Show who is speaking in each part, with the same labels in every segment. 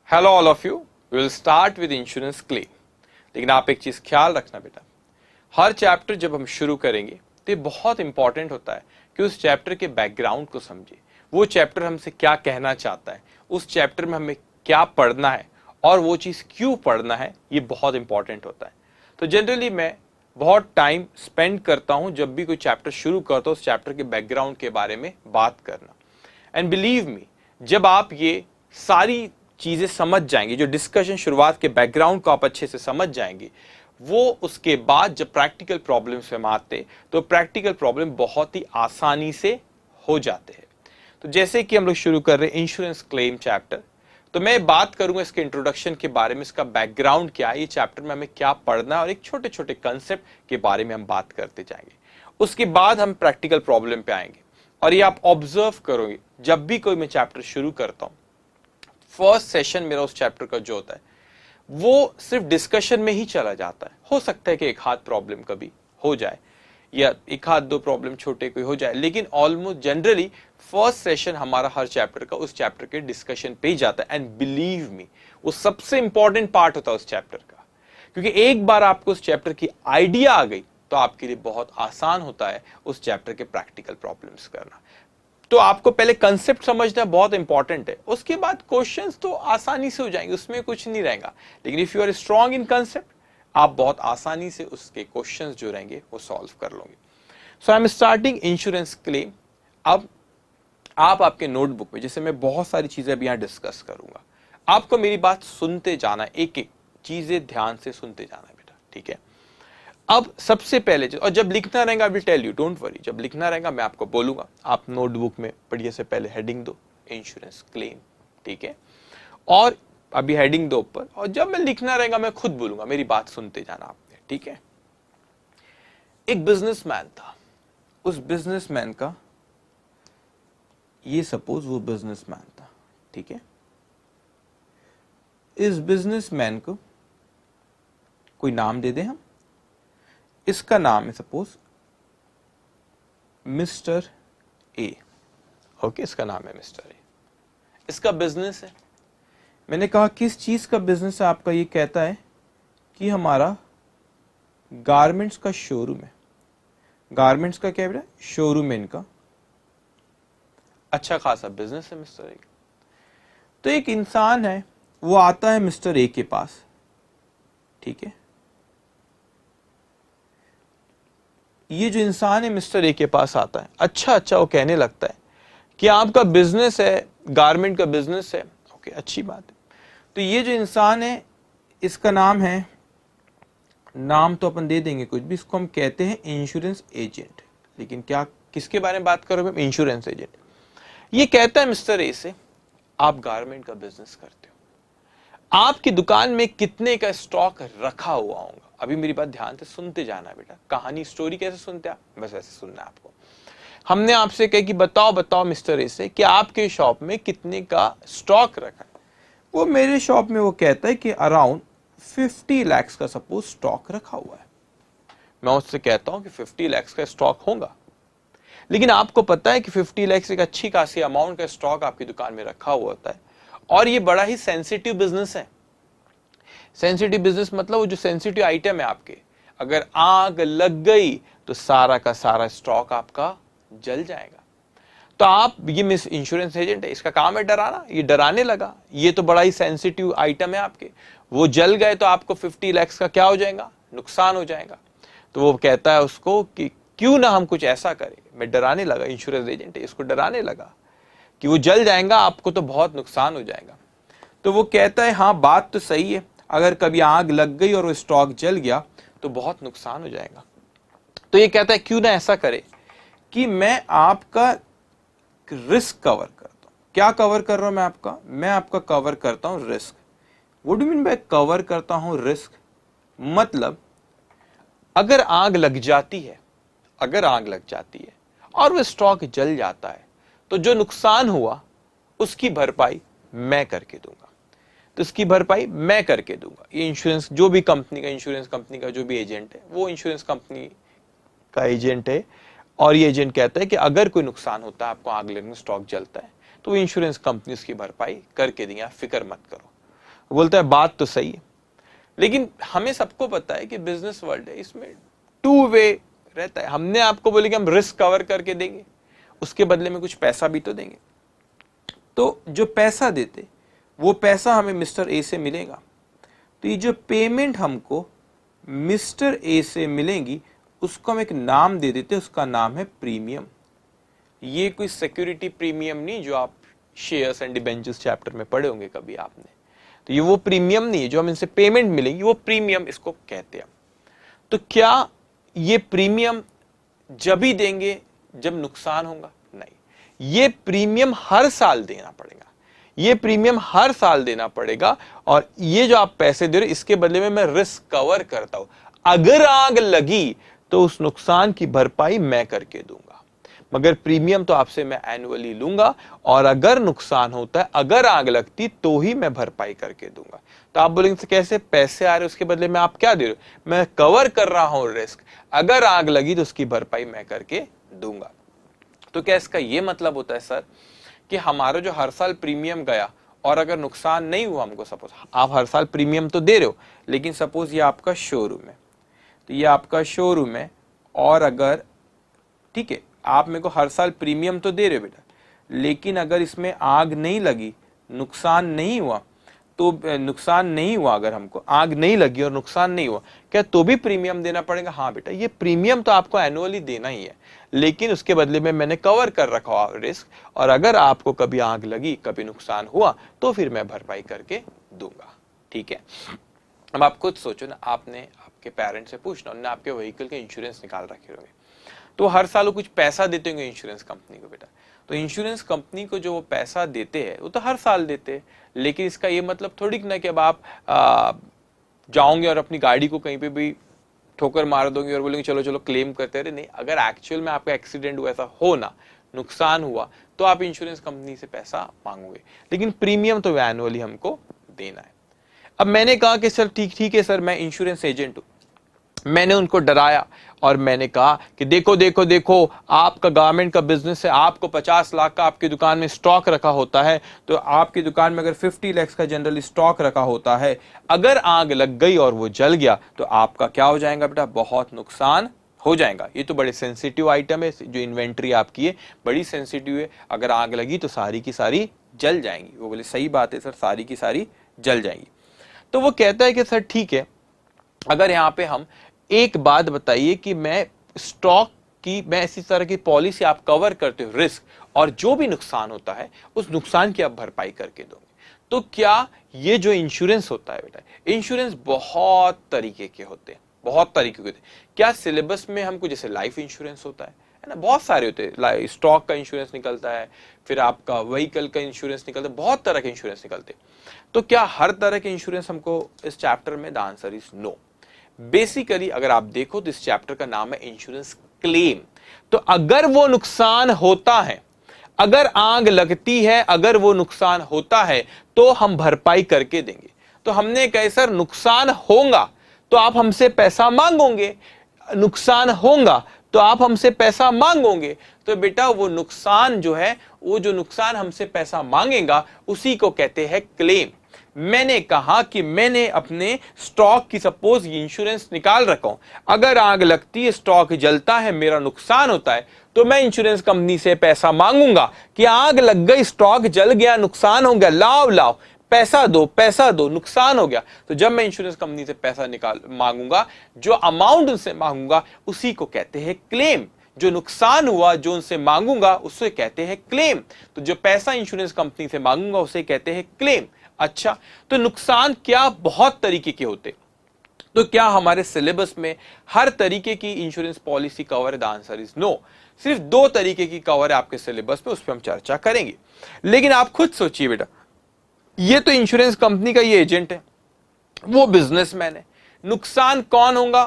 Speaker 1: Hello all of you, we will start with insurance claim. लेकिन आप एक चीज ख्याल रखना बेटा, हर चैप्टर जब हम शुरू करेंगे तो ये बहुत इंपॉर्टेंट होता है कि उस चैप्टर के बैकग्राउंड को समझे। वो चैप्टर हमसे क्या कहना चाहता है, उस चैप्टर में हमें क्या पढ़ना है और वो चीज क्यों पढ़ना है, ये बहुत इंपॉर्टेंट होता है। तो जनरली मैं बहुत टाइम स्पेंड करता हूं जब भी कोई चैप्टर शुरू करता हूं उस चैप्टर के बैकग्राउंड के बारे में बात करना। एंड बिलीव मी, जब आप ये सारी चीजें समझ जाएंगे, जो डिस्कशन शुरुआत के बैकग्राउंड को आप अच्छे से समझ जाएंगे, वो उसके बाद जब प्रैक्टिकल प्रॉब्लम्स में आते तो प्रैक्टिकल प्रॉब्लम बहुत ही आसानी से हो जाते हैं। तो जैसे कि हम लोग शुरू कर रहे हैं इंश्योरेंस क्लेम चैप्टर, तो मैं बात करूंगा इसके इंट्रोडक्शन के बारे में, इसका बैकग्राउंड क्या है, ये चैप्टर में हमें क्या पढ़ना है और एक छोटे छोटे कंसेप्ट के बारे में हम बात करते जाएंगे। उसके बाद हम प्रैक्टिकल प्रॉब्लम पे आएंगे। और ये आप ऑब्जर्व करोगे, जब भी कोई मैं चैप्टर शुरू करता हूं, फर्स्ट सेशन मेरा उस चैप्टर का जो होता है वो सिर्फ डिस्कशन में ही चला जाता है। हो सकता है कि एक हाथ प्रॉब्लम कभी हो जाए या एक हाथ दो प्रॉब्लम छोटे कोई हो जाए, लेकिन ऑलमोस्ट जनरली फर्स्ट सेशन हमारा हर चैप्टर का उस चैप्टर के डिस्कशन पे ही जाता है। एंड बिलीव मी, वो सबसे इंपॉर्टेंट पार्ट होता है उस चैप्टर का, क्योंकि एक बार आपको उस चैप्टर की आइडिया आ गई तो आपके लिए बहुत आसान होता है उस चैप्टर के प्रैक्टिकल प्रॉब्लम्स करना। तो आपको पहले कंसेप्ट समझना बहुत इंपॉर्टेंट है, उसके बाद क्वेश्चंस तो आसानी से हो जाएंगे, उसमें कुछ नहीं रहेगा। लेकिन if you are strong in concept, आप बहुत आसानी से उसके क्वेश्चंस जो रहेंगे वो सॉल्व कर लोगे। So I am starting insurance claim. अब आप आपके नोटबुक में, जैसे मैं बहुत सारी चीजें अभी यहाँ डिस्कस करूंगा, आपको मेरी बात सुनते जाना, एक एक चीजें ध्यान से सुनते जाना बेटा, ठीक है। अब सबसे पहले, और जब लिखना रहेगा I will tell you, don't worry, जब लिखना रहेगा मैं आपको बोलूंगा, आप नोटबुक में बढ़िया से पहले हेडिंग दो इंश्योरेंस क्लेम, ठीक है। और अभी हेडिंग दो ऊपर, और जब मैं लिखना रहेगा मैं खुद बोलूंगा, मेरी बात सुनते जाना आपने, ठीक है। एक बिजनेसमैन था, उस बिजनेसमैन का, ये सपोज वो बिजनेसमैन था, ठीक है। इस बिजनेसमैन को कोई नाम दे दे हम, इसका नाम है सपोज मिस्टर ए, ओके, इसका नाम है मिस्टर ए। इसका बिजनेस है, मैंने कहा किस चीज का बिजनेस है आपका, ये कहता है कि हमारा गारमेंट्स का शोरूम है। गारमेंट्स का क्या है, शोरूम है इनका, अच्छा खासा बिजनेस है मिस्टर ए। तो एक इंसान है, वो आता है मिस्टर ए के पास, ठीक है। ये जो इंसान है मिस्टर ए के पास आता है, अच्छा वो कहने लगता है कि आपका बिजनेस है, गारमेंट का बिजनेस है, ओके, अच्छी बात है। तो ये जो इंसान है, इसका नाम है, नाम तो अपन दे देंगे कुछ भी, इसको हम कहते हैं इंश्योरेंस एजेंट। लेकिन क्या, किसके बारे में बात करोगे, इंश्योरेंस एजेंट। ये कहता है मिस्टर ए से, आप गारमेंट का बिजनेस करते हो, आपकी दुकान में कितने का स्टॉक रखा हुआ होगा। अभी मेरी बात ध्यान से सुनते जाना बेटा, कहानी स्टोरी कैसे सुनते आप, बस ऐसे सुनना है आपको। हमने आपसे कहा कि बताओ मिस्टर ए से कि आपके शॉप में कितने का स्टॉक रखा है। वो मेरे शॉप में, वो कहता है कि अराउंड 50 लाख का सपोज स्टॉक रखा हुआ है। मैं उससे कहता हूं कि 50 लाख का स्टॉक होगा, लेकिन आपको पता है कि 50 लाख एक अच्छी खासी अमाउंट का स्टॉक आपकी दुकान में रखा हुआ होता है, और ये बड़ा ही सेंसिटिव बिजनेस है। सेंसिटिव बिजनेस मतलब वो जो सेंसिटिव आइटम है आपके, अगर आग लग गई तो सारा का सारा स्टॉक आपका जल जाएगा। तो आप, ये मिस इंश्योरेंस एजेंट है, इसका काम है डराना, ये डराने लगा, ये तो बड़ा ही सेंसिटिव आइटम है आपके, वो जल गए तो आपको 50 लाख का क्या हो जाएगा, नुकसान हो जाएगा। तो वो कहता है उसको कि क्यों ना हम कुछ ऐसा करें, मैं डराने लगा, इंश्योरेंस एजेंट है, इसको डराने लगा कि वो जल जाएगा, आपको तो बहुत नुकसान हो जाएगा। तो वो कहता है हाँ बात तो सही है, अगर कभी आग लग गई और वो स्टॉक जल गया तो बहुत नुकसान हो जाएगा। तो ये कहता है क्यों ना ऐसा करे कि मैं आपका रिस्क कवर करता हूं। क्या कवर कर रहा हूं मैं आपका कवर करता हूं risk. What do mean by cover करता हूं रिस्क, मतलब अगर आग लग जाती है, और वो स्टॉक जल जाता है, तो जो नुकसान हुआ उसकी भरपाई मैं करके दूंगा। तो इसकी भरपाई मैं करके दूंगा। ये इंश्योरेंस, जो भी कंपनी का, इंश्योरेंस कंपनी का जो भी एजेंट है, वो इंश्योरेंस कंपनी का एजेंट है, और ये एजेंट कहता है कि अगर कोई नुकसान होता है, आपको आग लगने, स्टॉक जलता है, तो इंश्योरेंस कंपनी उसकी भरपाई करके देंगे, आप फिक्र मत करो। बोलता है बात तो सही है, लेकिन हमें सबको पता है कि बिजनेस वर्ल्ड है, इसमें टू वे रहता है। हमने आपको बोले कि हम रिस्क कवर करके देंगे, उसके बदले में कुछ पैसा भी तो देंगे। तो जो पैसा देते वो पैसा हमें मिस्टर ए से मिलेगा, तो ये जो पेमेंट हमको मिस्टर ए से मिलेंगी उसको हम एक नाम दे देते, उसका नाम है प्रीमियम। ये कोई सिक्योरिटी प्रीमियम नहीं जो आप शेयर्स एंड डिबेंचर्स चैप्टर में पढ़े होंगे कभी आपने, तो ये वो प्रीमियम नहीं है जो हम इनसे पेमेंट मिलेगी, वो प्रीमियम इसको कहते हैं। तो क्या ये प्रीमियम जब ही देंगे जब नुकसान होगा? नहीं, ये प्रीमियम हर साल देना पड़ेगा, ये प्रीमियम हर साल देना पड़ेगा। और ये जो आप पैसे दे रहे हो इसके बदले में मैं रिस्क कवर करता हूं, अगर आग लगी तो उस नुकसान की भरपाई मैं करके दूंगा, मगर प्रीमियम तो आपसे मैं एनुअली लूंगा, और अगर नुकसान होता है, अगर आग लगती तो ही मैं भरपाई करके दूंगा। तो आप बोलेंगे कैसे, पैसे आ रहे उसके बदले में आप क्या दे रहे हो? मैं कवर कर रहा हूं रिस्क, अगर आग लगी तो उसकी भरपाई मैं करके दूंगा। तो क्या इसका यह मतलब होता है सर कि हमारा जो हर साल प्रीमियम गया और अगर नुकसान नहीं हुआ हमको, सपोज आप हर साल प्रीमियम तो दे रहे हो, लेकिन सपोज ये आपका शोरूम है, तो ये आपका शोरूम है, और अगर ठीक है आप मेरे को हर साल प्रीमियम तो दे रहे हो बेटा, लेकिन अगर इसमें आग नहीं लगी, नुकसान नहीं हुआ, तो नुकसान नहीं हुआ, अगर हमको आग नहीं लगी और नुकसान नहीं हुआ, क्या तो भी प्रीमियम देना पड़ेगा? हाँ बेटा, ये प्रीमियम तो आपको एनुअली देना ही है, लेकिन उसके बदले में मैंने कवर कर रखा हुआ रिस्क, और अगर आपको कभी आग लगी, कभी नुकसान हुआ, तो फिर मैं भरपाई करके दूंगा। ठीक है, अब आप खुद सोचो ना, आपने आपके पेरेंट्स से पूछना, उन्होंने आपके व्हीकल के इंश्योरेंस निकाल रखे होंगे, तो हर साल वो कुछ पैसा देते होंगे इंश्योरेंस कंपनी को बेटा। तो इंश्योरेंस कंपनी को जो वो पैसा देते हैं वो तो हर साल देते हैं, लेकिन इसका ये मतलब थोड़ी ना कि अब आप जाओगे और अपनी गाड़ी को कहीं पे भी ठोकर मार दोगे और बोलेंगे चलो चलो क्लेम करते रहे। नहीं, अगर एक्चुअल में आपका एक्सीडेंट हुआ, ऐसा हो ना, नुकसान हुआ, तो आप इंश्योरेंस कंपनी से पैसा मांगोगे, लेकिन प्रीमियम तो एनुअली हमको देना है। अब मैंने कहा कि सर ठीक है सर, मैं इंश्योरेंस एजेंट हूं, मैंने उनको डराया और मैंने कहा कि देखो देखो देखो, आपका गवर्नमेंट का बिजनेस है, आपको 50 लाख का आपकी दुकान में स्टॉक रखा होता है, तो आपकी दुकान में अगर 50 लाख का जनरली स्टॉक रखा होता है, अगर आग लग गई और वो जल गया तो आपका क्या हो जाएगा बेटा? बहुत नुकसान हो जाएगा। ये तो बड़े सेंसिटिव आइटम है, जो इन्वेंट्री आपकी है बड़ी सेंसिटिव है, अगर आग लगी तो सारी की सारी जल जाएंगी। वो बोले सही बात है सर, सारी की सारी जल जाएंगी। तो वो कहता है कि सर ठीक है, अगर यहाँ पे हम एक बात बताइए कि मैं स्टॉक की, मैं इसी तरह की पॉलिसी आप कवर करते हो रिस्क, और जो भी नुकसान होता है उस नुकसान की आप भरपाई करके दोगे। तो क्या ये जो इंश्योरेंस होता है बेटा, इंश्योरेंस बहुत तरीके के होते हैं, बहुत तरीके के होते हैं। क्या सिलेबस में हमको जैसे लाइफ इंश्योरेंस होता है ना, बहुत सारे होते हैं, स्टॉक का इंश्योरेंस निकलता है, फिर आपका व्हीकल का इंश्योरेंस निकलता है, बहुत तरह के इंश्योरेंस निकलते हैं। तो क्या हर तरह के इंश्योरेंस हमको इस चैप्टर में? The answer is no. Basically अगर आप देखो तो इस चैप्टर का नाम है इंश्योरेंस क्लेम। तो अगर वो नुकसान होता है, अगर आग लगती है, अगर वो नुकसान होता है, तो हम भरपाई करके देंगे। तो हमने कहा सर नुकसान होगा तो आप हमसे पैसा मांगोगे, नुकसान होगा तो आप हमसे पैसा मांगोगे। तो बेटा वो नुकसान जो है, वो जो नुकसान हमसे पैसा मांगेगा उसी को कहते हैं क्लेम। मैंने कहा कि मैंने अपने स्टॉक की सपोज इंश्योरेंस निकाल रखा हूं, अगर आग लगती है, स्टॉक जलता है, मेरा नुकसान होता है, तो मैं इंश्योरेंस कंपनी से पैसा मांगूंगा कि आग लग गई, स्टॉक जल गया, नुकसान हो गया, लाओ लाओ पैसा दो, पैसा दो, नुकसान हो गया। तो जब मैं इंश्योरेंस कंपनी से पैसा मांगूंगा, जो अमाउंट उनसे मांगूंगा उसी को कहते हैं क्लेम। जो नुकसान हुआ जो उनसे मांगूंगा उसे कहते हैं क्लेम। तो जो पैसा इंश्योरेंस कंपनी से मांगूंगा उसे कहते हैं क्लेम। अच्छा, तो नुकसान क्या बहुत तरीके के होते, तो क्या हमारे सिलेबस में हर तरीके की इंश्योरेंस पॉलिसी कवर है? The answer is no. सिर्फ 2 तरीके की कवर है आपके सिलेबस में, उस पर हम चर्चा करेंगे। लेकिन आप खुद सोचिए बेटा, ये तो इंश्योरेंस कंपनी का ये एजेंट है, वो बिजनेसमैन है, नुकसान कौन होगा?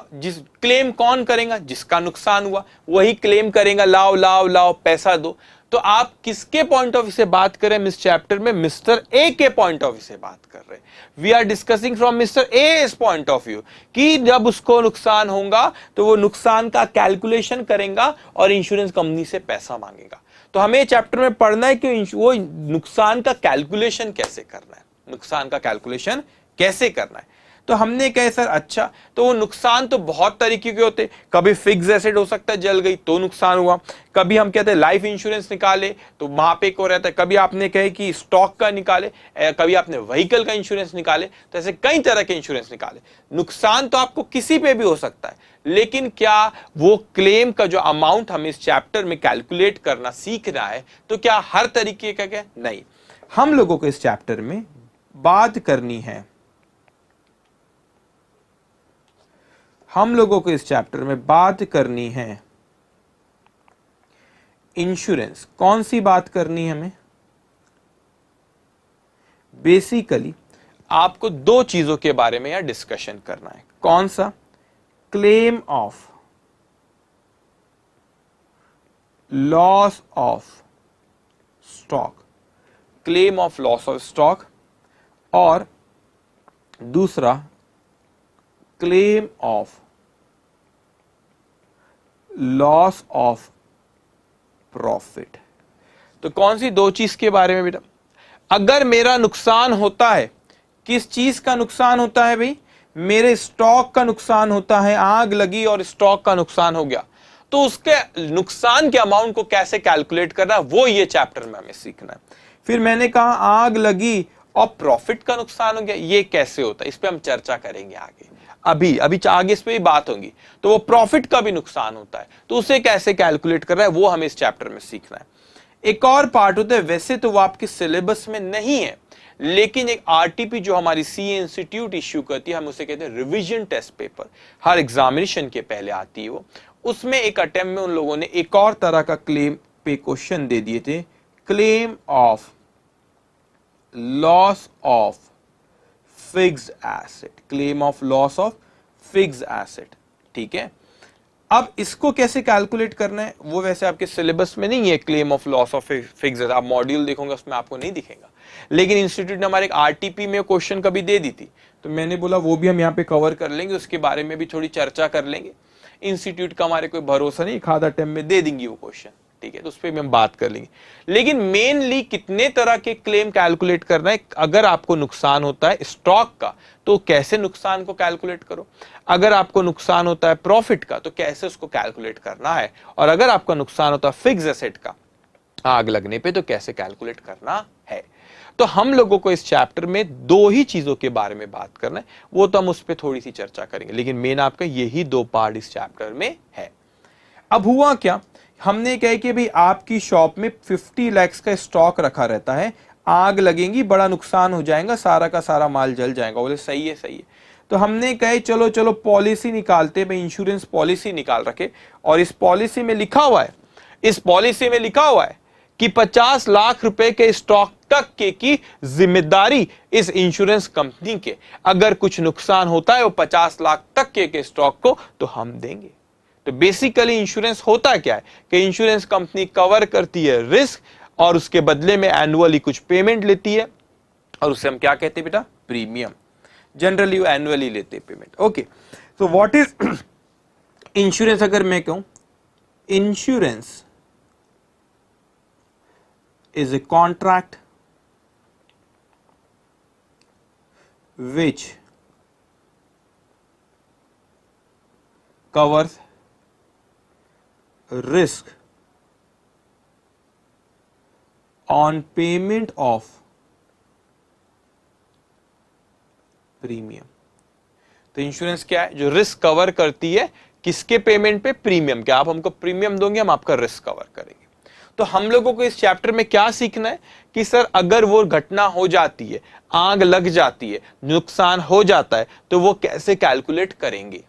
Speaker 1: क्लेम कौन करेगा? जिसका नुकसान हुआ वही क्लेम करेगा, लाओ लाओ लाओ पैसा दो। तो आप किसके पॉइंट ऑफ व्यू से बात करें इस चैप्टर में? मिस्टर ए के पॉइंट ऑफ व्यू से बात कर रहे हैं। We are discussing from mister A point of view कि जब उसको नुकसान होगा तो वो नुकसान का कैलकुलेशन करेगा और इंश्योरेंस कंपनी से पैसा मांगेगा। तो हमें चैप्टर में पढ़ना है कि वो नुकसान का कैलकुलेशन कैसे करना है, नुकसान का कैलकुलेशन कैसे करना है। तो हमने कहे सर अच्छा, तो वो नुकसान तो बहुत तरीके के होते, कभी फिक्स एसेट हो सकता है जल गई तो नुकसान हुआ, कभी हम कहते हैं लाइफ इंश्योरेंस निकाले तो वहां पे को रहता है, कभी आपने कहे कि स्टॉक का निकाले, कभी आपने व्हीकल का इंश्योरेंस निकाले, तो ऐसे कई तरह के इंश्योरेंस निकाले। नुकसान तो आपको किसी पे भी हो सकता है, लेकिन क्या वो क्लेम का जो अमाउंट हमें इस चैप्टर में कैलकुलेट करना सीखना है, तो क्या हर तरीके का क्या? नहीं, हम लोगों को इस चैप्टर में बात करनी है, हम लोगों को इस चैप्टर में बात करनी है इंश्योरेंस। कौन सी बात करनी है हमें? बेसिकली आपको दो चीजों के बारे में यहां डिस्कशन करना है। कौन सा? Claim of loss of stock, claim of loss of stock, और दूसरा claim of loss of profit. तो कौन सी दो चीज के बारे में बेटा? अगर मेरा नुकसान होता है, किस चीज का नुकसान होता है भाई? मेरे स्टॉक का नुकसान होता है, आग लगी और स्टॉक का नुकसान हो गया, तो उसके नुकसान के अमाउंट को कैसे कैलकुलेट करना है, वो ये चैप्टर में हमें सीखना है। फिर मैंने कहा आग लगी और प्रॉफिट का नुकसान हो गया, ये कैसे होता है, इस पे हम चर्चा करेंगे आगे। अभी आगे इस पे भी बात होगी। तो वो प्रॉफिट का भी नुकसान होता है, तो उसे कैसे कैलकुलेट कर रहा है, वो हमें इस चैप्टर में सीखना है। एक और पार्ट होता है, वैसे तो वो आपके सिलेबस में नहीं है, लेकिन एक आरटीपी जो हमारी सीए इंस्टीट्यूट इश्यू करती है, हम उसे कहते हैं रिवीजन टेस्ट पेपर, हर एग्जामिनेशन के पहले आती है वो। उसमें एक अटेम्प्ट में उन लोगों ने एक और तरह का क्लेम पे क्वेश्चन दे दिए थे, claim of loss of fixed asset, claim of loss of fixed asset. ठीक है, अब इसको कैसे कैलकुलेट करना है, वो वैसे आपके सिलेबस में नहीं है, claim of loss of fixed, आप मॉड्यूल देखोगे उसमें आपको नहीं दिखेगा, लेकिन इंस्टीट्यूट ने हमारे एक आरटीपी में क्वेश्चन कभी दे दी थी, तो मैंने बोला वो भी हम यहाँ पे कवर कर लेंगे, उसके बारे में भी थोड़ी चर्चा कर लेंगे। इंस्टीट्यूट का हमारे कोई भरोसा नहीं, एक आधा टाइम में दे देंगी वो क्वेश्चन, ठीक है, तो उस पर भी हम बात कर लेंगे। लेकिन मेनली कितने तरह के क्लेम कैलकुलेट करना है, अगर आपको नुकसान होता है स्टॉक का तो कैसे नुकसान को कैलकुलेट करो, अगर आपको नुकसान होता है प्रॉफिट का तो कैसे उसको कैलकुलेट करना है, और अगर आपका नुकसान होता है फिक्स एसेट का आग लगने पे तो कैसे कैलकुलेट करना है। तो हम लोगों को इस चैप्टर में दो ही चीजों के बारे में बात करना है, वो तो हम उस पर थोड़ी सी चर्चा करेंगे, लेकिन मेन आपका यही दो पार्ट इस चैप्टर में है। अब हुआ क्या, हमने कहा कि भाई आपकी शॉप में 50 लाख का स्टॉक रखा रहता है, आग लगेगी, बड़ा नुकसान हो जाएगा, सारा का सारा माल जल जाएगा। बोले सही है सही है, तो हमने कहे चलो चलो पॉलिसी निकालते, भाई इंश्योरेंस पॉलिसी निकाल रखे, और इस पॉलिसी में लिखा हुआ है, इस पॉलिसी में लिखा हुआ है कि 50 लाख रुपए के स्टॉक तक के की जिम्मेदारी इस इंश्योरेंस कंपनी के, अगर कुछ नुकसान होता है वो 50 लाख तक के स्टॉक को तो हम देंगे। तो बेसिकली इंश्योरेंस होता क्या है कि इंश्योरेंस कंपनी कवर करती है रिस्क और उसके बदले में एनुअली कुछ पेमेंट लेती है, और उसे हम क्या कहते हैं बेटा? प्रीमियम। जनरली वो एनुअली लेते हैं payment. Okay, so what is insurance? अगर मैं कहूं insurance is a contract which covers risk on payment of premium. तो इंश्योरेंस क्या है? जो रिस्क कवर करती है, किसके पेमेंट पे? प्रीमियम के। आप हमको प्रीमियम दोगे, हम आपका रिस्क कवर करेंगे। तो हम लोगों को इस चैप्टर में क्या सीखना है कि सर अगर वो घटना हो जाती है, आग लग जाती है, नुकसान हो जाता है, तो वो कैसे कैलकुलेट करेंगे।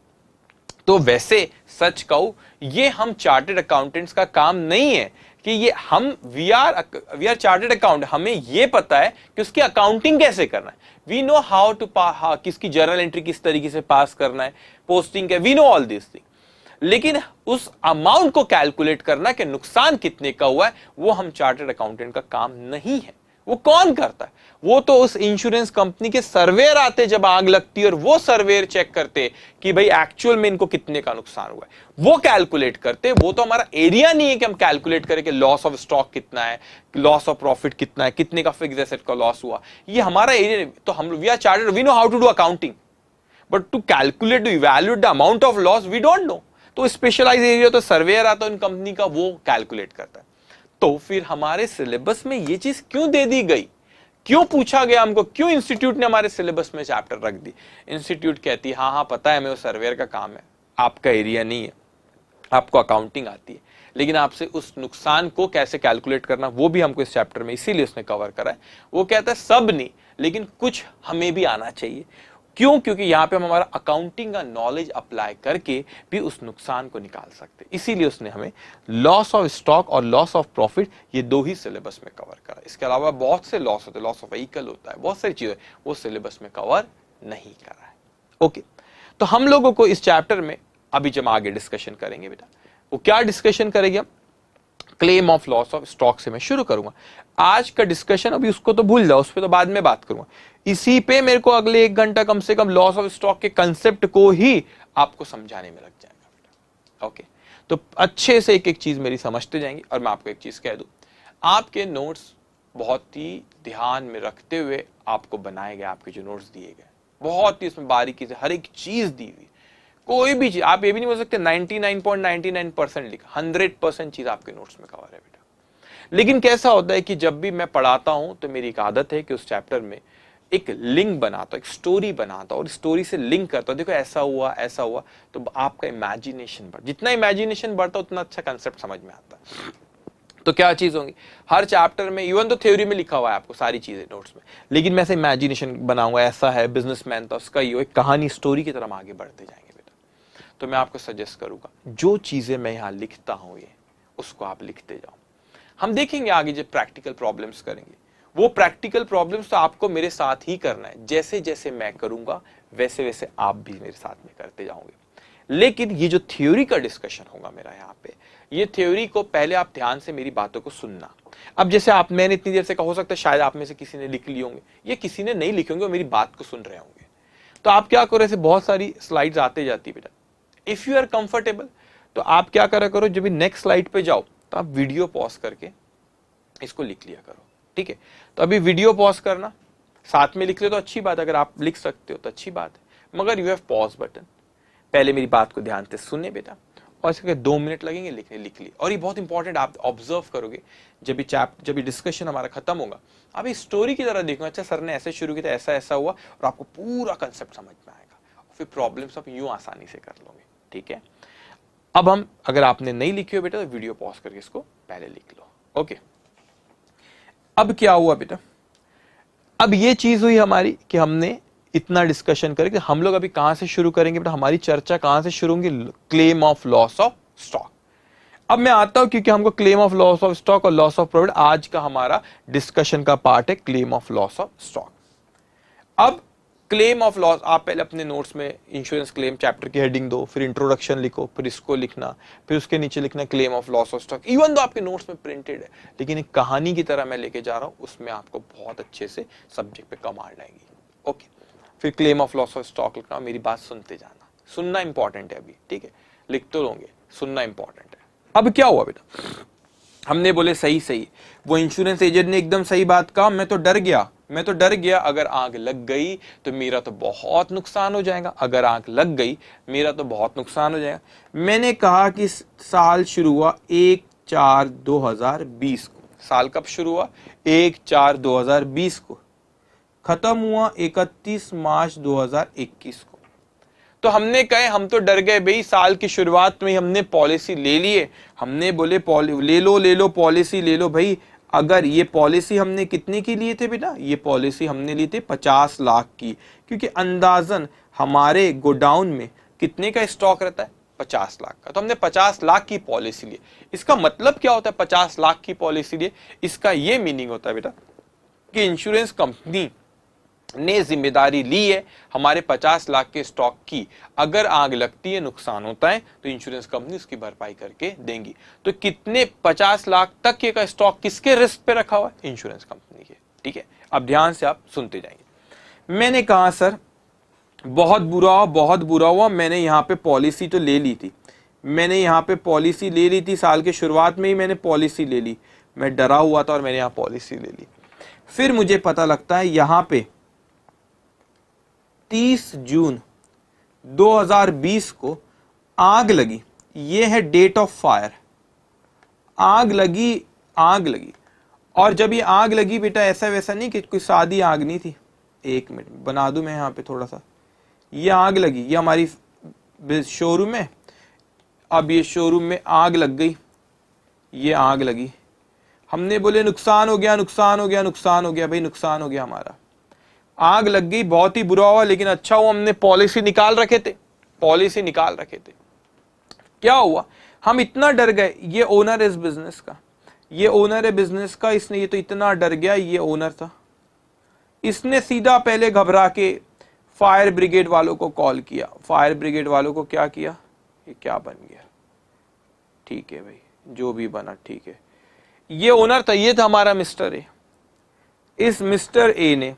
Speaker 1: तो वैसे सच कहूं, ये हम चार्टर्ड अकाउंटेंट्स का काम नहीं है कि ये हम वी आर चार्टर्ड अकाउंट, हमें ये पता है कि उसकी अकाउंटिंग कैसे करना है। वी नो हाउ टू किसकी जर्नल एंट्री किस तरीके से पास करना है, पोस्टिंग है, we know all this thing, लेकिन उस अमाउंट को कैलकुलेट करना कि नुकसान कितने का हुआ है, वो हम चार्टर्ड अकाउंटेंट का काम नहीं है। वो कौन करता है? वो तो उस इंश्योरेंस कंपनी के सर्वेयर आते जब आग लगती है, और वो सर्वेयर चेक करते कि भाई एक्चुअल में इनको कितने का नुकसान हुआ है, वो कैलकुलेट करते। वो तो हमारा एरिया नहीं है कि हम कैलकुलेट करें कि लॉस ऑफ स्टॉक कितना है, लॉस ऑफ प्रॉफिट कितना है, कितने का फिक्स्ड एसेट का लॉस हुआ, ये हमारा एरिया। तो हम we are chartered, we know how to do accounting, but to calculate, to evaluate the amount of loss we don't know. तो स्पेशलाइज एरिया तो सर्वेयर आता है उन कंपनी का, वो कैलकुलेट करता है। तो फिर हमारे सिलेबस में ये चीज क्यों दे दी गई, क्यों पूछा गया हमको, क्यों इंस्टीट्यूट ने हमारे सिलेबस में चैप्टर रख दी? इंस्टीट्यूट कहती है हाँ हाँ पता है, मैं वो सर्वेयर का काम है, आपका एरिया नहीं है, आपको अकाउंटिंग आती है, लेकिन आपसे उस नुकसान को कैसे कैलकुलेट करना वो भी हमको इस चैप्टर में इसीलिए उसने कवर करा है। वो कहता है सब नहीं, लेकिन कुछ हमें भी आना चाहिए। क्यों? क्योंकि यहां पे हम हमारा अकाउंटिंग का नॉलेज अप्लाई करके भी उस नुकसान को निकाल सकते, इसीलिए उसने हमें लॉस ऑफ स्टॉक और लॉस ऑफ प्रॉफिट ये दो ही सिलेबस में कवर करा। इसके अलावा बहुत से लॉस होते हैं, लॉस ऑफ व्हीकल होता है, बहुत सारी चीजें वो सिलेबस में कवर नहीं करा है। ओके, तो हम लोगों को इस चैप्टर में अभी जब आगे डिस्कशन करेंगे बेटा, वो क्या डिस्कशन करेंगे हम? Claim of loss of stock से मैं शुरू करूंगा आज का डिस्कशन। अभी उसको तो भूल जाओ, उस पर तो बाद में बात करूंगा। इसी पे मेरे को अगले 1 घंटा कम से कम लॉस ऑफ स्टॉक के कंसेप्ट को ही आपको समझाने में लग जाएगा बेटा। ओके, तो अच्छे से एक एक चीज मेरी समझते जाएंगे। और मैं आपको एक चीज कह दूं, आपके नोट्स बहुत ही ध्यान में रखते हुए आपको बनाए गए, आपके जो नोट्स दिए गए बहुत ही इसमें बारीकी से हर एक चीज दी हुई। कोई भी चीज आप ये भी नहीं बोल सकते 99.99% लिखा, 100% चीज आपके नोट्स में कवर है बेटा। लेकिन कैसा होता है कि जब भी मैं पढ़ाता हूं तो मेरी एक आदत है कि उस चैप्टर में एक लिंक बनाता हूं, एक स्टोरी बनाता हूं और स्टोरी से लिंक करता हूं, देखो ऐसा हुआ ऐसा हुआ, तो आपका इमेजिनेशन बढ़, जितना इमेजिनेशन बढ़ता उतना अच्छा कंसेप्ट समझ में आता है। तो क्या चीज होंगी हर चैप्टर में, इवन तो थ्योरी में लिखा हुआ है आपको सारी चीजें नोट्स में, लेकिन मैं ऐसे इमेजिनेशन बनाऊंगा, ऐसा है बिजनेसमैन था उसका ये, एक कहानी स्टोरी की तरह हम आगे बढ़ते जाएंगे बेटा। तो मैं आपको सजेस्ट करूंगा जो चीजें मैं यहाँ लिखता हूं ये उसको आप लिखते जाओ। हम देखेंगे आगे जब प्रैक्टिकल प्रॉब्लम्स करेंगे, वो प्रैक्टिकल प्रॉब्लम्स तो आपको मेरे साथ ही करना है, जैसे जैसे मैं करूंगा वैसे वैसे आप भी मेरे साथ में करते जाओगे। लेकिन ये जो थ्योरी का डिस्कशन होगा मेरा यहाँ पे, ये थ्योरी को पहले आप ध्यान से मेरी बातों को सुनना। अब जैसे आप, मैंने इतनी देर से कहा, हो सकता है शायद आप में से किसी ने लिख लिए होंगे, ये किसी ने नहीं लिखे होंगे और मेरी बात को सुन रहे होंगे। तो आप क्या करो, ऐसे बहुत सारी स्लाइड्स आते जाती बेटा, इफ यू आर कंफर्टेबल तो आप क्या करा करो, जब भी नेक्स्ट स्लाइड पे जाओ तो आप वीडियो पॉज करके इसको लिख लिया करो, ठीक है? तो अभी वीडियो पॉज करना, साथ में लिख ले तो अच्छी बात, अगर आप लिख सकते हो तो अच्छी बात है, मगर यू हैव पॉज बटन। पहले मेरी बात को ध्यान से सुनने बेटा, और इसके 2 मिनट लगेंगे लिखने, लिख ली। और ये बहुत इंपॉर्टेंट, आप ऑब्जर्व करोगे जब ये डिस्कशन हमारा खत्म होगा, आप इस स्टोरी की तरह देखो, अच्छा सर ने ऐसे शुरू किया था, ऐसा ऐसा हुआ, और आपको पूरा कंसेप्ट समझ में आएगा, फिर प्रॉब्लम्स आप यूं आसानी से कर लोगे, ठीक है? अब हम, अगर आपने नहीं लिखी हो बेटा तो वीडियो पॉज करके इसको पहले लिख लो। ओके, अब क्या हुआ बेटा, अब ये चीज हुई हमारी कि हमने इतना डिस्कशन करके हम लोग अभी कहां से शुरू करेंगे बेटा, हमारी चर्चा कहां से शुरू होगी? Claim of loss of stock. अब मैं आता हूं क्योंकि हमको claim of loss of stock और लॉस ऑफ प्रॉफिट आज का हमारा डिस्कशन का पार्ट है, claim of loss of stock. अब क्लेम ऑफ लॉस, आप पहले अपने नोट्स में इंश्योरेंस क्लेम चैप्टर की हेडिंग दो, फिर इंट्रोडक्शन लिखो, फिर इसको लिखना, फिर उसके नीचे लिखना claim of loss of stock. Even तो आपके नोट्स में प्रिंटेड है, लेकिन एक कहानी की तरह मैं लेके जा रहा हूं, उसमें आपको बहुत अच्छे से सब्जेक्ट पे कमांड आएगी। ओके, फिर claim of loss of stock लिखना, मेरी बात सुनते जाना, सुनना इंपॉर्टेंट है अभी, ठीक है? लिख तो लोगे, सुनना इंपॉर्टेंट है। अब क्या हुआ बेटा, हमने बोले सही सही, वो इंश्योरेंस एजेंट ने एकदम सही बात कहा, मैं तो डर गया, अगर आग लग गई तो मेरा तो बहुत नुकसान हो जाएगा, अगर आग लग गई मेरा तो बहुत नुकसान हो जाएगा। मैंने कहा कि साल शुरू हुआ 1/4/2020 को, साल कब शुरू हुआ? 1/4/2020 को, खत्म हुआ 31 मार्च 2021 को। तो हमने कहे, हम तो डर गए भाई, साल की शुरुआत में हमने पॉलिसी ले लिए, हमने बोले ले लो पॉलिसी ले लो भाई। अगर ये पॉलिसी हमने कितने की लिए थे बेटा? ये पॉलिसी हमने ली थी 50 लाख की, क्योंकि अंदाजन हमारे गोडाउन में कितने का स्टॉक रहता है? 50 लाख का। तो हमने 50 लाख की पॉलिसी ली। इसका मतलब क्या होता है 50 लाख की पॉलिसी लिए? इसका ये मीनिंग होता है बेटा कि इंश्योरेंस कंपनी ने जिम्मेदारी ली है हमारे 50 लाख के स्टॉक की, अगर आग लगती है, नुकसान होता है, तो इंश्योरेंस कंपनी उसकी भरपाई करके देंगी। तो कितने 50 लाख तक के का स्टॉक किसके रिस्क पे रखा हुआ है? इंश्योरेंस कंपनी के। ठीक है, अब ध्यान से आप सुनते जाएंगे। मैंने कहा सर बहुत बुरा हुआ, मैंने यहाँ पे पॉलिसी तो ले ली थी, मैंने यहाँ पे पॉलिसी ले ली थी, साल के शुरुआत में ही मैंने पॉलिसी ले ली, मैं डरा हुआ था और मैंने यहाँ पॉलिसी ले ली। फिर मुझे पता लगता है यहाँ पे 30 जून 2020 को आग लगी, ये है डेट ऑफ फायर। आग लगी और जब ये आग लगी बेटा, ऐसा वैसा नहीं कि कोई सादी आग नहीं थी, एक मिनट बना दूं मैं यहाँ पे थोड़ा सा। ये आग लगी, ये हमारी शोरूम है, अब ये शोरूम में आग लग गई, ये आग लगी, हमने बोले नुकसान हो गया भाई, नुकसान हो गया हमारा, आग लग गई, बहुत ही बुरा हुआ, लेकिन अच्छा हुआ हमने पॉलिसी निकाल रखे थे। क्या हुआ, हम इतना डर गए, ये ओनर है बिजनेस का, इसने, ये तो इतना डर गया, ये ओनर था, इसने सीधा पहले घबरा के फायर ब्रिगेड वालों को कॉल किया। फायर ब्रिगेड वालों को क्या किया, ये क्या बन गया, ठीक है भाई जो भी बना ठीक है, ये ओनर था, ये था हमारा मिस्टर ए। इस मिस्टर ए ने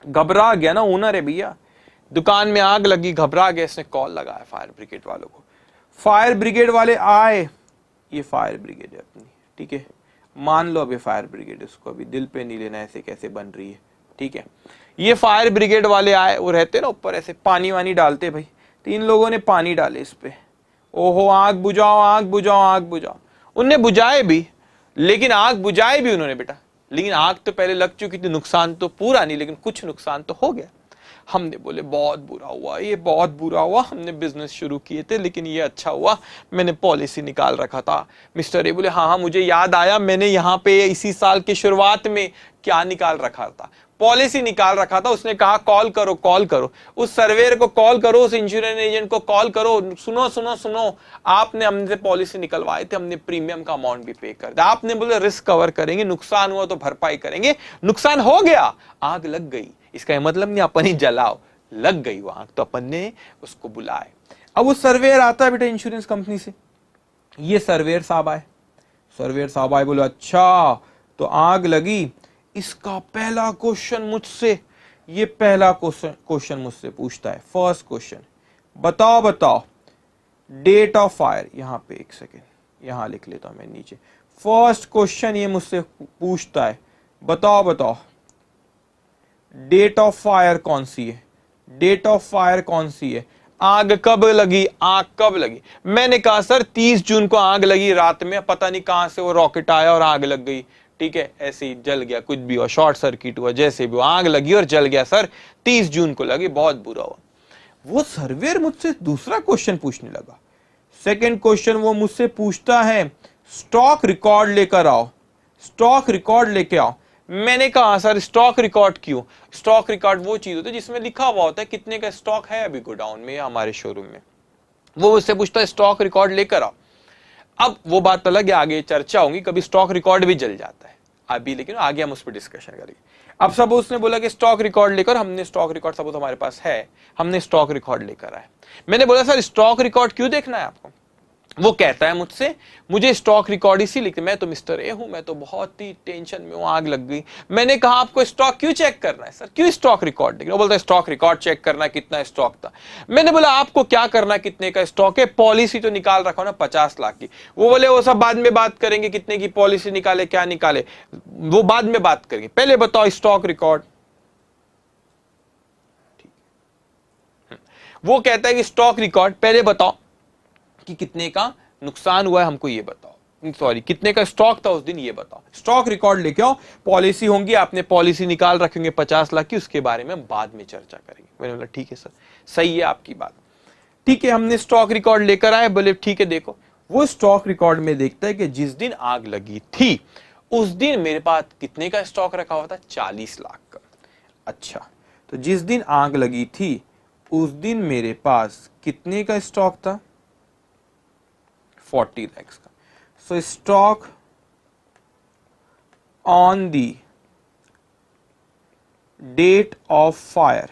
Speaker 1: घबरा गया ना, ओनर है भैया, दुकान में आग लगी, घबरा गया, इसने कॉल लगाया फायर ब्रिगेड वालों को। फायर ब्रिगेड वाले आए, ये फायर ब्रिगेड है अपनी, ठीक है, मान लो अब ये फायर ब्रिगेड, इसको अभी दिल पे नहीं लेना ऐसे कैसे बन रही है, ठीक है। ये फायर ब्रिगेड वाले आए, वो रहते ना ऊपर ऐसे पानी वानी डालते भाई, तो इन लोगों ने पानी डाले इस पे, ओहो आग बुझाओ। उनने बुझाए भी, लेकिन आग बुझाए भी उन्होंने बेटा, लेकिन आग तो पहले लग चुकी थी, नुकसान तो पूरा नहीं लेकिन कुछ नुकसान तो हो गया। हमने बोले बहुत बुरा हुआ, हमने बिजनेस शुरू किए थे, लेकिन ये अच्छा हुआ मैंने पॉलिसी निकाल रखा था। मिस्टर ए बोले हाँ मुझे याद आया, मैंने यहाँ पे इसी साल की शुरुआत में क्या निकाल रखा था, पॉलिसी निकाल रखा था। उसने कहा कॉल करो, उस सर्वेयर को कॉल करो, उस इंश्योरेंस एजेंट को कॉल करो, सुनो, आपने हमसे पॉलिसी निकलवाए थे, हमने प्रीमियम का अमाउंट भी पे कर दिया, आपने बोले रिस्क कवर करेंगे, नुकसान हुआ तो भरपाई करेंगे, नुकसान हो गया, आग लग गई, इसका मतलब नहीं अपन ही जलाओ, लग गई वो आग तो अपन ने उसको बुलाए। अब वो सर्वेयर आता है बेटा इंश्योरेंस कंपनी से, ये सर्वेयर साहब आए, बोले अच्छा तो आग लगी, इसका पहला क्वेश्चन मुझसे पूछता है, फर्स्ट क्वेश्चन, बताओ डेट ऑफ फायर, यहां पे एक सेकेंड यहां लिख लेता हूं मैं नीचे, फर्स्ट क्वेश्चन ये मुझसे पूछता है, बताओ डेट ऑफ फायर कौन सी है, आग कब लगी। मैंने कहा सर 30 जून को आग लगी रात में, पता नहीं कहां से वो रॉकेट आया और आग लग गई, ठीक है, ऐसे ही जल गया, कुछ भी हुआ, शॉर्ट सर्किट हुआ, जैसे भी आग लगी और जल गया सर, 30 जून को लगी, बहुत बुरा हुआ। वो सर्वेयर मुझसे दूसरा क्वेश्चन पूछने लगा, सेकंड क्वेश्चन वो मुझसे पूछता है, स्टॉक रिकॉर्ड लेके आओ। मैंने कहा सर स्टॉक रिकॉर्ड क्यों, स्टॉक रिकॉर्ड वो चीज होती है जिसमें लिखा हुआ होता है कितने का स्टॉक है अभी गोडाउन में या हमारे शोरूम में, वो मुझसे पूछता है स्टॉक रिकॉर्ड लेकर आओ। अब वो बात अलग है, आगे चर्चा होगी, कभी स्टॉक रिकॉर्ड भी जल जाता है अभी, लेकिन आगे हम उस पर डिस्कशन करेंगे। अब सब उसने बोला कि स्टॉक रिकॉर्ड लेकर, हमने स्टॉक रिकॉर्ड सब हमारे पास है, हमने स्टॉक रिकॉर्ड लेकर आए। मैंने बोला सर स्टॉक रिकॉर्ड क्यों देखना है आपको, वो कहता है मुझसे मुझे स्टॉक रिकॉर्ड इसी लिखते, मैं तो मिस्टर ए हूं, मैं तो बहुत ही टेंशन में हूं, आग लग गई। मैंने कहा आपको स्टॉक क्यों चेक करना है सर, क्यों स्टॉक रिकॉर्ड देखना, वो बोलता है स्टॉक रिकॉर्ड चेक करना कितना स्टॉक था। मैंने बोला आपको क्या करना कितने का स्टॉक है, पॉलिसी तो निकाल रखा ना 50 लाख की। वो बोले वो सब बाद में बात करेंगे, कितने की पॉलिसी निकाले क्या निकाले वो बाद में बात करेंगे, पहले बताओ स्टॉक रिकॉर्ड। वो कहता है कि स्टॉक रिकॉर्ड पहले बताओ कि कितने का नुकसान हुआ है, हमको ये बताओ, सॉरी कितने का स्टॉक था उस दिन ये बताओ, स्टॉक रिकॉर्ड लेके आओ, पॉलिसी होंगी, आपने पॉलिसी निकाल रखेंगे 50 लाख की, उसके बारे में बाद में चर्चा करेंगे। मैंने बोला ठीक है सर, सही है आपकी बात, ठीक है। हमने स्टॉक रिकॉर्ड लेकर आए, बोले ठीक है देखो। वो स्टॉक रिकॉर्ड में देखता है कि जिस दिन आग लगी थी उस दिन मेरे पास कितने का स्टॉक रखा हुआ था, 40 लाख का। अच्छा, तो जिस दिन आग लगी थी उस दिन मेरे पास कितने का स्टॉक था, 40 lakhs का। So stock on the date of fire,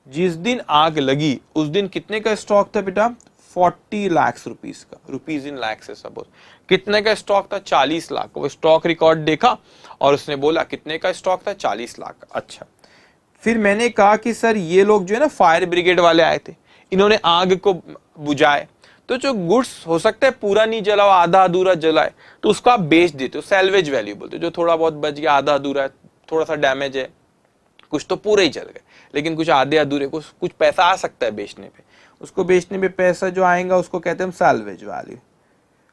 Speaker 1: जिस दिन आग लगी उस दिन कितने का स्टॉक था बेटा, 40 लाख रुपीस का, रुपीज इन लैक्स है सपोज। कितने का स्टॉक था? 40 लाख का। वो स्टॉक रिकॉर्ड देखा और उसने बोला कितने का स्टॉक था? 40 लाख का। अच्छा, फिर मैंने कहा कि सर ये लोग जो है ना फायर ब्रिगेड वाले आए थे, इन्होंने आग को बुझाए, तो जो गुड्स हो सकता है पूरा नहीं जला, आधा अधूरा जला है, तो उसको आप बेच देते हो, सैल्वेज वैल्यू बोलते हो। जो थोड़ा बहुत बच गया, आधा अधूरा है, थोड़ा सा डैमेज है, कुछ तो पूरे ही जल गए, लेकिन कुछ आधे अधूरे, कुछ पैसा आ सकता है बेचने पे। उसको बेचने पे पैसा जो आएगा उसको कहते हैं हम सैल्वेज वैल्यू।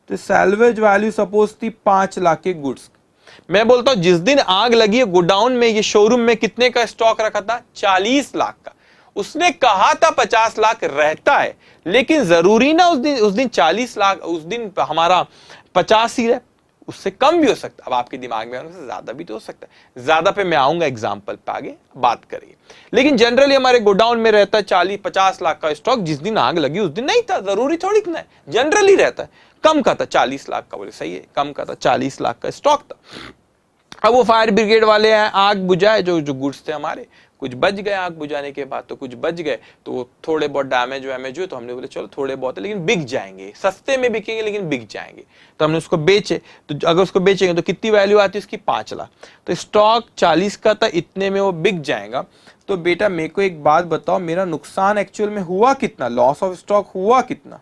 Speaker 1: तो सैल्वेज वैल्यू सपोज थी 5 लाख के गुड्स। मैं बोलता हूं जिस दिन आग लगी है गोडाउन में, ये शोरूम में कितने का स्टॉक रखा था? 40 लाख का। उसने कहा था 50 लाख रहता है, लेकिन जरूरी ना उस दिन 40 लाख, उस दिन हमारा 50 ही रहे, उससे कम भी हो सकता है। अब आपके दिमाग में से ज्यादा भी तो हो सकता है, ज्यादा पे मैं आऊंगा एग्जांपल पे, आगे बात करेंगे। लेकिन जनरली हमारे गोडाउन में रहता है 40-50 लाख का स्टॉक। जिस दिन आग लगी उस दिन नहीं था, जरूरी थोड़ी ना है, जनरली रहता है। कम का था 40 लाख का, बोले सही है, कम का था 40 लाख का स्टॉक था। अब वो फायर ब्रिगेड वाले आए, आग बुझाए, जो गुड्स थे हमारे, कुछ बच गए आग बुझाने के बाद, तो कुछ बच गए, तो थोड़े बहुत डैमेज वैमेज हुए, तो हमने बोले चलो थोड़े बहुत है लेकिन बिक जाएंगे, सस्ते में बिकेंगे लेकिन बिक जाएंगे, तो हमने उसको बेचे। तो अगर उसको बेचेंगे तो कितनी वैल्यू आती है उसकी? 5 लाख। तो स्टॉक 40 का था, इतने में वो बिक जाएगा। तो बेटा मेरे को एक बात बताओ, मेरा नुकसान एक्चुअल में हुआ कितना? लॉस ऑफ स्टॉक हुआ कितना?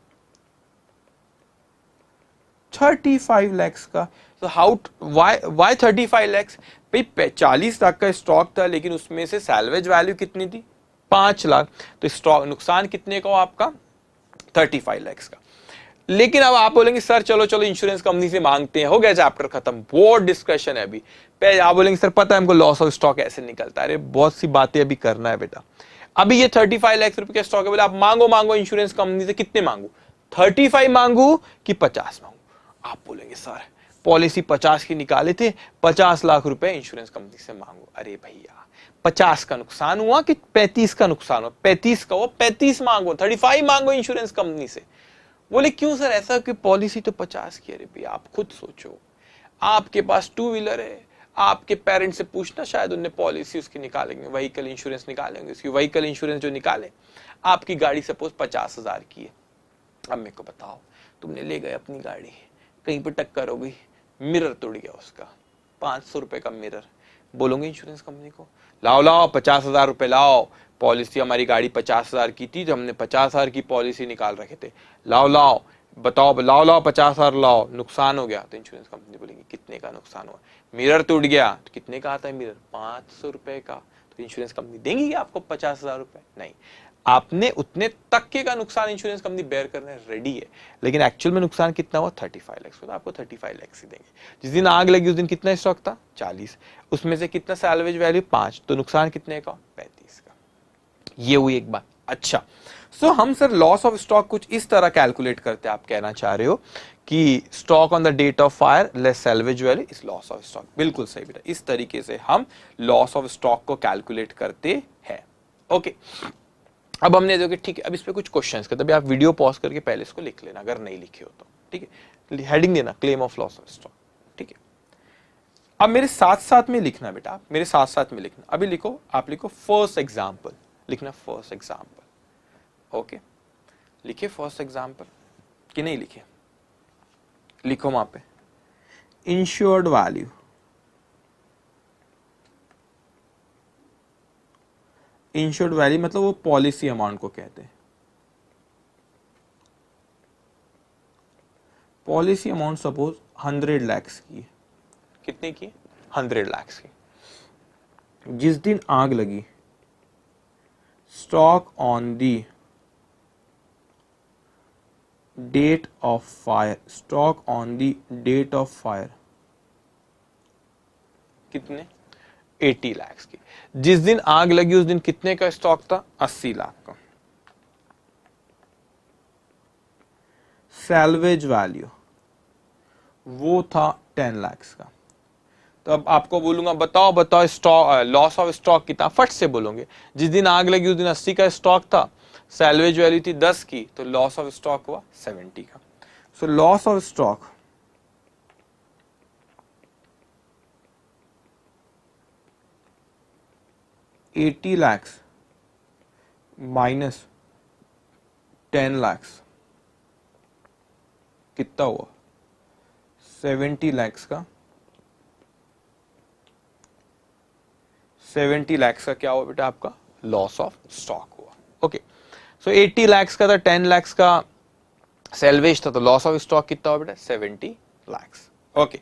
Speaker 1: 35 लैक्स का। तो हाउ वाई 35 लैक्स? भाई 40 लाख का स्टॉक था, लेकिन उसमें से सैल्वेज वैल्यू कितनी थी? 5 लाख। तो स्टॉक नुकसान कितने का हो आपका? 35 लैक्स का। लेकिन अब आप बोलेंगे सर चलो चलो इंश्योरेंस कंपनी से मांगते हैं, हो गया चैप्टर खत्म, बहुत डिस्कशन है अभी। आप बोलेंगे सर पता है हमको लॉस ऑफ स्टॉक ऐसे निकलता है। अरे बहुत सी बातें अभी करना है बेटा। अभी ये 35 लाख रुपए का स्टॉक है, बोले आप मांगो इंश्योरेंस कंपनी से, कितने मांगू? 35 मांगू कि 50 मांगू? आप बोलेंगे सर पॉलिसी 50 की निकाले थे, 50 लाख रुपए इंश्योरेंस कंपनी से मांगो। अरे भैया 50 का नुकसान हुआ कि 35 का नुकसान हुआ? 35 का हुआ, 35 मांगो, 35 मांगो इंश्योरेंस कंपनी से। बोले क्यों सर ऐसा कि पॉलिसी तो 50 की? अरे भैया आप खुद सोचो, आपके पास 2 व्हीलर है, आपके पेरेंट्स से पूछना, शायद उन्हें पॉलिसी उसकी निकालेंगे, व्हीकल इंश्योरेंस निकालेंगे, उसकी व्हीकल इंश्योरेंस जो निकाले। आपकी गाड़ी सपोज 50,000 की है। अब मेरे को बताओ, तुमने ले गए अपनी गाड़ी, कहीं पर टक्कर हो गई, मिरर टूट गया उसका, 500 रुपए का मिरर, बोलोगे इंश्योरेंस कंपनी को लाओ 50,000 रुपए लाओ, पॉलिसी हमारी गाड़ी 50,000 की थी, तो हमने 50,000 की पॉलिसी निकाल रखे थे, लाओ बताओ, लाओ 50,000 लाओ, नुकसान हो गया। तो इंश्योरेंस कंपनी बोलेगी कितने का नुकसान हुआ? मिरर टूट गया, तो कितने का आता है मिरर? 500 रुपए का। तो इंश्योरेंस कंपनी देंगी आपको 50,000 रुपए? नहीं। आपने उतने तक के का नुकसान इंश्योरेंस कंपनी बेयर करने रेडी है, लेकिन एक्चुअल में नुकसान कितना हुआ? 35 लाख। तो आपको 35 लाख ही देंगे। जिस दिन आग लगी उस दिन कितना स्टॉक था? 40। उसमें से कितना सैल्वेज वैल्यू? 5। तो नुकसान कितने का? 35 का। ये हुई एक बात। अच्छा, सो हम सर लॉस ऑफ स्टॉक कुछ इस तरह कैलकुलेट करते हैं, आप कहना चाह रहे हो कि stock on the date of fire less salvage value is loss of stock. बिल्कुल सही बेटा, इस तरीके से हम लॉस ऑफ स्टॉक को कैलकुलेट करते हैं। ओके, अब हमने देखो ठीक है, अब इस पे कुछ क्वेश्चंस करते, तभी आप वीडियो पॉज करके पहले इसको लिख लेना अगर नहीं लिखे हो तो, ठीक है। हेडिंग देना claim of loss of stock, ठीक है। अब मेरे साथ साथ में लिखना बेटा, आप मेरे साथ साथ में लिखना। अभी लिखो, आप लिखो फर्स्ट एग्जाम्पल, लिखना फर्स्ट एग्जाम्पल। ओके, लिखे फर्स्ट एग्जाम्पल कि नहीं लिखे? लिखो वहां पे इंश्योर्ड वैल्यू, इंश्योर्ड वैल्यू मतलब वो पॉलिसी अमाउंट को कहते हैं। पॉलिसी अमाउंट सपोज 100 लाख की है। कितने की? 100 लाख की। जिस दिन आग लगी, stock on the date of fire, stock on the date of fire कितने? 80 लाख की। जिस दिन आग लगी उस दिन कितने का स्टॉक था? 80 लाख का। सैल्वेज वैल्यू वो था 10 लाख का। तो अब आपको बोलूंगा बताओ स्टॉक लॉस ऑफ स्टॉक कितना? फट से बोलोगे। जिस दिन आग लगी उस दिन 80 का स्टॉक था, सैल्वेज वैल्यू थी 10 की, तो लॉस ऑफ स्टॉक हुआ 70 का। So loss of stock $80 lakhs minus 10 lakhs कितना हुआ 70 lakhs का 70 lakhs का क्या हुआ बेटा आपका लॉस ऑफ स्टॉक हुआ। ओके सो 80 lakhs का था 10 lakhs का सेल्वेज था तो लॉस ऑफ स्टॉक कितना हुआ बेटा 70 lakhs। ओके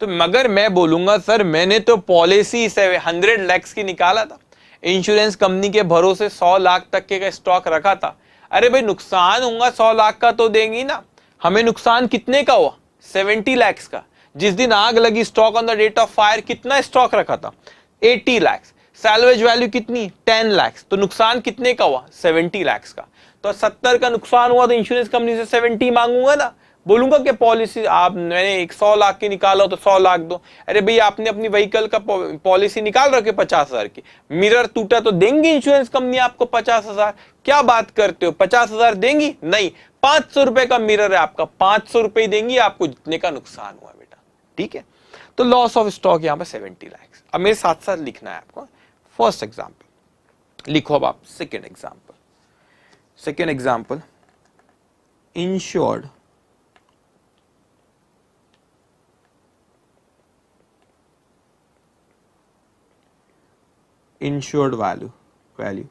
Speaker 1: तो मगर मैं बोलूंगा सर मैंने तो पॉलिसी 100 lakhs की निकाला था, इंश्योरेंस कंपनी के भरोसे 100 लाख तक के का स्टॉक रखा था। अरे भाई नुकसान होगा 100 लाख का तो देंगी ना, हमें नुकसान कितने का हुआ 70 lakhs का। जिस दिन आग लगी stock on the date of fire कितना स्टॉक रखा था 80 lakhs, सैल्वेज वैल्यू कितनी 10 lakhs, तो नुकसान कितने का हुआ 70 lakhs का। तो 70 का नुकसान हुआ तो इंश्योरेंस कंपनी से 70 मांगूंगा ना, बोलूंगा कि पॉलिसी आप मैंने 100 लाख की निकाला तो 100 लाख दो। अरे भाई आपने अपनी व्हीकल का पॉलिसी निकाल रखे 50,000 की, मिरर टूटा तो देंगी इंश्योरेंस कंपनी आपको 50,000। क्या बात करते हो 50,000 देंगी? नहीं, 500 रुपए का मिरर है आपका, 500 रुपए देंगी आपको जितने का नुकसान हुआ बेटा। ठीक है तो लॉस ऑफ स्टॉक यहाँ पे 70 lakhs। अब मेरे साथ साथ लिखना है आपको फर्स्ट एग्जाम्पल, लिखो अब आप second example. Second example insured insured value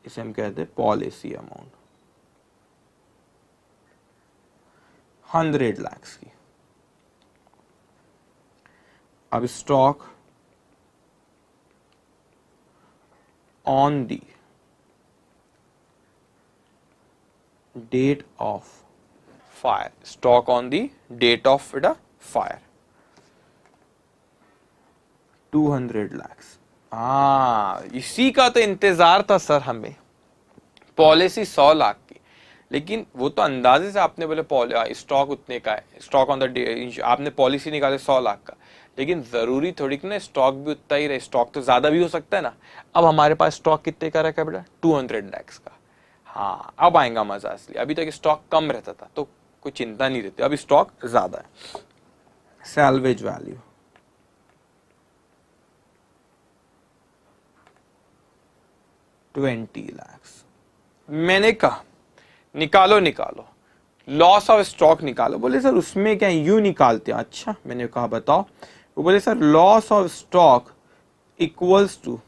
Speaker 1: इसे हम कहते हैं पॉलिसी अमाउंट 100 lakhs की। अब stock on the date of fire, stock on the date of fire 200 lakhs। इसी का तो इंतजार था सर हमें, पॉलिसी 100 लाख की, लेकिन वो तो अंदाजे से आपने बोले स्टॉक उतने का है, स्टॉक ऑन द आपने पॉलिसी निकाले 100 लाख का, लेकिन जरूरी थोड़ी कि ना स्टॉक भी उतना ही रहे, स्टॉक तो ज्यादा भी हो सकता है ना। अब हमारे पास स्टॉक कितने का रखा है बेटा 200 lakhs का। हाँ अब आएगा मजा असली, अभी तक स्टॉक कम रहता था तो कोई चिंता नहीं रहती, अब स्टॉक ज्यादा है। Salvage value 20 lakhs। मैंने कहा निकालो लॉस ऑफ स्टॉक निकालो। बोले सर उसमें क्या यूं निकालते हैं? अच्छा मैंने कहा बताओ। वो बोले sir loss of stock equals to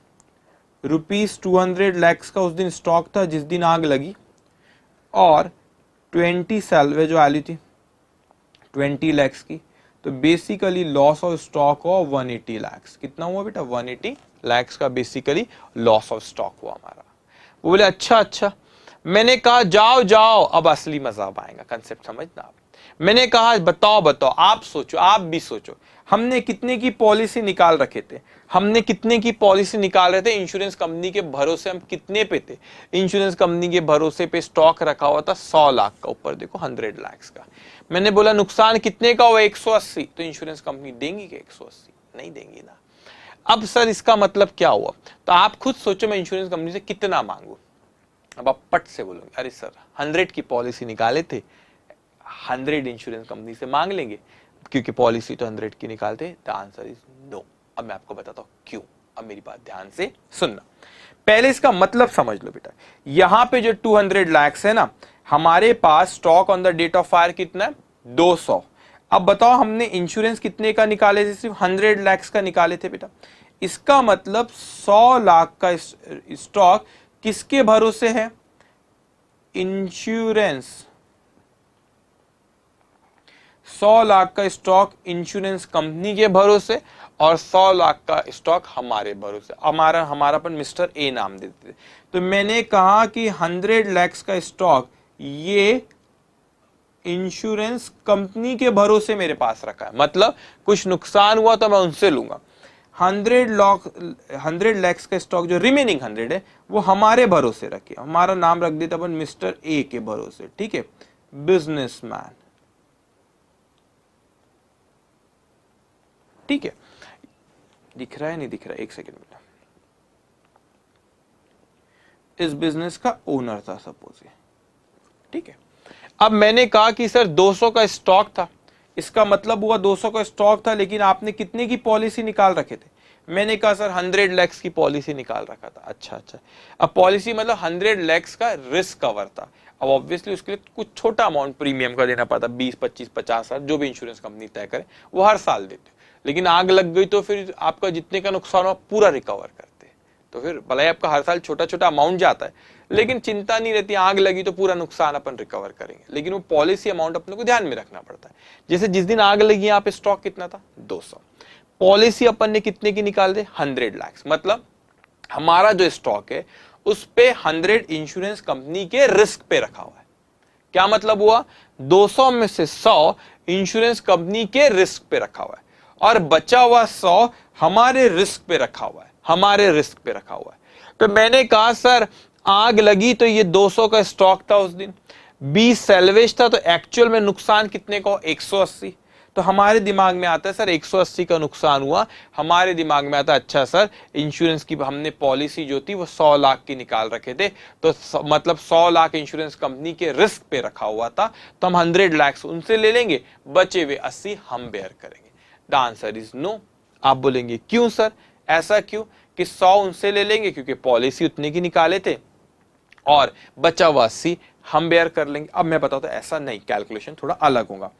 Speaker 1: ₹200 lakhs का उस दिन स्टॉक था जिस दिन आग लगी, और 20 सैल्वेज वैल्यू थी 20 lakhs की, तो बेसिकली लॉस ऑफ स्टॉक हुआ 180 lakhs। कितना हुआ बेटा 180 lakhs का बेसिकली लॉस ऑफ स्टॉक हुआ हमारा। वो बोले अच्छा। मैंने कहा जाओ अब असली मजा आएगा, कंसेप्ट समझना आप। मैंने कहा बताओ आप सोचो, आप भी सोचो, हमने कितने की पॉलिसी निकाल रखे थे, हमने कितने की पॉलिसी निकाल रहे थे इंश्योरेंस कंपनी के भरोसे, हम कितने पे थे इंश्योरेंस कंपनी के भरोसे पे स्टॉक रखा हुआ था 100 लाख का, ऊपर देखो 100 lakhs का। मैंने बोला नुकसान कितने का हुआ 180, तो इंश्योरेंस कंपनी देंगी क्या 180? नहीं देंगी ना। अब सर इसका मतलब क्या हुआ, तो आप खुद सोचो मैं इंश्योरेंस कंपनी से कितना मांगू। अब आप पट से बोलोगे अरे सर 100 की पॉलिसी निकाले थे, 100 इंश्योरेंस कंपनी से मांग लेंगे क्योंकि पॉलिसी तो 100 की निकालते। The answer is no. अब मैं आपको बताता हूं क्यों। अब मेरी बात ध्यान से सुनना, पहले इसका मतलब समझ लो बेटा। यहां पे जो 200 lakhs है ना, हमारे पास stock on the date of fire कितना है 200। अब बताओ हमने इंश्योरेंस कितने का निकाले थे? सिर्फ 100 lakhs का निकाले थे बेटा। इसका मतलब 100 लाख का स्टॉक किसके भरोसे है? इंश्योरेंस 100 लाख का स्टॉक इंश्योरेंस कंपनी के भरोसे, और 100 लाख का स्टॉक हमारे भरोसे। हमारा अपन मिस्टर ए नाम देते थे। तो मैंने कहा कि 100 lakhs का स्टॉक ये इंश्योरेंस कंपनी के भरोसे मेरे पास रखा है, मतलब कुछ नुकसान हुआ तो मैं उनसे लूंगा। 100 lakhs का स्टॉक जो रिमेनिंग 100 है वो हमारे भरोसे रखे, हमारा नाम रख देता अपन मिस्टर ए के भरोसे। ठीक है, बिजनेसमैन। ठीक है, दिख रहा है नहीं दिख रहा है? एक सेकेंड बेटा। इस बिजनेस का ओनर था सपोज। ठीक है, अब मैंने कहा कि सर 200 का स्टॉक था, इसका मतलब हुआ 200 का स्टॉक था, लेकिन आपने कितने की पॉलिसी निकाल रखे थे? मैंने कहा सर 100 lakhs की पॉलिसी निकाल रखा था। अच्छा, अब पॉलिसी मतलब 100 lakhs का रिस्क कवर था, अब ऑब्वियसली उसके लिए कुछ छोटा अमाउंट प्रीमियम का देना पड़ता, 20, 25, 50 जो भी इंश्योरेंस कंपनी तय करे वो हर साल देते। लेकिन आग लग गई तो फिर आपका जितने का नुकसान हो पूरा रिकवर करते हैं। तो फिर भले आपका हर साल छोटा छोटा अमाउंट जाता है, लेकिन चिंता नहीं रहती, आग लगी तो पूरा नुकसान अपन रिकवर करेंगे। लेकिन वो पॉलिसी अमाउंट अपने को ध्यान में रखना पड़ता है। जैसे जिस दिन आग लगी यहाँ पे स्टॉक कितना था, 200, पॉलिसी अपन ने कितने की निकाल दे, 100 लाख, मतलब हमारा जो स्टॉक है उस पे 100 इंश्योरेंस कंपनी के रिस्क पे रखा हुआ है। क्या मतलब हुआ, 200 में से 100 इंश्योरेंस कंपनी के रिस्क पे रखा हुआ है और बचा हुआ 100 हमारे रिस्क पे रखा हुआ है, हमारे रिस्क पे रखा हुआ है। तो मैंने कहा सर आग लगी तो ये 200 का स्टॉक था, उस दिन 20 सैल्वेज था, तो एक्चुअल में नुकसान कितने का, 180। तो हमारे दिमाग में आता है सर 180 का नुकसान हुआ, हमारे दिमाग में आता है अच्छा सर इंश्योरेंस की हमने पॉलिसी जो थी वो 100 लाख की निकाल रखे थे, तो मतलब 100 लाख इंश्योरेंस कंपनी के रिस्क पे रखा हुआ था, तो हम 100 लाख उनसे ले लेंगे, बचे हुए 80 हम बेयर करेंगे। The answer is no. आप बोलेंगे क्यों सर, ऐसा क्यों कि 100 उनसे ले लेंगे क्योंकि पॉलिसी उतने की निकाले थे और बचा हुआ 80 हम बेयर कर लेंगे। अब मैं बताता हूं ऐसा नहीं, कैलकुलेशन थोड़ा अलग होगा।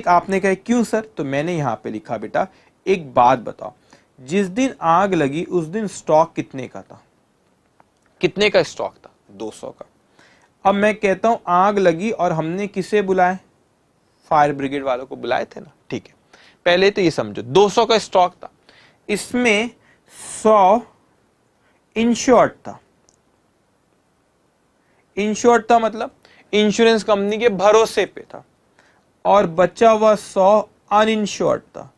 Speaker 1: आपने कहा क्यों सर, तो मैंने यहां पे लिखा बेटा एक बात बताओ, जिस दिन आग लगी उस दिन स्टॉक कितने का था, कितने का स्टॉक था, 200 का। अब मैं कहता हूं आग लगी और हमने किसे बुलाए, फायर ब्रिगेड वालों को बुलाए थे ना, ठीक है। पहले तो ये समझो 200 का स्टॉक था, इसमें 100 इंश्योर्ड था, इंश्योर्ड था मतलब इंश्योरेंस कंपनी के भरोसे पे था, और बचा हुआ 100 अनइंश्योर्ड था।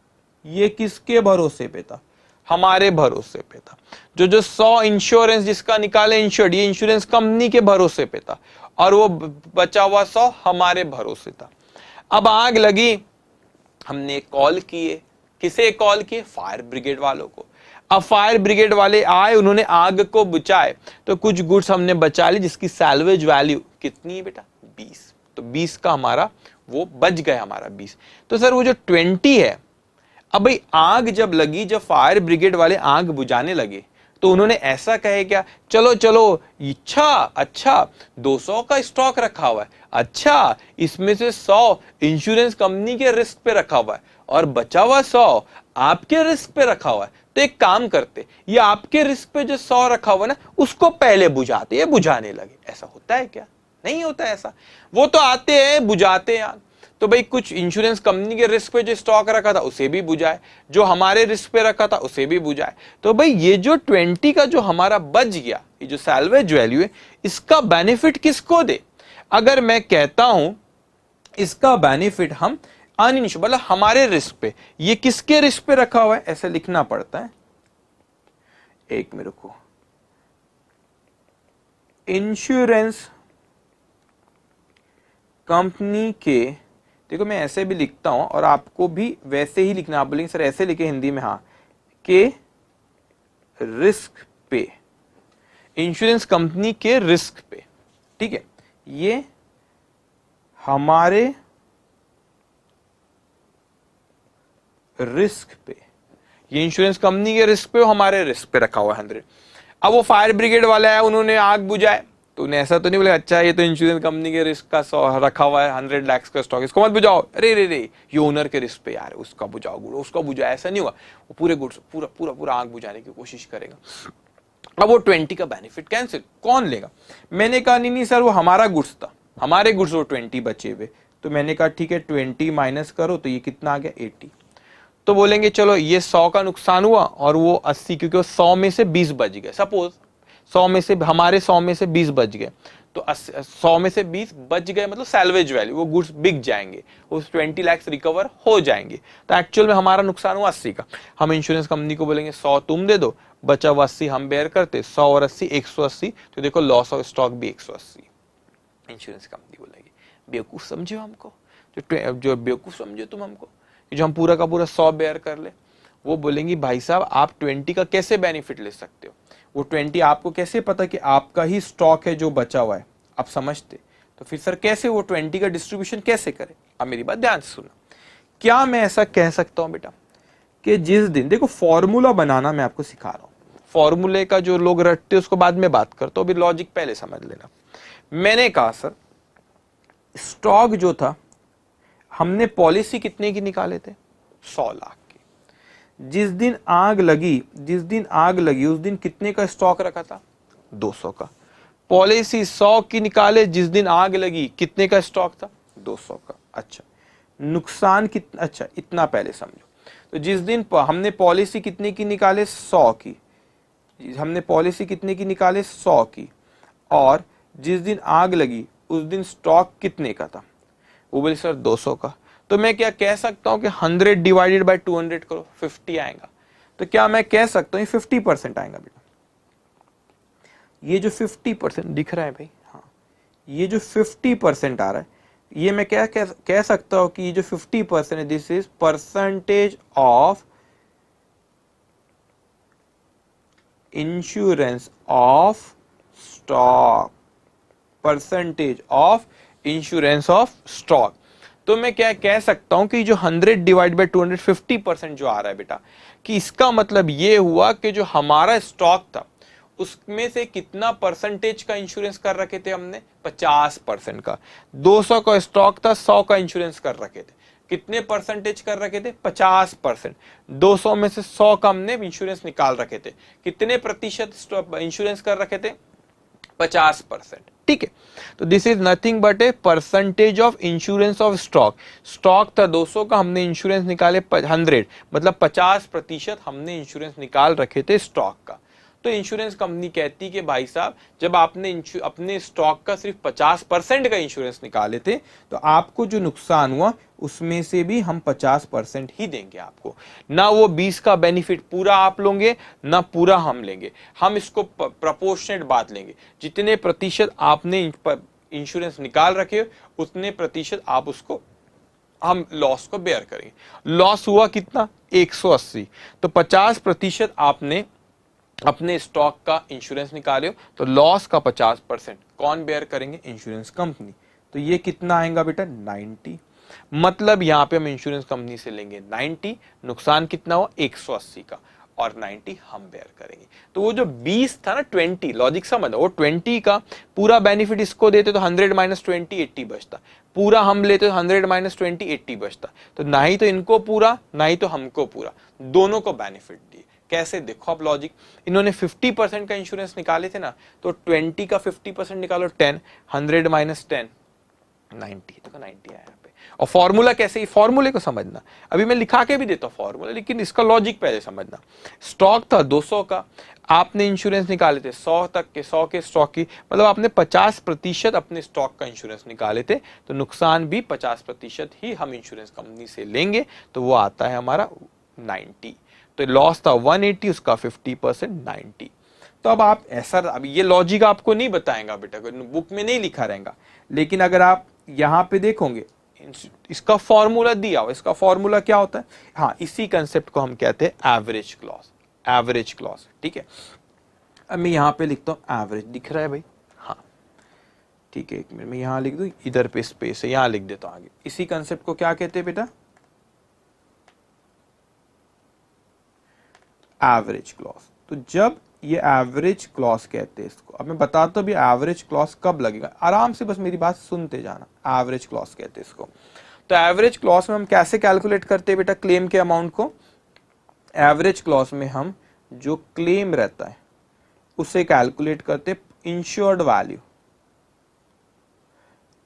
Speaker 1: ये किसके भरोसे पे था, हमारे भरोसे पे था। जो 100 इंश्योरेंस जिसका निकाले इंश्योर्ड, ये इंश्योरेंस कंपनी के भरोसे पे था, और वो बचा हुआ 100 हमारे भरोसे था। अब आग लगी, हमने कॉल किए, किसे कॉल किए, फायर ब्रिगेड वालों को। अब फायर ब्रिगेड वाले आए, उन्होंने आग को बुझाए, तो कुछ गुड्स हमने बचा ली जिसकी सैल्वेज वैल्यू कितनी है बेटा, 20। तो 20 का हमारा वो बच गया, हमारा 20। तो सर वो जो 20 है, अब भाई आग जब लगी, जब फायर ब्रिगेड वाले आग बुझाने लगे तो उन्होंने ऐसा कहे क्या, चलो चलो अच्छा 200 का स्टॉक रखा हुआ है, अच्छा इसमें से 100 इंश्योरेंस कंपनी के रिस्क पे रखा हुआ है और बचा हुआ 100 आपके रिस्क पे रखा हुआ है, तो एक काम करते, ये आपके रिस्क पे जो 100 रखा हुआ ना उसको पहले बुझाते, ये बुझाने लगे। ऐसा होता है क्या, नहीं होता ऐसा। वो तो आते हैं बुझाते हैं, तो भाई कुछ इंश्योरेंस कंपनी के रिस्क पे जो स्टॉक रखा था उसे भी बुझाए, जो हमारे रिस्क पे रखा था उसे भी बुझाए। तो भाई ये जो 20 का जो हमारा बच गया, ये जो सैल्वेज वैल्यू है, इसका बेनिफिट किसको दे। अगर मैं कहता हूं इसका बेनिफिट हम अनइंश्योर्ड मतलब हमारे रिस्क पे, ये किसके रिस्क पे रखा हुआ है, ऐसे लिखना पड़ता है। एक मेरे को इंश्योरेंस कंपनी के, देखो मैं ऐसे भी लिखता हूं और आपको भी वैसे ही लिखना। आप बोलेंगे सर ऐसे लिखे हिंदी में, हाँ, के रिस्क पे, इंश्योरेंस कंपनी के रिस्क पे, ठीक है। ये हमारे रिस्क पे, ये इंश्योरेंस कंपनी के रिस्क पे, हमारे रिस्क पे रखा हुआ है 100। अब वो फायर ब्रिगेड वाला है, उन्होंने आग बुझाए, तो उन्हें ऐसा तो नहीं बोले अच्छा ये तो इंश्योरेंस कंपनी के रिस्क का रखा हुआ है 100 लाख का स्टॉक, इसको मत बुझाओ, अरे रे रे ये ओनर के रिस्क पे यार, उसका बुझाओ गुड़, उसका बुझाओ, ऐसा नहीं हुआ। वो पूरे गुड़ पूरा पूरा पूरा आग बुझाने की कोशिश करेगा। अब वो 20 का बेनिफिट कैंसिल कौन लेगा। मैंने कहा नहीं सर वो हमारा गुड्स था, हमारे गुड्स वो 20 बचे हुए, तो मैंने कहा ठीक है 20 माइनस करो, तो ये कितना आ गया 80। तो बोलेंगे चलो ये 100 का नुकसान हुआ और वो 80, क्योंकि वो 100 में से 20 बच गए, सपोज 100 में से हमारे 100 में से 20 बच गए, तो 100 में से 20 बच गए मतलब सैल्वेज वैल्यू, वो गुड्स बिक जाएंगे, उस 20 लाख रिकवर हो जाएंगे। तो एक्चुअल में हमारा नुकसान हुआ 80 का। हम इंश्योरेंस कंपनी को बोलेंगे 100 तुम दे दो, बचा हुआ 80 हम बेयर करते, 100 और 80 180, तो देखो लॉस ऑफ स्टॉक भी 180। इंश्योरेंस कंपनी बोलेगी बेवकूफ समझो हमको, जो बेवकूफ समझो तुम हमको, जो हम पूरा का पूरा 100 बेयर कर ले। वो बोलेंगी भाई साहब आप 20 का कैसे बेनिफिट ले सकते हो, वो 20 आपको कैसे पता कि आपका ही स्टॉक है जो बचा हुआ है, आप समझते, तो फिर सर कैसे वो 20 का डिस्ट्रीब्यूशन कैसे करें। अब मेरी बात ध्यान से सुना, क्या मैं ऐसा कह सकता हूं बेटा कि जिस दिन, देखो फॉर्मूला बनाना मैं आपको सिखा रहा हूं, फॉर्मूले का जो लोग रटते उसको बाद में बात करते हो, अभी लॉजिक पहले समझ लेना। मैंने कहा सर स्टॉक जो था हमने पॉलिसी कितने की निकाले थे, 100 लाख की। जिस दिन आग लगी उस दिन कितने का स्टॉक रखा था, 200 का। पॉलिसी 100 की निकाले, जिस दिन आग लगी कितने का स्टॉक था, 200 का। अच्छा, नुकसान कितना, अच्छा इतना पहले समझो। तो जिस दिन हमने पॉलिसी कितने की निकाले, 100 की, हमने पॉलिसी कितने की निकाले, 100 की, और जिस दिन आग लगी उस दिन स्टॉक कितने का था, वो बोले सर 200 का। तो मैं क्या कह सकता हूं कि 100 डिवाइडेड बाय 200 करो, 50 आएगा। तो क्या मैं कह सकता हूं 50% आएगा बेटा। ये जो 50% दिख रहा है भाई, हाँ, ये जो 50% आ रहा है, ये मैं क्या कह सकता हूं कि ये जो 50% है, this is percentage of insurance of stock, percentage of insurance of stock. तो मैं क्या कह सकता हूं कि जो 100 डिवाइड बाय 200, 50% जो आ रहा है बेटा, कि इसका मतलब ये हुआ कि जो हमारा स्टॉक था उसमें से कितना परसेंटेज का इंश्योरेंस कर रखे थे हमने, 50% का। 200 का स्टॉक था, 100 का इंश्योरेंस कर रखे थे, कितने परसेंटेज कर रखे थे, 50%। 200 में से 100 का हमने इंश्योरेंस निकाल रखे थे, कितने प्रतिशत इंश्योरेंस कर रखे थे, 50%। ठीक है, तो this is nothing but a percentage of insurance of stock. Stock था 200 का, हमने इंश्योरेंस निकाले 100, मतलब 50% हमने इंश्योरेंस निकाल रखे थे स्टॉक का। तो इंश्योरेंस कंपनी कहती कि भाई साहब, जब आपने अपने स्टॉक का सिर्फ 50% का इंश्योरेंस निकाले थे, तो आपको जो नुकसान हुआ उसमें से भी हम 50% ही देंगे आपको। ना वो 20 का बेनिफिट पूरा आप लोगे, ना पूरा हम लेंगे। हम इसको प्रपोर्शनेट बात लेंगे, जितने प्रतिशत आपने इंश्योरेंस निकाल रखे उतने प्रतिशत आप उसको, हम लॉस को बेयर करेंगे। लॉस हुआ कितना, 180, तो 50% आपने अपने स्टॉक का इंश्योरेंस निकाले हो, तो लॉस का 50% कौन बेयर करेंगे, इंश्योरेंस कंपनी। तो ये कितना आएगा बेटा, 90। मतलब यहां पे हम इंश्योरेंस कंपनी से लेंगे 90, नुकसान कितना हुआ, 180 का, और 90 हम बेयर करेंगे। तो वो जो 20 था ना, 20, लॉजिक समझ, वो 20 का पूरा बेनिफिट इसको देते तो 100 माइनस 20 80 बचता, पूरा हम लेते तो 100 माइनस 20 80 बचता। तो ना ही तो इनको पूरा, ना ही तो हमको पूरा, दोनों को बेनिफिट दिए। कैसे, देखो आप लॉजिक, इन्होंने 50% का इंश्योरेंस निकाले थे ना, तो 20 का 50% निकालो 10, 100 माइनस 10 90, तो 90 आया यहाँ पे। और फॉर्मूला कैसे, फॉर्मूले को समझना, अभी मैं लिखा के भी देता हूँ फॉर्मूला, लेकिन इसका लॉजिक पहले समझना। स्टॉक था 200 का, आपने इंश्योरेंस निकाले थे 100 तक के, 100 के स्टॉक की, मतलब आपने 50% अपने स्टॉक का इंश्योरेंस निकाले थे, तो नुकसान भी 50% ही हम इंश्योरेंस कंपनी से लेंगे, तो वो आता है हमारा 90। तो लॉस था 180, उसका 50% 90। तो अब आप ऐसा, अब ये लॉजिक आपको नहीं बताएगा बेटा, बुक में नहीं लिखा रहेगा, लेकिन अगर आप यहां पे देखोगे इसका फॉर्मूला दिया हुआ, इसका फॉर्मूला क्या होता है, हाँ, इसी कंसेप्ट को हम कहते हैं एवरेज क्लॉज, एवरेज क्लॉज। ठीक है, अब मैं यहां पे लिखता हूं एवरेज, दिख रहा है भाई, हाँ ठीक है, एक मिनट में यहां लिख दूं, इधर पे स्पेस है, यहां लिख देता हूं आगे। इसी कंसेप्ट को क्या कहते हैं बेटा, एवरेज क्लॉज। तो जब ये एवरेज क्लॉज कहते हैं इसको, अब मैं बताता हूं एवरेज क्लॉज कब लगेगा, आराम से बस मेरी बात सुनते जाना। एवरेज क्लॉज कहते हैं इसको। तो एवरेज क्लॉज में हम कैसे कैलकुलेट करते हैं बेटा क्लेम के अमाउंट को, एवरेज क्लॉज में हम जो क्लेम रहता है उसे कैलकुलेट करते, इंश्योर्ड वैल्यू,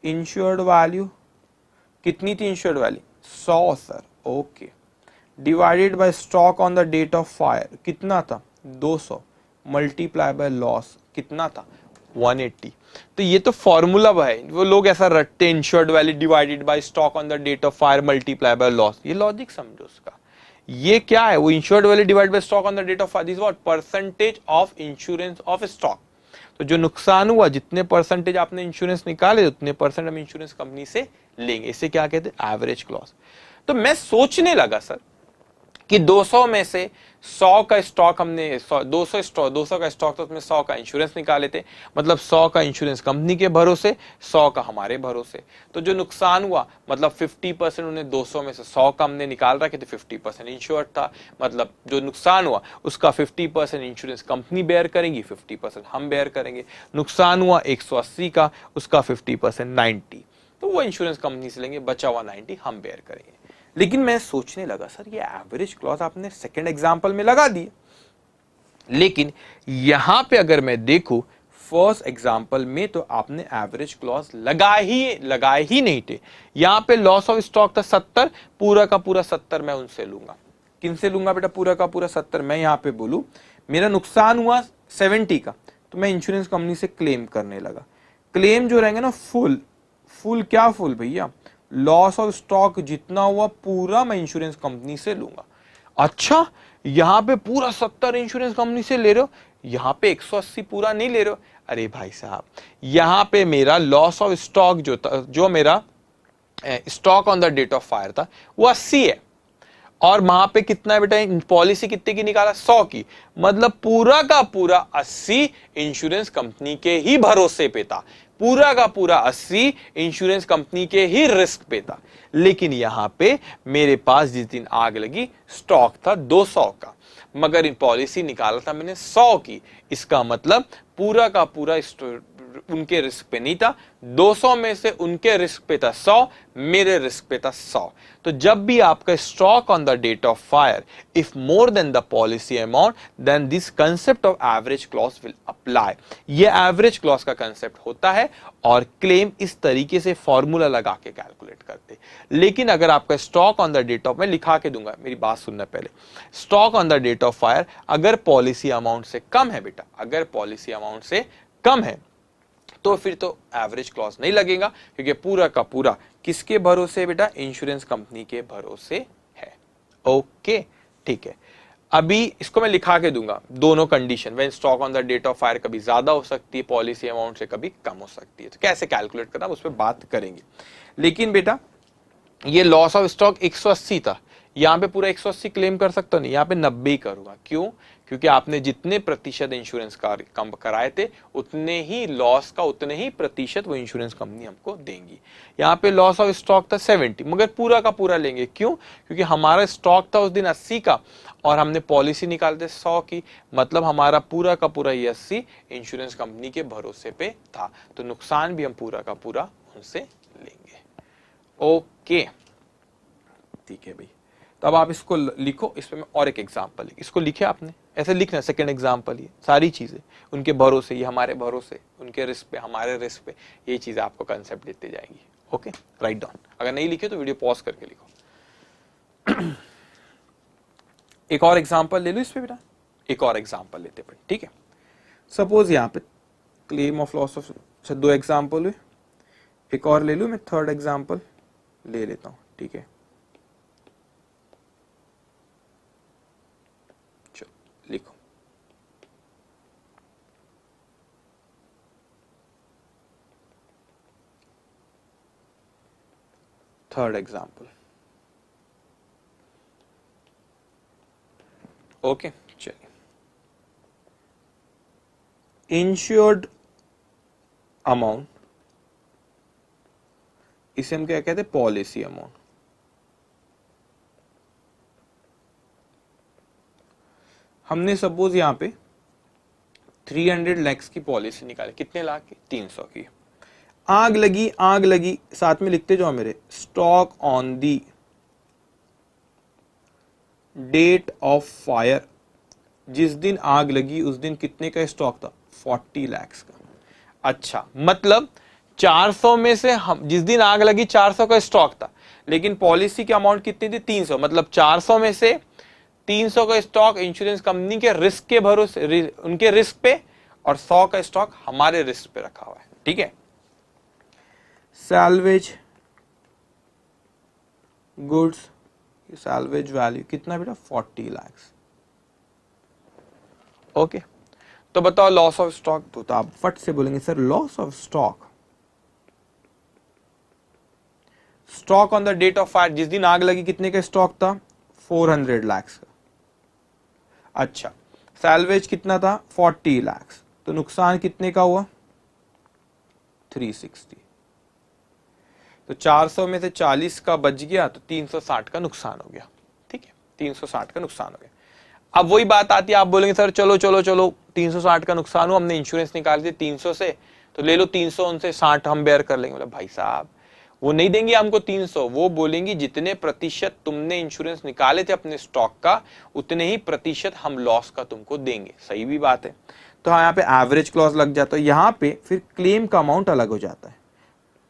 Speaker 1: इंश्योर्ड वैल्यू कितनी थी, insured value 100 sir, okay, divided by stock on the date of fire कितना था, 200, मल्टीप्लाई बाय लॉस कितना था, 180। तो ये तो फॉर्मूला है, वो लोग ऐसा रटते हैं, insured value divided by stock on the date of fire multiply by loss. ये लॉजिक समझो उसका, ये क्या है, वो insured value divide by stock on the date of fire, this what, percentage of insurance of stock. तो जो नुकसान हुआ, जितने परसेंटेज आपने इंश्योरेंस निकाले, उतने परसेंट हम इंश्योरेंस कंपनी से लेंगे, इसे क्या कहते हैं, एवरेज क्लॉज। तो मैं सोचने लगा सर कि 200 में से 100 का स्टॉक हमने 200 का स्टॉक था, उसमें 100 का इंश्योरेंस निकाले थे, मतलब 100 का इंश्योरेंस कंपनी के भरोसे, 100 का हमारे भरोसे। तो जो नुकसान हुआ, मतलब 50% उन्हें 200 में से 100 का हमने निकाल रखे थे, 50% इंश्योर्ड था, मतलब जो नुकसान हुआ उसका 50% इंश्योरेंस कंपनी बेयर करेंगी, 50% हम बेयर करेंगे। नुकसान हुआ 180 का, उसका 50% 90। तो वो इंश्योरेंस कंपनी से लेंगे, बचा हुआ 90 हम बेयर करेंगे। लेकिन मैं सोचने लगा सर ये एवरेज क्लॉज आपने सेकंड एग्जांपल में लगा दी, लेकिन यहां पे अगर मैं देखूं फर्स्ट एग्जांपल में तो आपने एवरेज क्लॉज लगाए ही नहीं थे। यहां पे लॉस ऑफ स्टॉक था 70, पूरा का पूरा 70 मैं उनसे लूंगा। किन से लूंगा बेटा? पूरा का पूरा 70। मैं यहां पे बोलूं मेरा नुकसान हुआ 70 का, तो मैं इंश्योरेंस कंपनी से क्लेम करने लगा। क्लेम जो रहेंगे ना फुल क्या फुल भैया, लॉस ऑफ स्टॉक जितना हुआ पूरा मैं इंश्योरेंस कंपनी से लूंगा। अच्छा, यहां पे पूरा 70 इंश्योरेंस कंपनी से ले रहे हो, यहां पे 180 पूरा नहीं ले रहे हो। अरे भाई साहब, यहां पे मेरा लॉस ऑफ स्टॉक जो था, जो मेरा stock on the date of fire था वो 80 है, और वहां पे कितना है बेटा? पॉलिसी कितने की निकाला? 100 की। मतलब पूरा का पूरा 80 इंश्योरेंस कंपनी के ही भरोसे पे था, पूरा का पूरा 80 इंश्योरेंस कंपनी के ही रिस्क पे था। लेकिन यहां पे मेरे पास जिस दिन आग लगी स्टॉक था 200 का, मगर इन पॉलिसी निकाला था मैंने 100 की। इसका मतलब पूरा का पूरा उनके रिस्क पे नहीं था, 200 में से उनके रिस्क पे था 100, मेरे रिस्क पे था 100। तो जब भी आपका stock on the date of fire if more than the policy amount, then this concept of average clause will apply. ये एवरेज क्लॉज का कंसेप्ट होता है और क्लेम इस तरीके से फॉर्मूला लगा के कैलकुलेट करते। लेकिन अगर आपका stock on the date of, मैं लिखा के दूंगा, मेरी बात सुनना पहले, stock on the date of fire अगर पॉलिसी अमाउंट से कम है बेटा, अगर पॉलिसी अमाउंट से कम है तो फिर तो एवरेज क्लॉज नहीं लगेगा, क्योंकि पूरा का पूरा किसके भरोसे बेटा? इंश्योरेंस कंपनी के भरोसे है। ओके, ठीक है। अभी इसको मैं लिखा के दूंगा, दोनों condition, when stock on the date of fire कभी ज्यादा हो सकती है पॉलिसी अमाउंट से, कभी कम हो सकती है। तो कैसे कैलकुलेट करना उस पर बात करेंगे। लेकिन बेटा ये लॉस ऑफ स्टॉक 180 था, यहां पे पूरा 180 क्लेम कर सकता नहीं, यहां पे 90 ही करूंगा। क्यों? क्योंकि आपने जितने प्रतिशत इंश्योरेंस कम कराए थे उतने ही लॉस का उतने ही प्रतिशत वो इंश्योरेंस कंपनी हमको देंगी। यहाँ पे लॉस ऑफ स्टॉक था 70, मगर पूरा का पूरा लेंगे। क्यों? क्योंकि हमारा स्टॉक था उस दिन 80 का और हमने पॉलिसी निकालते 100 की, मतलब हमारा पूरा का पूरा ये 80 इंश्योरेंस कंपनी के भरोसे पे था, तो नुकसान भी हम पूरा का पूरा उनसे लेंगे। ओके, ठीक है भाई। तो अब आप इसको लिखो, इस पे मैं और एक एग्जांपल, इसको लिखे आपने, ऐसे लिखना सेकंड एग्जांपल। ये सारी चीजें उनके भरोसे, ये हमारे भरोसे, उनके रिस्क पे, हमारे रिस्क पे, ये चीजें आपको कंसेप्ट देते जाएंगी। Okay, write down. अगर नहीं लिखे तो वीडियो पॉज करके लिखो। एक और एग्जांपल ले लो इस पे बेटा, एक और एग्जांपल लेते हैं, ठीक है। सपोज यहाँ पे claim of loss of, 2 example हुए, एक और ले लूं मैं, थर्ड एग्जांपल ले लेता हूं, ठीक है। लिखो, थर्ड एग्जाम्पल। ओके, चलिए। इंश्योर्ड अमाउंट, इसे हम क्या कहते हैं? Policy amount. हमने सपोज यहां पे 300 लाख की पॉलिसी निकाली, कितने लाख की? 300 की। आग लगी, साथ में लिखते जाओ मेरे, stock on the date of fire, जिस दिन आग लगी उस दिन कितने का स्टॉक था? 40 लाख का। अच्छा, मतलब 400 में से हम, जिस दिन आग लगी 400 का स्टॉक था, लेकिन पॉलिसी की अमाउंट कितनी थी? 300, मतलब 400 में से 300 का स्टॉक इंश्योरेंस कंपनी के रिस्क के भरोसे, उनके रिस्क पे, और 100 का स्टॉक हमारे रिस्क पे रखा हुआ है, ठीक है। सैल्वेज गुड्स, सैल्वेज वैल्यू कितना बेटा? 40 लाख। ओके, तो बताओ लॉस ऑफ स्टॉक, तो आप फट से बोलेंगे sir loss of stock, stock on the date of fire, जिस दिन आग लगी कितने का स्टॉक था? 400 लाख का। अच्छा, सैल्वेज कितना था? 40 लाख, तो नुकसान कितने का हुआ? 360। तो 400 में से 40 का बच गया, तो 360 का नुकसान हो गया, ठीक है, 360 का नुकसान हो गया। अब वही बात आती है, आप बोलेंगे सर चलो 360 का नुकसान हुआ, हमने इंश्योरेंस निकाल दिया 300 से, तो ले लो 300 उनसे 60 हम बेयर कर लेंगे। मतलब भाई साहब, वो नहीं देंगी हमको 300, वो बोलेंगी जितने प्रतिशत तुमने इंश्योरेंस निकाले थे अपने स्टॉक का उतने ही प्रतिशत हम लॉस का तुमको देंगे। सही भी बात है। तो हाँ, यहाँ पे एवरेज क्लॉज लग जाता है। यहाँ पे फिर क्लेम का अमाउंट अलग हो जाता है।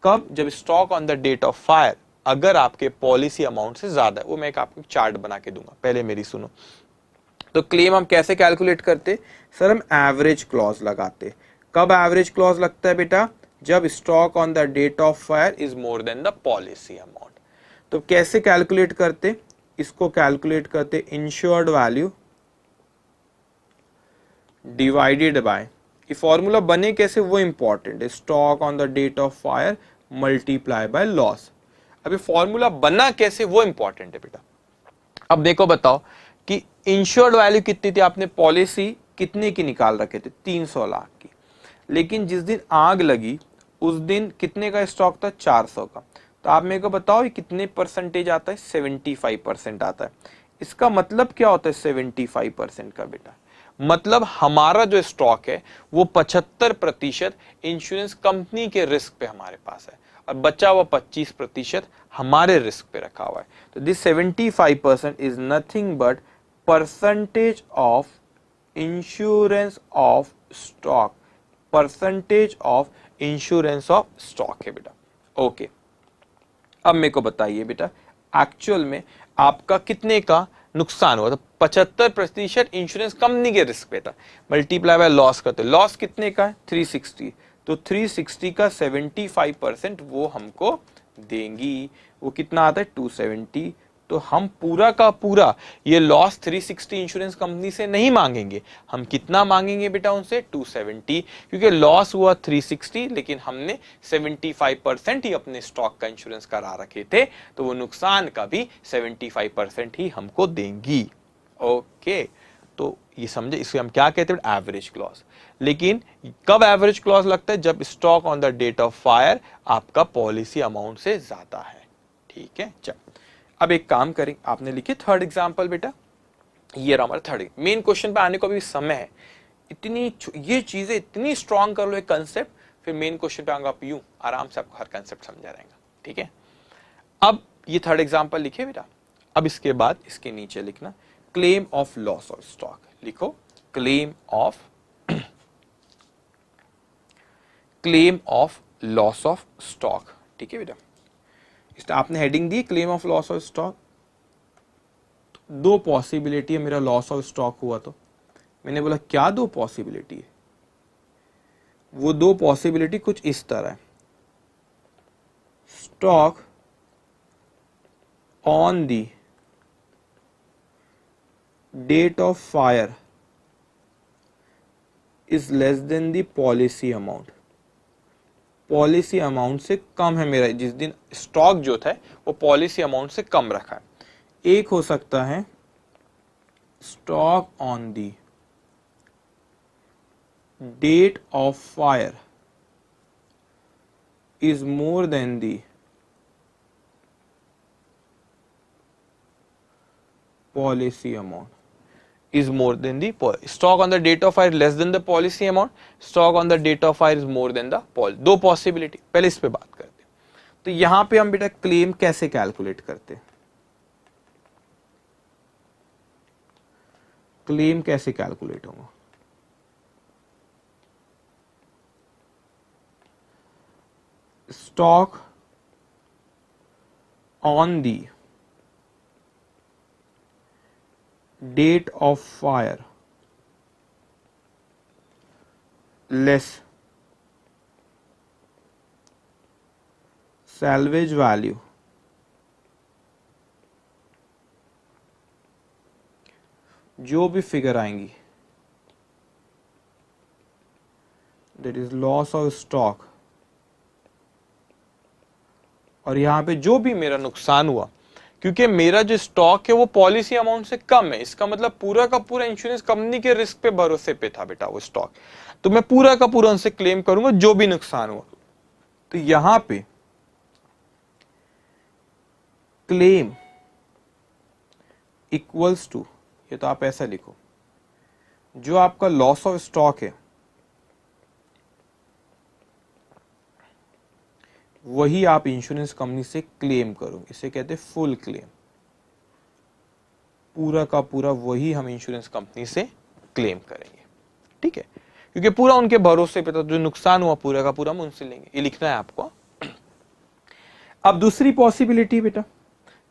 Speaker 1: कब? जब stock on the date of fire अगर आपके पॉलिसी अमाउंट से ज्यादा है। वो मैं एक आपको चार्ट बना के दूंगा, पहले मेरी सुनो। तो क्लेम हम कैसे कैलकुलेट करते? सर हम एवरेज क्लॉज लगाते। कब एवरेज क्लॉज लगता है बेटा? जब stock on the date of fire is more than the policy amount. तो कैसे कैलकुलेट करते? इसको कैलकुलेट करते इंश्योर्ड वैल्यू डिवाइडेड बाय, ये फॉर्मूला बने कैसे वो इंपॉर्टेंट है, stock on the date of fire multiply by loss. अभी फॉर्मूला बना कैसे वो इंपॉर्टेंट है बेटा। अब देखो बताओ कि इंश्योर्ड वैल्यू कितनी थी, आपने पॉलिसी कितने की निकाल रखे थे? 300 लाख की। लेकिन जिस दिन आग लगी उस दिन कितने का स्टॉक था? 400 का। तो आप मेरे को बताओ ये कितने परसेंटेज आता है? 75% आता है। इसका मतलब क्या होता है 75% का बेटा? मतलब हमारा जो स्टॉक है वो 75% इंश्योरेंस कंपनी के रिस्क पे हमारे पास है और बचा हुआ 25% हमारे रिस्क पे रखा हुआ है। तो this 75% is nothing but percentage of insurance of stock, percentage of insurance of stock है बेटा। ओके, अब मेरे को बताइए बेटा एक्चुअल में आपका कितने का नुकसान हुआ? तो 75% इंश्योरेंस कंपनी के रिस्क पे था, मल्टीप्लाई बाय लॉस करते, लॉस कितने का है? 360। तो 360 का 75% वो हमको देंगी। वो कितना आता है? 270। तो हम पूरा का पूरा ये लॉस 360 इंश्योरेंस कंपनी से नहीं मांगेंगे। हम कितना मांगेंगे बेटा उनसे? 270, क्योंकि लॉस हुआ 360 लेकिन हमने 75% ही अपने स्टॉक का इंश्योरेंस करा रखे थे, तो वो नुकसान का भी 75% ही हमको देंगी। ओके, तो ये समझे, इसे हम क्या कहते हैं? Average clause. लेकिन कब एवरेज क्लॉज लगता है? जब stock on the date of fire आपका पॉलिसी अमाउंट से ज्यादा है। ठीक है, चल अब एक काम करें, आपने लिखे थर्ड एग्जाम्पल बेटा, ये रहा हमारा थर्ड। मेन क्वेश्चन पे आने को भी समय है, इतनी ये चीजें इतनी स्ट्रांग कर लो एक कंसेप्ट, फिर मेन क्वेश्चन पे आऊंगा आप यूं आराम से आपको हर कंसेप्ट समझा रहेगा। ठीक है, अब ये थर्ड एग्जाम्पल लिखे बेटा। अब इसके बाद इसके नीचे लिखना claim of loss of stock. लिखो claim of loss of stock. ठीक है बेटा, आपने हेडिंग दी claim of loss of stock. दो पॉसिबिलिटी है मेरा लॉस ऑफ स्टॉक हुआ। तो मैंने बोला क्या दो पॉसिबिलिटी है? वो दो पॉसिबिलिटी कुछ इस तरह है, stock on the date of fire is less than the policy amount. Policy amount से कम है मेरा, जिस दिन स्टॉक जो था वो पॉलिसी अमाउंट से कम रखा है। एक हो सकता है stock on the date of fire is more than the policy amount, is more than the stock on the date of fire less than the policy amount, stock on the date of fire is more than the दो possibility. पहले इस पे बात करते हैं। तो यहां पे हम बेटा क्लेम कैसे कैलकुलेट करते हैं? क्लेम कैसे कैलकुलेट होगा? Stock on the date of fire less salvage value जो भी फिगर आएंगी that is loss of stock, और यहां पे जो भी मेरा नुकसान हुआ, क्योंकि मेरा जो स्टॉक है वो पॉलिसी अमाउंट से कम है, इसका मतलब पूरा का पूरा इंश्योरेंस कंपनी के रिस्क पे भरोसे पे था बेटा वो स्टॉक, तो मैं पूरा का पूरा उनसे क्लेम करूंगा जो भी नुकसान हुआ। तो यहां पे क्लेम इक्वल्स टू, ये तो आप ऐसा लिखो, जो आपका लॉस ऑफ स्टॉक है वही आप इंश्योरेंस कंपनी से क्लेम करोगे, इसे कहते हैं फुल क्लेम। पूरा का पूरा वही हम इंश्योरेंस कंपनी से क्लेम करेंगे, ठीक है, क्योंकि पूरा उनके भरोसे पे, तो जो नुकसान हुआ पूरा का पूरा हम उनसे लेंगे, ये लिखना है आपको। अब दूसरी पॉसिबिलिटी बेटा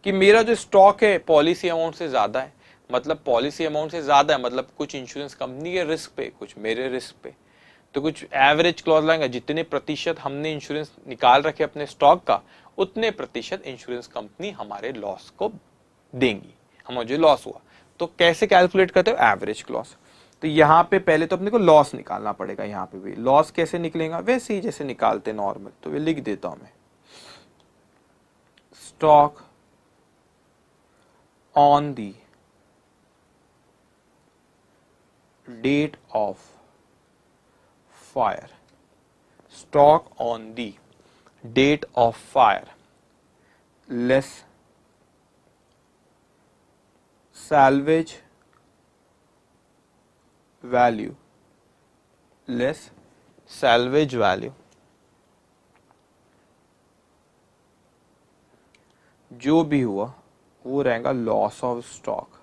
Speaker 1: कि मेरा जो स्टॉक है पॉलिसी अमाउंट से ज्यादा है, मतलब पॉलिसी अमाउंट से ज्यादा है मतलब कुछ इंश्योरेंस कंपनी के रिस्क पे, कुछ मेरे रिस्क पे, तो कुछ एवरेज क्लॉज लाएंगे, जितने प्रतिशत हमने इंश्योरेंस निकाल रखे अपने स्टॉक का उतने प्रतिशत इंश्योरेंस कंपनी हमारे लॉस को देंगी, हमें जो लॉस हुआ। तो कैसे कैलकुलेट करते हो, एवरेज क्लॉज। तो यहाँ पे पहले तो अपने को लॉस निकालना पड़ेगा, यहाँ पे भी लॉस कैसे निकलेगा, वैसे ही जैसे निकालते नॉर्मल, तो वे लिख देता हूं मैं, stock on the date of fire, stock on the date of fire less salvage value, less salvage value, जो भी हुआ वो रहेगा लॉस ऑफ स्टॉक।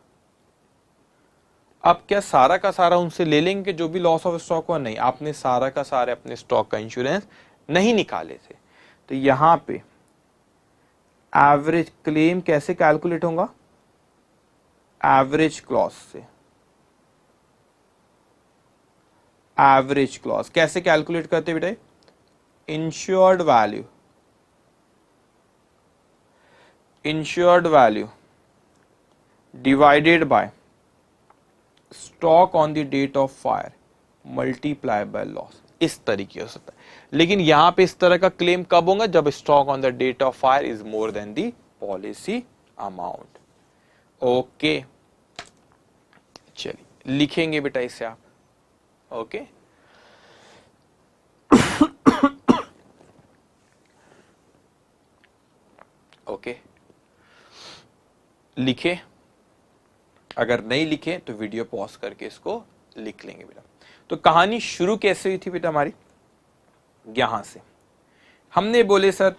Speaker 1: अब क्या सारा का सारा उनसे ले लेंगे जो भी लॉस ऑफ स्टॉक हुआ, नहीं, आपने सारा का सारे अपने स्टॉक का इंश्योरेंस नहीं निकाले थे, तो यहां पे एवरेज क्लेम कैसे कैलकुलेट होगा, एवरेज क्लॉज से। एवरेज क्लॉज कैसे कैलकुलेट करते बेटा, insured value, insured value divided by stock on the date of fire multiply by loss, इस तरीके हो सकता है। लेकिन यहां पे इस तरह का क्लेम कब होगा, जब stock on the date of fire is more than the policy amount. Okay, चलिए लिखेंगे बेटा इसे आप, ओके। ओके, लिखे, अगर नहीं लिखे तो वीडियो पॉज करके इसको लिख लेंगे बेटा। तो कहानी शुरू कैसे हुई थी बेटा हमारी, यहां से हमने बोले सर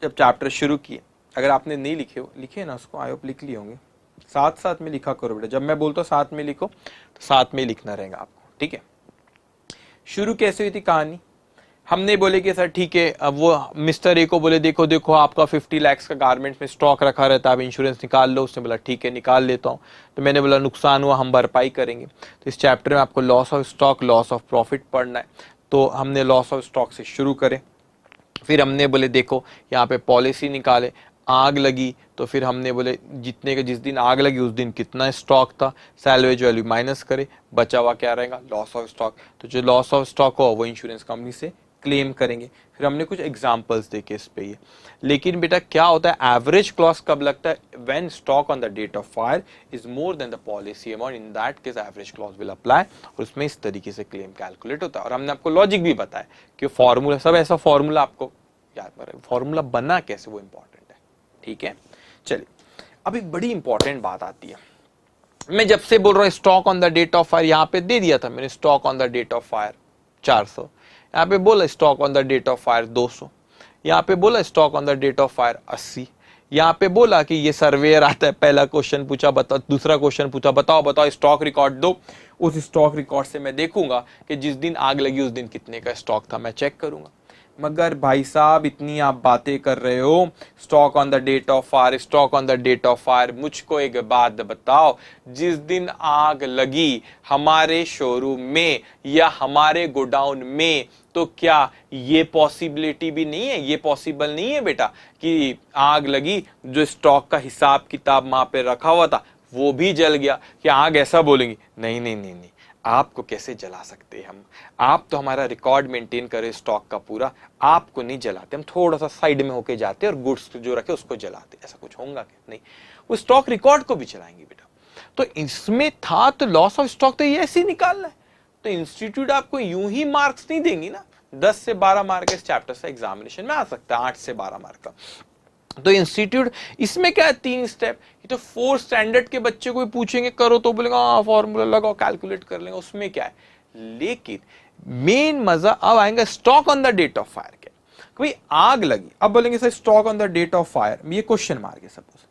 Speaker 1: जब चैप्टर शुरू किए, अगर आपने नहीं लिखे ना उसको, आई होप लिख लिए होंगे, साथ साथ में लिखा करो बेटा, जब मैं बोलता हूं साथ में लिखो तो साथ में लिखना रहेगा आपको, ठीक है। शुरू कैसे हुई थी कहानी, हमने बोले कि सर ठीक है, अब वो मिस्टर ए को बोले देखो देखो आपका 50 लाख का गारमेंट्स में स्टॉक रखा रहता है, आप इंश्योरेंस निकाल लो। उसने बोला ठीक है निकाल लेता हूँ। तो मैंने बोला नुकसान हुआ हम भरपाई करेंगे। तो इस चैप्टर में आपको loss of stock, loss of profit पढ़ना है। तो हमने लॉस ऑफ स्टॉक से शुरू करें, फिर हमने बोले देखो यहाँ पे पॉलिसी निकाले, आग लगी तो फिर हमने बोले जितने का जिस दिन आग लगी उस दिन कितना स्टॉक था, सैलवेज वैल्यू माइनस करे, बचा हुआ क्या रहेगा, लॉस ऑफ स्टॉक। तो जो लॉस ऑफ स्टॉक हो वो इंश्योरेंस कंपनी से क्लेम करेंगे। फिर हमने कुछ एग्जांपल्स देखे इस पे ये। लेकिन बेटा क्या होता है, एवरेज क्लॉज कब लगता है, when stock on the date of fire is more than the policy amount, in that case average clause will apply. और उसमें इस तरीके से क्लेम कैलकुलेट होता है। और हमने आपको लॉजिक भी बताया कि फॉर्मूला, सब ऐसा फॉर्मूला आपको याद रहे, फॉर्मूला बना कैसे वो इंपॉर्टेंट है, ठीक है। चलिए अब एक बड़ी इंपॉर्टेंट बात आती है, मैं जब से बोल रहा हूँ stock on the date of fire, यहाँ पे दे दिया था मैंने stock on the date of fire 400, यहाँ पे बोला stock on the date of fire 200, यहाँ पे बोला stock on the date of fire 80, यहाँ पे बोला कि ये सर्वेयर आता है, पहला क्वेश्चन पूछा बताओ, दूसरा क्वेश्चन पूछा बताओ स्टॉक रिकॉर्ड दो। उस स्टॉक रिकॉर्ड से मैं देखूंगा कि जिस दिन आग लगी उस दिन कितने का स्टॉक था, मैं चेक करूंगा। मगर भाई साहब इतनी आप बातें कर रहे हो, stock on the date of fire, stock on the date of fire, मुझको एक बात बताओ, जिस दिन आग लगी हमारे शोरूम में या हमारे गोडाउन में, तो क्या ये पॉसिबिलिटी भी नहीं है, ये पॉसिबल नहीं है बेटा कि आग लगी, जो स्टॉक का हिसाब किताब वहां पे रखा हुआ था वो भी जल गया, कि आग ऐसा बोलेंगी, नहीं नहीं नहीं नहीं, आपको कैसे जला सकते हैं हम, आप तो हमारा रिकॉर्ड मेंटेन करें स्टॉक का पूरा, आपको नहीं जलाते, हम थोड़ा सा साइड में होके जाते और गुड्स जो रखे उसको जलाते, ऐसा कुछ होगा क्या, नहीं, वो स्टॉक रिकॉर्ड को भी चलाएंगे बेटा। तो इसमें था तो लॉस ऑफ स्टॉक तो ये ऐसे ही निकालना है। तो इंस्टीट्यूट आपको यूं ही मार्क्स नहीं देंगी ना, 10 से 12 मार्क इस चैप्टर से एग्जामिनेशन में आ सकता है, 8 से 12 मार्क का। तो इंस्टीट्यूट इसमें क्या है, 3 स्टेप, ये तो 4 स्टैंडर्ड के बच्चे को भी पूछेंगे करो तो बोलेगा हाँ फॉर्मूला लगाओ कैलकुलेट कर लेंगे, उसमें क्या है। लेकिन मेन मजा अब आएगा stock on the date of fire के। कि भाई आग लगी, अब बोलेंगे sir stock on the date of fire, ये क्वेश्चन मार्क है सपोज,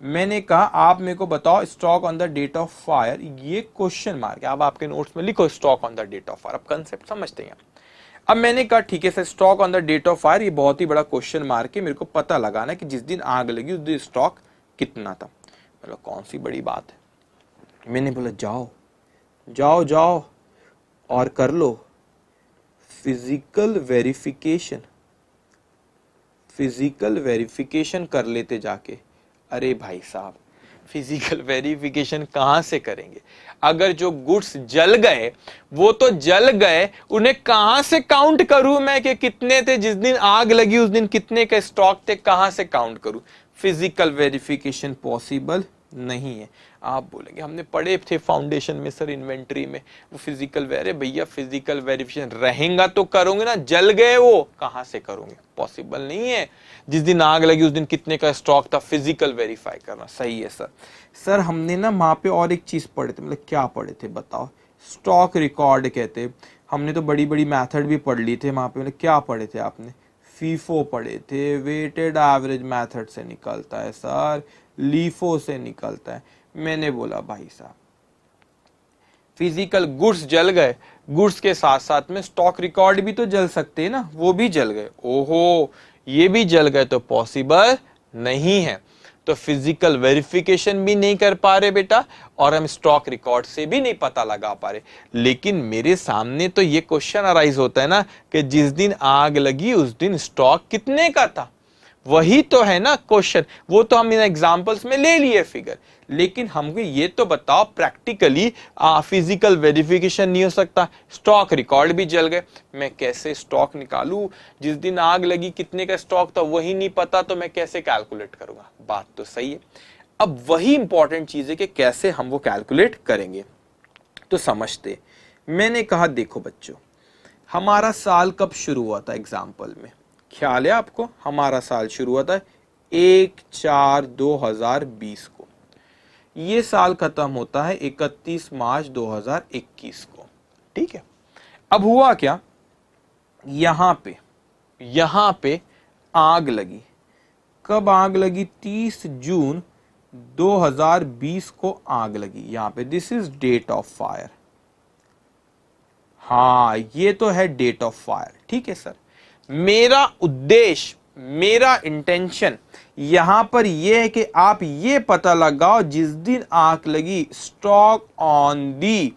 Speaker 1: मैंने कहा आप मेरे को बताओ stock on the date of fire, ये क्वेश्चन मार्क है, अब आपके नोट्स में लिखो stock on the date of fire, अब कंसेप्ट समझते हैं। अब मैंने कहा ठीक है sir stock on the date of fire, ये बहुत ही बड़ा क्वेश्चन मार्क है, मेरे को पता लगाना कि जिस दिन आग लगी उस दिन स्टॉक कितना था। मतलब कौन सी बड़ी बात है। मैंने बोला जाओ जाओ जाओ और कर लो फिजिकल वेरिफिकेशन, फिजिकल वेरिफिकेशन कर लेते जाके। अरे भाई साहब फिजिकल वेरिफिकेशन कहां से करेंगे, अगर जो गुड्स जल गए वो तो जल गए, उन्हें कहां से काउंट करूं मैं कि कितने थे, जिस दिन आग लगी उस दिन कितने का स्टॉक थे, कहां से काउंट करूं। फिजिकल वेरिफिकेशन पॉसिबल नहीं है। आप बोलेंगे हमने पढ़े थे फाउंडेशन में सर इन्वेंट्री में वो फिजिकल वेरे, भैया फिजिकल वेरिफिकेशन रहेगा तो करोगे ना, जल गए वो कहां से करोगे, पॉसिबल नहीं है। जिस दिन आग लगी उस दिन कितने का स्टॉक था, फिजिकल वेरीफाई करना। सही है सर। सर हमने ना वहां पे और एक चीज पढ़े थे, मतलब क्या पढ़े थे बताओ, स्टॉक रिकॉर्ड कहते, हमने तो बड़ी बड़ी मैथड भी पढ़ ली थे वहां पे, मतलब क्या पढ़े थे आपने, फीफो पढ़े थे, वेटेड एवरेज मेथड से निकलता है सर, लीफो से निकलता है। मैंने बोला भाई साहब फिजिकल गुड्स जल गए, गुड्स के साथ साथ में स्टॉक रिकॉर्ड भी तो जल सकते हैं ना, वो भी जल गए, ओहो ये भी जल गए तो पॉसिबल नहीं है। तो फिजिकल वेरिफिकेशन भी नहीं कर पा रहे बेटा, और हम स्टॉक रिकॉर्ड से भी नहीं पता लगा पा रहे। लेकिन मेरे सामने तो ये क्वेश्चन अराइज होता है ना कि जिस दिन आग लगी उस दिन स्टॉक कितने का था, वही तो है ना क्वेश्चन। वो तो हम इन एग्जांपल्स में ले लिए फिगर, लेकिन हमको ये तो बताओ प्रैक्टिकली फिजिकल वेरिफिकेशन नहीं हो सकता, स्टॉक रिकॉर्ड भी जल गए, मैं कैसे स्टॉक निकालूं, जिस दिन आग लगी कितने का स्टॉक था वही नहीं पता, तो मैं कैसे कैलकुलेट करूंगा। बात तो सही है। अब वही इंपॉर्टेंट चीज है कि कैसे हम वो कैलकुलेट करेंगे, तो समझते। मैंने कहा देखो बच्चों, हमारा साल कब शुरू हुआ था, एग्जाम्पल में ख्याल है आपको, हमारा साल शुरू हुआ था 1/4/2020 को, ये साल खत्म होता है 31 मार्च 2021 को, ठीक है। अब हुआ क्या, यहां पे आग लगी, कब आग लगी, 30 जून 2020 को आग लगी, यहां पे this is date of fire, हाँ ये तो है डेट ऑफ फायर, ठीक है सर। मेरा उद्देश्य, मेरा इंटेंशन यहां पर यह है कि आप ये पता लगाओ जिस दिन आग लगी, stock on the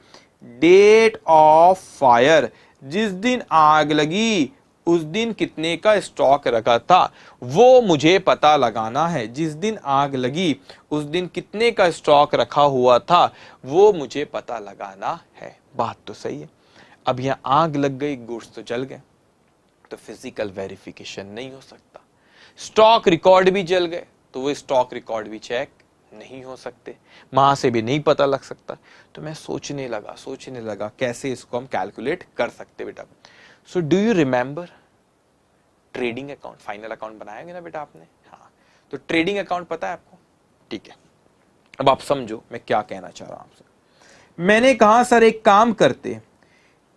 Speaker 1: date of fire, जिस दिन आग लगी उस दिन कितने का स्टॉक रखा था वो मुझे पता लगाना है। जिस दिन आग लगी उस दिन कितने का स्टॉक रखा हुआ था वो मुझे पता लगाना है। बात तो सही है। अब यहां आग लग गई, गुड्स तो जल गए, तो फिजिकल वेरिफिकेशन नहीं हो सकता। स्टॉक रिकॉर्ड भी जल गए तो वो स्टॉक रिकॉर्ड भी चेक नहीं हो सकते, वहां से भी नहीं पता लग सकता। तो मैं सोचने लगा कैसे इसको हम कैलकुलेट कर सकते बेटा। So do you remember trading account, final account बनाएंगे ना बेटा आपने, हाँ। तो ट्रेडिंग अकाउंट पता है आपको, ठीक है। अब आप समझो मैं क्या कहना चाह रहा हूं आपसे। मैंने कहा सर एक काम करते,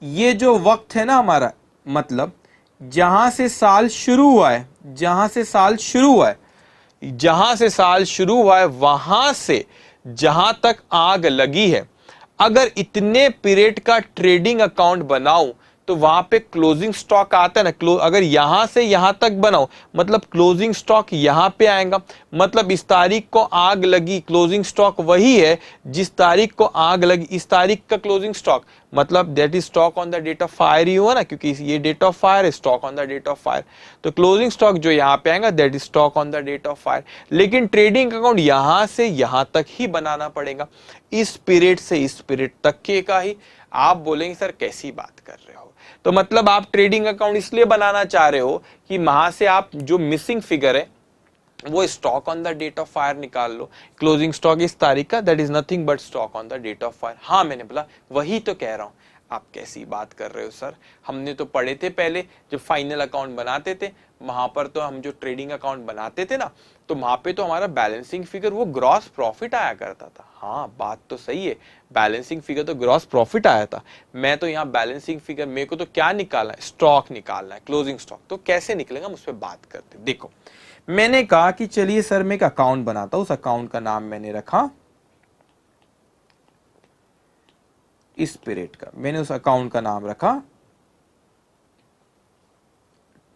Speaker 1: ये जो वक्त है ना हमारा, मतलब जहां से साल शुरू हुआ है, जहां से साल शुरू हुआ है वहां से जहां तक आग लगी है, अगर इतने पीरियड का ट्रेडिंग अकाउंट बनाऊं तो वहां पे क्लोजिंग स्टॉक आता है ना, अगर यहां से यहां तक बनाओ मतलब क्लोजिंग स्टॉक यहां पे आएगा, मतलब इस तारीख को आग लगी, क्लोजिंग स्टॉक वही है जिस तारीख को आग लगी, इस तारीख का क्लोजिंग स्टॉक, मतलब that is stock on the date of fire ही हुआ ना, क्योंकि ये डेट ऑफ फायर है, stock on the date of fire. तो क्लोजिंग स्टॉक जो यहां पे आएगा that is stock on the date of fire. लेकिन ट्रेडिंग अकाउंट यहां से यहां तक ही बनाना पड़ेगा, इस पीरियड से इस पीरियड तक के का ही। आप बोलेंगे सर कैसी बात कर रहे हो, तो मतलब आप ट्रेडिंग अकाउंट इसलिए बनाना चाह रहे हो कि वहां से आप जो मिसिंग फिगर है वो stock on the date of fire निकाल लो, क्लोजिंग स्टॉक इस तारीख का, that is nothing but stock on the date of fire. हाँ मैंने बोला वही तो कह रहा हूं। आप कैसी बात कर रहे हो सर, हमने तो पढ़े थे पहले जब फाइनल अकाउंट बनाते थे, वहां पर तो हम जो ट्रेडिंग अकाउंट बनाते थे ना, तो वहां पे तो हमारा बैलेंसिंग फिगर वो ग्रॉस प्रॉफिट आया करता था। हाँ बात तो सही है, बैलेंसिंग फिगर तो ग्रॉस प्रॉफिट आया था, मैं तो यहाँ बैलेंसिंग फिगर, मेरे को तो क्या निकालना है, स्टॉक निकालना है, क्लोजिंग स्टॉक। तो कैसे निकलेगा हम उस पर बात करते हैं। देखो मैंने कहा कि चलिए सर मैं एक अकाउंट बनाता हूं, उस अकाउंट का नाम मैंने रखा इस पीरियड का, मैंने उस अकाउंट का नाम रखा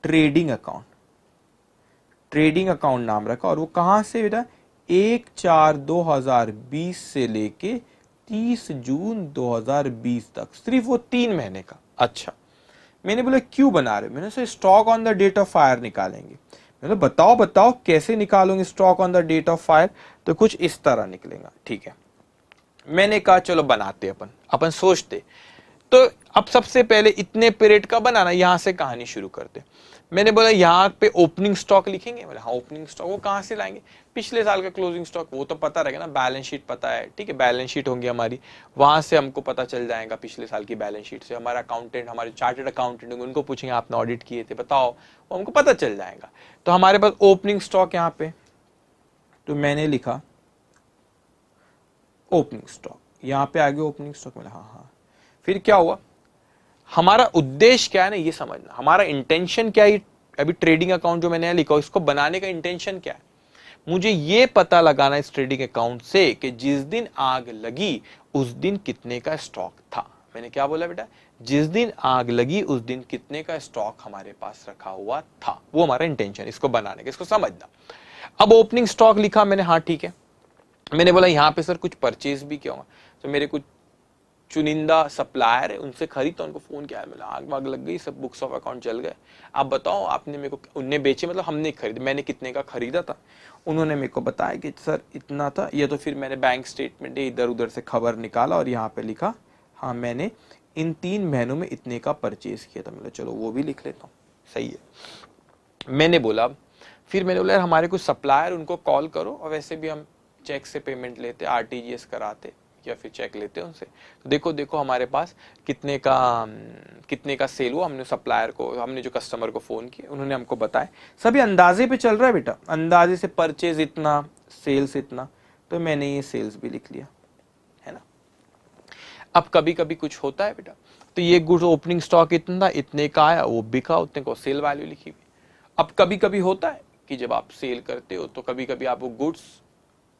Speaker 1: ट्रेडिंग अकाउंट, ट्रेडिंग अकाउंट नाम रखा। और वो कहां से बेटा, 1/4/2020 से लेके 30 जून 2020 तक, सिर्फ वो 3 महीने का। अच्छा मैंने बोला क्यों बना रहे, मैंने से stock on the date of fire निकालेंगे। मैंने बताओ बताओ कैसे निकालोगे stock on the date of fire, तो कुछ इस तरह निकलेगा। ठीक है, मैंने कहा चलो बनाते अपन सोचते। तो अब सबसे पहले इतने पीरियड का बनाना, यहां से कहानी शुरू करते। मैंने बोला यहाँ पे ओपनिंग स्टॉक लिखेंगे, बोला हाँ ओपनिंग स्टॉक, वो कहां से लाएंगे, पिछले साल का क्लोजिंग स्टॉक, वो तो पता रहेगा ना, बैलेंस शीट पता है, ठीक है, बैलेंस शीट होंगी हमारी, वहां से हमको पता चल जाएगा पिछले साल की बैलेंस शीट से। हमारा अकाउंटेंट, हमारे चार्टर्ड अकाउंटेंट होंगे, उनको पूछेंगे आपने ऑडिट किए थे बताओ, वो हमको पता चल जाएगा। तो हमारे पास ओपनिंग स्टॉक यहाँ पे, तो मैंने लिखा ओपनिंग स्टॉक, यहाँ पे आगे ओपनिंग स्टॉक मिला। हाँ, फिर क्या हुआ, हमारा उद्देश्य क्या है ना ये समझना, हमारा इंटेंशन क्या है, अभी ट्रेडिंग अकाउंट जो मैंने लिखा इसको बनाने का इंटेंशन क्या है, मुझे ये पता लगाना इस ट्रेडिंग अकाउंट से कि जिस दिन आग लगी उस दिन कितने का स्टॉक था। मैंने क्या बोला बेटा, जिस दिन आग लगी उस दिन कितने का स्टॉक हमारे पास रखा हुआ था, वो हमारा इंटेंशन, इसको बनाने का, इसको समझना। अब ओपनिंग स्टॉक लिखा मैंने, हाँ ठीक है। मैंने बोला यहाँ पे सर कुछ परचेज भी किया होगा, तो मेरे कुछ चुनिंदा सप्लायर है उनसे खरीदता, उनको फोन किया, मिला आग वाग लग गई, सब बुक्स ऑफ अकाउंट जल गए, आप बताओ आपने मेरे को, उनने बेचे मतलब हमने खरीदे, मैंने कितने का खरीदा था, उन्होंने मेरे को बताया कि सर इतना था। ये तो फिर मैंने बैंक स्टेटमेंट इधर उधर से खबर निकाला और यहाँ पे लिखा हाँ मैंने इन 3 महीनों में इतने का परचेज किया था। मतलब चलो वो भी लिख लेता हूँ, सही है। मैंने बोला फिर मैंने बोला यार हमारे कुछ सप्लायर, उनको कॉल करो, और वैसे भी हम चेक से पेमेंट लेते, आरटीजीएस कराते या फिर चेक लेते हैं उनसे, तो देखो हमारे पास कितने का सेल हुआ। हमने सप्लायर को, हमने जो कस्टमर को फोन किया, उन्होंने हमको बताया, सभी अंदाजे पे चल रहा है बेटा, अंदाजे से परचेज इतना, सेल्स इतना, तो मैंने ये सेल्स भी लिख लिया, है ना। अब कभी कभी कुछ होता है बेटा, तो ये गुड्स ओपनिंग स्टॉक इतने का आया, वो बिका, उतने को सेल वैल्यू लिखी हुई। अब कभी कभी होता है कि जब आप सेल करते हो तो कभी कभी आप वो गुड्स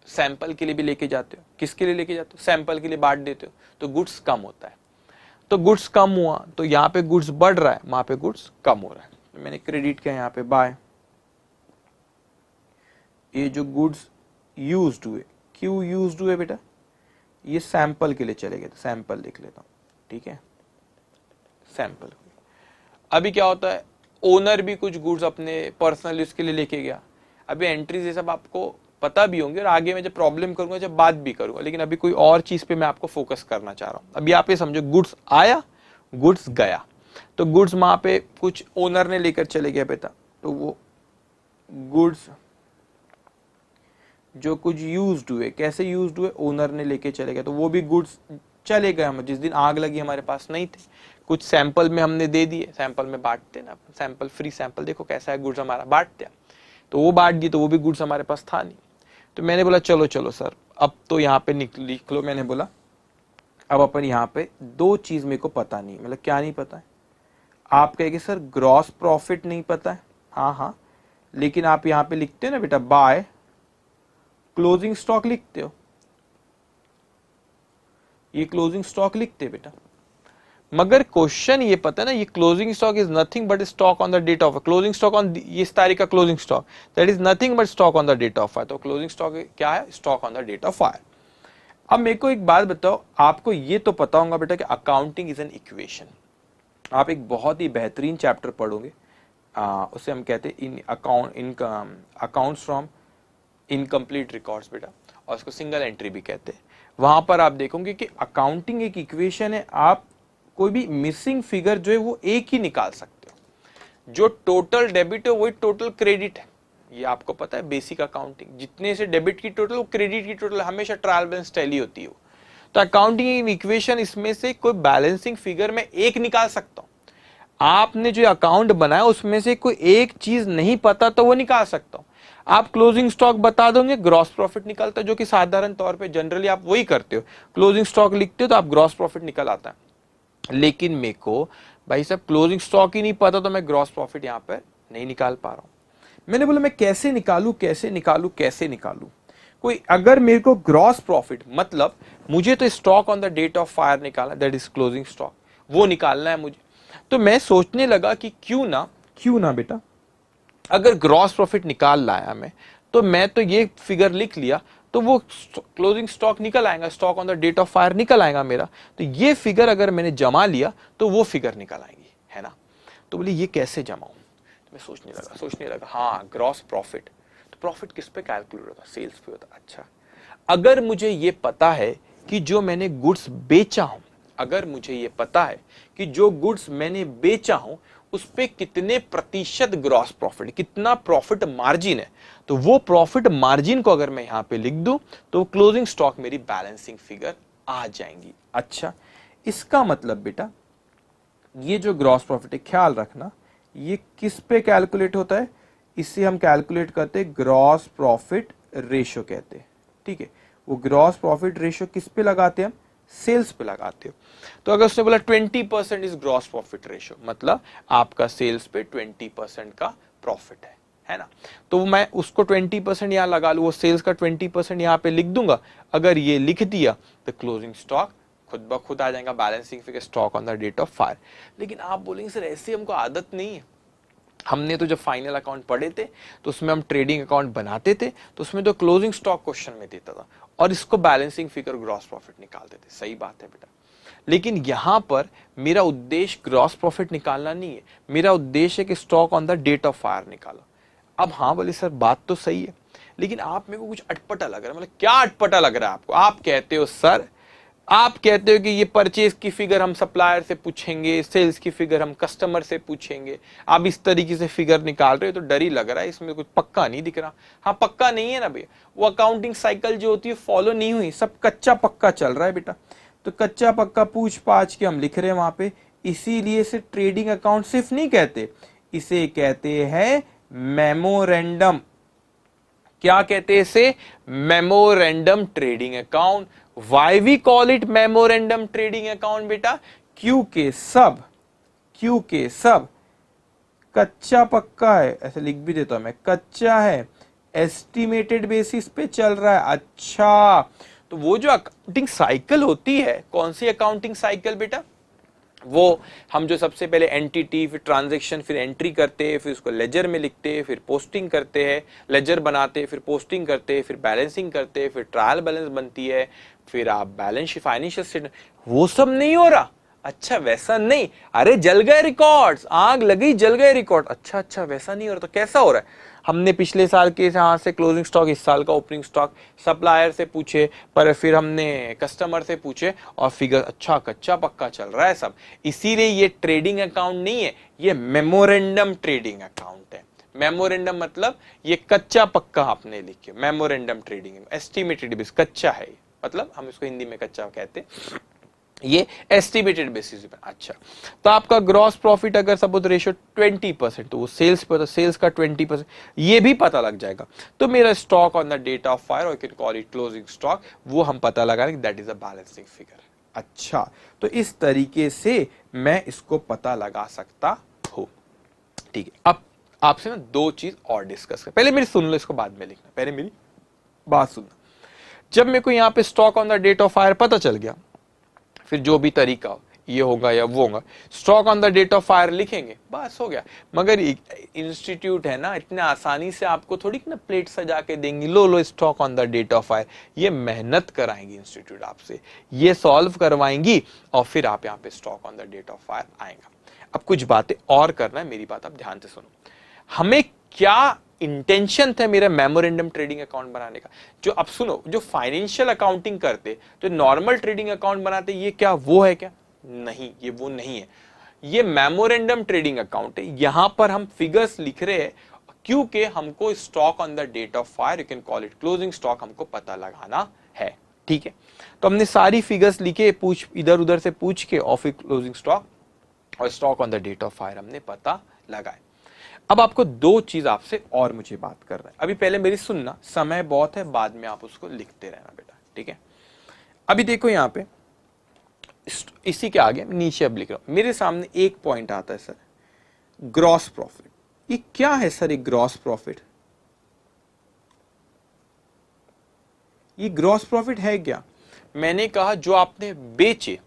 Speaker 1: सैंपल के लिए भी लेके जाते हो, किसके लिए लेके जाते हो, सैंपल के लिए बांट देते हो, तो गुड्स कम होता है। तो गुड्स कम हुआ तो यहाँ पे गुड्स बढ़ रहा है, वहां पे गुड्स कम हो रहा है, तो मैंने क्रेडिट किया यहाँ पे बाय। ये जो गुड्स यूज्ड हुए, क्यों यूज्ड हुए बेटा, ये सैंपल के लिए चले गए, तो सैंपल लिख लेता हूं, ठीक है, सैंपल। अभी क्या होता है, ओनर भी कुछ गुड्स अपने पर्सनल यूज के लिए लेके गया, अभी एंट्रीज ये सब आपको पता भी होंगे और आगे मैं जब प्रॉब्लम करूंगा जब बात भी करूंगा, लेकिन अभी कोई और चीज पे मैं आपको फोकस करना चाह रहा हूं। अभी आप ये समझो, गुड्स आया, गुड्स गया, तो गुड्स वहां पे कुछ ओनर ने लेकर चले गया बेटा, तो वो गुड्स जो कुछ यूज्ड हुए, कैसे यूज्ड हुए, ओनर ने लेके चले गए, तो वो भी गुड्स चले गए, हम जिस दिन आग लगी हमारे पास नहीं थे, कुछ सैंपल में हमने दे दिए, सैंपल में बांटते ना, सैंपल फ्री सैंपल, देखो कैसा है गुड्स हमारा, बांटते, तो वो बांट दिए, तो वो भी गुड्स हमारे पास था नहीं। तो मैंने बोला चलो सर अब तो यहाँ पे लिख लो, मैंने बोला अब अपन यहाँ पे 2 चीज मेरे को पता नहीं, मतलब क्या नहीं पता है, आप कहेंगे सर ग्रॉस प्रॉफिट नहीं पता है, हाँ, लेकिन आप यहाँ पे लिखते हो ना बेटा बाय क्लोजिंग स्टॉक लिखते हो, ये क्लोजिंग स्टॉक लिखते बेटा, मगर क्वेश्चन ये पता है ना, ये closing stock is nothing but stock on the date of, closing stock on इस तारीख का closing stock, that is nothing but stock on the date of fire, तो क्लोजिंग स्टॉक क्या है, stock on the date of fire. अब मेरे को एक बात बताओ, आपको ये तो पता होगा बेटा कि अकाउंटिंग इज एन इक्वेशन, आप एक बहुत ही बेहतरीन चैप्टर पढ़ोगे, उसे हम कहते हैं अकाउंट्स फ्रॉम इनकम्प्लीट रिकॉर्ड्स बेटा, और उसको सिंगल एंट्री भी कहते हैं। वहां पर आप देखोगे कि अकाउंटिंग एक इक्वेशन है, आप कोई भी मिसिंग फिगर जो है वो एक ही निकाल सकते हो, जो टोटल डेबिट है वही टोटल क्रेडिट है, ये आपको पता है बेसिक अकाउंटिंग, जितने से डेबिट की टोटल वो क्रेडिट की टोटल, हमेशा ट्रायल बैलेंस टैली होती है। तो अकाउंटिंग इक्वेशन, इसमें से कोई बैलेंसिंग फिगर में एक निकाल सकता हूं, आपने जो अकाउंट बनाया उसमें से कोई एक चीज नहीं पता तो वो निकाल सकता हूं। आप क्लोजिंग स्टॉक बता दोगे, ग्रॉस प्रॉफिट निकलता है, जो कि साधारण तौर पे जनरली आप वही करते हो, क्लोजिंग स्टॉक लिखते हो तो आप ग्रॉस प्रॉफिट निकल आता है। लेकिन मेरे को भाई साहब क्लोजिंग स्टॉक ही नहीं पता, तो मैं ग्रॉस प्रॉफिट यहां पर नहीं निकाल पा रहा हूं। मैंने बोला मैं कैसे निकालू, कैसे निकालू, कैसे निकालू। कोई अगर मेरे को ग्रॉस प्रॉफिट मतलब मुझे तो stock on the date of fire निकालना, दैट इज क्लोजिंग स्टॉक, वो निकालना है मुझे। तो मैं सोचने लगा कि क्यों ना बेटा, अगर ग्रॉस प्रॉफिट निकाल लाया मैं, तो मैं तो ये फिगर लिख लिया, तो वो क्लोजिंग स्टॉक निकल आएगा, stock on the date of fire निकल आएगा मेरा। तो ये फिगर अगर मैंने जमा लिया तो वो फिगर निकल आएगी, है ना। तो बोले ये कैसे जमाऊं, तो मैं सोचने लगा हाँ ग्रॉस प्रॉफिट, तो प्रॉफिट किस पे कैलकुलेट होता, सेल्स पे होता। अच्छा, अगर मुझे ये पता है कि जो मैंने गुड्स बेचा हूं, अगर मुझे ये पता है कि जो गुड्स मैंने बेचा हूं उस पे कितने प्रतिशत ग्रॉस प्रॉफिट, कितना प्रॉफिट मार्जिन है, तो वो प्रॉफिट मार्जिन को अगर मैं यहां पे लिख दूं तो क्लोजिंग स्टॉक मेरी बैलेंसिंग फिगर आ जाएंगी। अच्छा, इसका मतलब बेटा ये जो ग्रॉस प्रॉफिट है, ख्याल रखना ये किस पे कैलकुलेट होता है, इसे हम कैलकुलेट करते हैं ग्रॉस प्रॉफिट रेशियो कहते हैं, ठीक है। वो ग्रॉस प्रॉफिट रेशियो किस पे लगाते हैं हम, सेल्स पे लगाते हो। तो अगर उसने बोला 20% इज ग्रॉस प्रॉफिट रेशियो, मतलब आपका सेल्स पे 20% का प्रॉफिट है ना। तो मैं उसको 20% यहां लगा लूं, वो सेल्स का 20% यहां पे लिख दूंगा। अगर ये लिख दिया तो क्लोजिंग स्टॉक खुद ब खुद आ जाएगा, balancing figure stock on the date of fire. लेकिन आप बोलेंगे सर ऐसे हमको आदत नहीं है, हमने तो जब फाइनल अकाउंट पढ़े थे तो उसमें हम ट्रेडिंग अकाउंट बनाते थे, तो उसमें तो क्लोजिंग स्टॉक क्वेश्चन में देता था और इसको बैलेंसिंग फिगर ग्रॉस प्रॉफिट निकालते थे। सही बात है बेटा, लेकिन यहां पर मेरा उद्देश्य ग्रॉस प्रॉफिट निकालना नहीं है, मेरा उद्देश्य है कि stock on the date of fire निकालो। अब हाँ बोले सर बात तो सही है, लेकिन आप मेरे को कुछ अटपटा लग रहा है। मतलब क्या अटपटा लग रहा है आपको? आप कहते हो सर, आप कहते हो कि ये परचेज की फिगर हम सप्लायर से पूछेंगे, सेल्स की फिगर हम कस्टमर से पूछेंगे, आप इस तरीके से फिगर निकाल रहे हो, तो डर ही लग रहा है, इसमें कुछ पक्का नहीं दिख रहा। हाँ पक्का नहीं है ना भैया, वो अकाउंटिंग साइकिल जो होती है फॉलो नहीं हुई, सब कच्चा पक्का चल रहा है बेटा। तो कच्चा पक्का पूछ पाछ के हम लिख रहे हैं वहां पे, इसीलिए इसे ट्रेडिंग अकाउंट सिर्फ नहीं कहते, इसे कहते हैं मेमोरेंडम। क्या कहते हैं इसे? Memorandum trading account. Why we call it memorandum trading account बेटा? क्योंकि सब कच्चा पक्का है, ऐसे लिख भी देता हूं मैं, कच्चा है, एस्टिमेटेड बेसिस पे चल रहा है। अच्छा, तो वो जो अकाउंटिंग साइकिल होती है, कौन सी अकाउंटिंग साइकिल बेटा? वो हम जो सबसे पहले एंटिटी, फिर ट्रांजैक्शन, फिर एंट्री करते हैं, फिर उसको लेजर में लिखते हैं, फिर पोस्टिंग करते हैं, लेजर बनाते हैं, फिर पोस्टिंग करते हैं, फिर बैलेंसिंग करते हैं, फिर ट्रायल बैलेंस बनती है, फिर आप बैलेंस फाइनेंशियल स्टेटमेंट, वो सब नहीं हो रहा। अच्छा वैसा नहीं, अरे जल गए रिकॉर्ड्स, आग लगी जल गए रिकॉर्ड। अच्छा वैसा नहीं हो रहा, तो कैसा हो रहा है? हमने पिछले साल के यहाँ से क्लोजिंग स्टॉक, इस साल का ओपनिंग स्टॉक सप्लायर से पूछे, पर फिर हमने कस्टमर से पूछे और फिगर अच्छा कच्चा पक्का चल रहा है सब। इसीलिए ये ट्रेडिंग अकाउंट नहीं है, ये मेमोरेंडम ट्रेडिंग अकाउंट है। मेमोरेंडम मतलब ये कच्चा पक्का आपने लिखे, मेमोरेंडम ट्रेडिंग, एस्टिमेटेड बेस, कच्चा है, मतलब हम इसको हिंदी में कच्चा कहते हैं, ये एस्टिमेटेड बेसिस पे। अच्छा, तो आपका ग्रॉस प्रॉफिट अगर सपोज रेशियो 20%, तो वो सेल्स पे, तो सेल्स का 20%, ये भी पता लग जाएगा। तो मेरा stock on the date of fire, और can call it closing stock, वो हम पता लगा रहे, that is a balancing figure. अच्छा, तो इस तरीके से मैं इसको पता लगा सकता हूं, ठीक है। अब आपसे ना दो चीज और डिस्कस कर, पहले मेरी सुन लो, इसको बाद में लिखना, पहले मेरी बात सुनना। जब मेरे को यहाँ पे stock on the date of fire पता चल गया, फिर जो भी तरीका हो, ये होगा या वो होगा, stock on the date of fire लिखेंगे, बस हो गया। मगर इंस्टीट्यूट है ना, इतने आसानी से आपको थोड़ी ना प्लेट सजा के देंगी, लो stock on the date of fire. ये मेहनत कराएंगी इंस्टीट्यूट आपसे, ये सॉल्व करवाएंगी और फिर आप यहाँ पे stock on the date of fire आएगा। अब कुछ बातें और करना है, मेरी बात आप ध्यान से सुनो। हमें क्या इंटेंशन था मेरा मेमोरेंडम ट्रेडिंग अकाउंट बनाने का? जो अब सुनो, जो फाइनेंशियल अकाउंटिंग करते, जो नॉर्मल ट्रेडिंग अकाउंट बनाते, ये क्या वो है क्या? नहीं, ये वो नहीं है, ये मेमोरेंडम ट्रेडिंग अकाउंट है। यहां पर हम फिगर्स लिख रहे हैं क्योंकि हमको stock on the date of fire, you can call it closing stock, हमको पता लगाना है, ठीक है। तो हमने सारी फिगर्स लिखे, पूछ इधर उधर से पूछ के, और फिर क्लोजिंग स्टॉक और stock on the date of fire हमने पता लगाए। अब आपको दो चीज आपसे और मुझे बात कर रहा है, अभी पहले मेरी सुनना, समय बहुत है, बाद में आप उसको लिखते रहना बेटा, ठीक है। अभी देखो यहां पे इसी के आगे नीचे अब लिख रहा हूं, मेरे सामने एक पॉइंट आता है सर, ग्रॉस प्रॉफिट। ये क्या है सर ये ग्रॉस प्रॉफिट? ये ग्रॉस प्रॉफिट है क्या? मैंने कहा जो आपने बेचे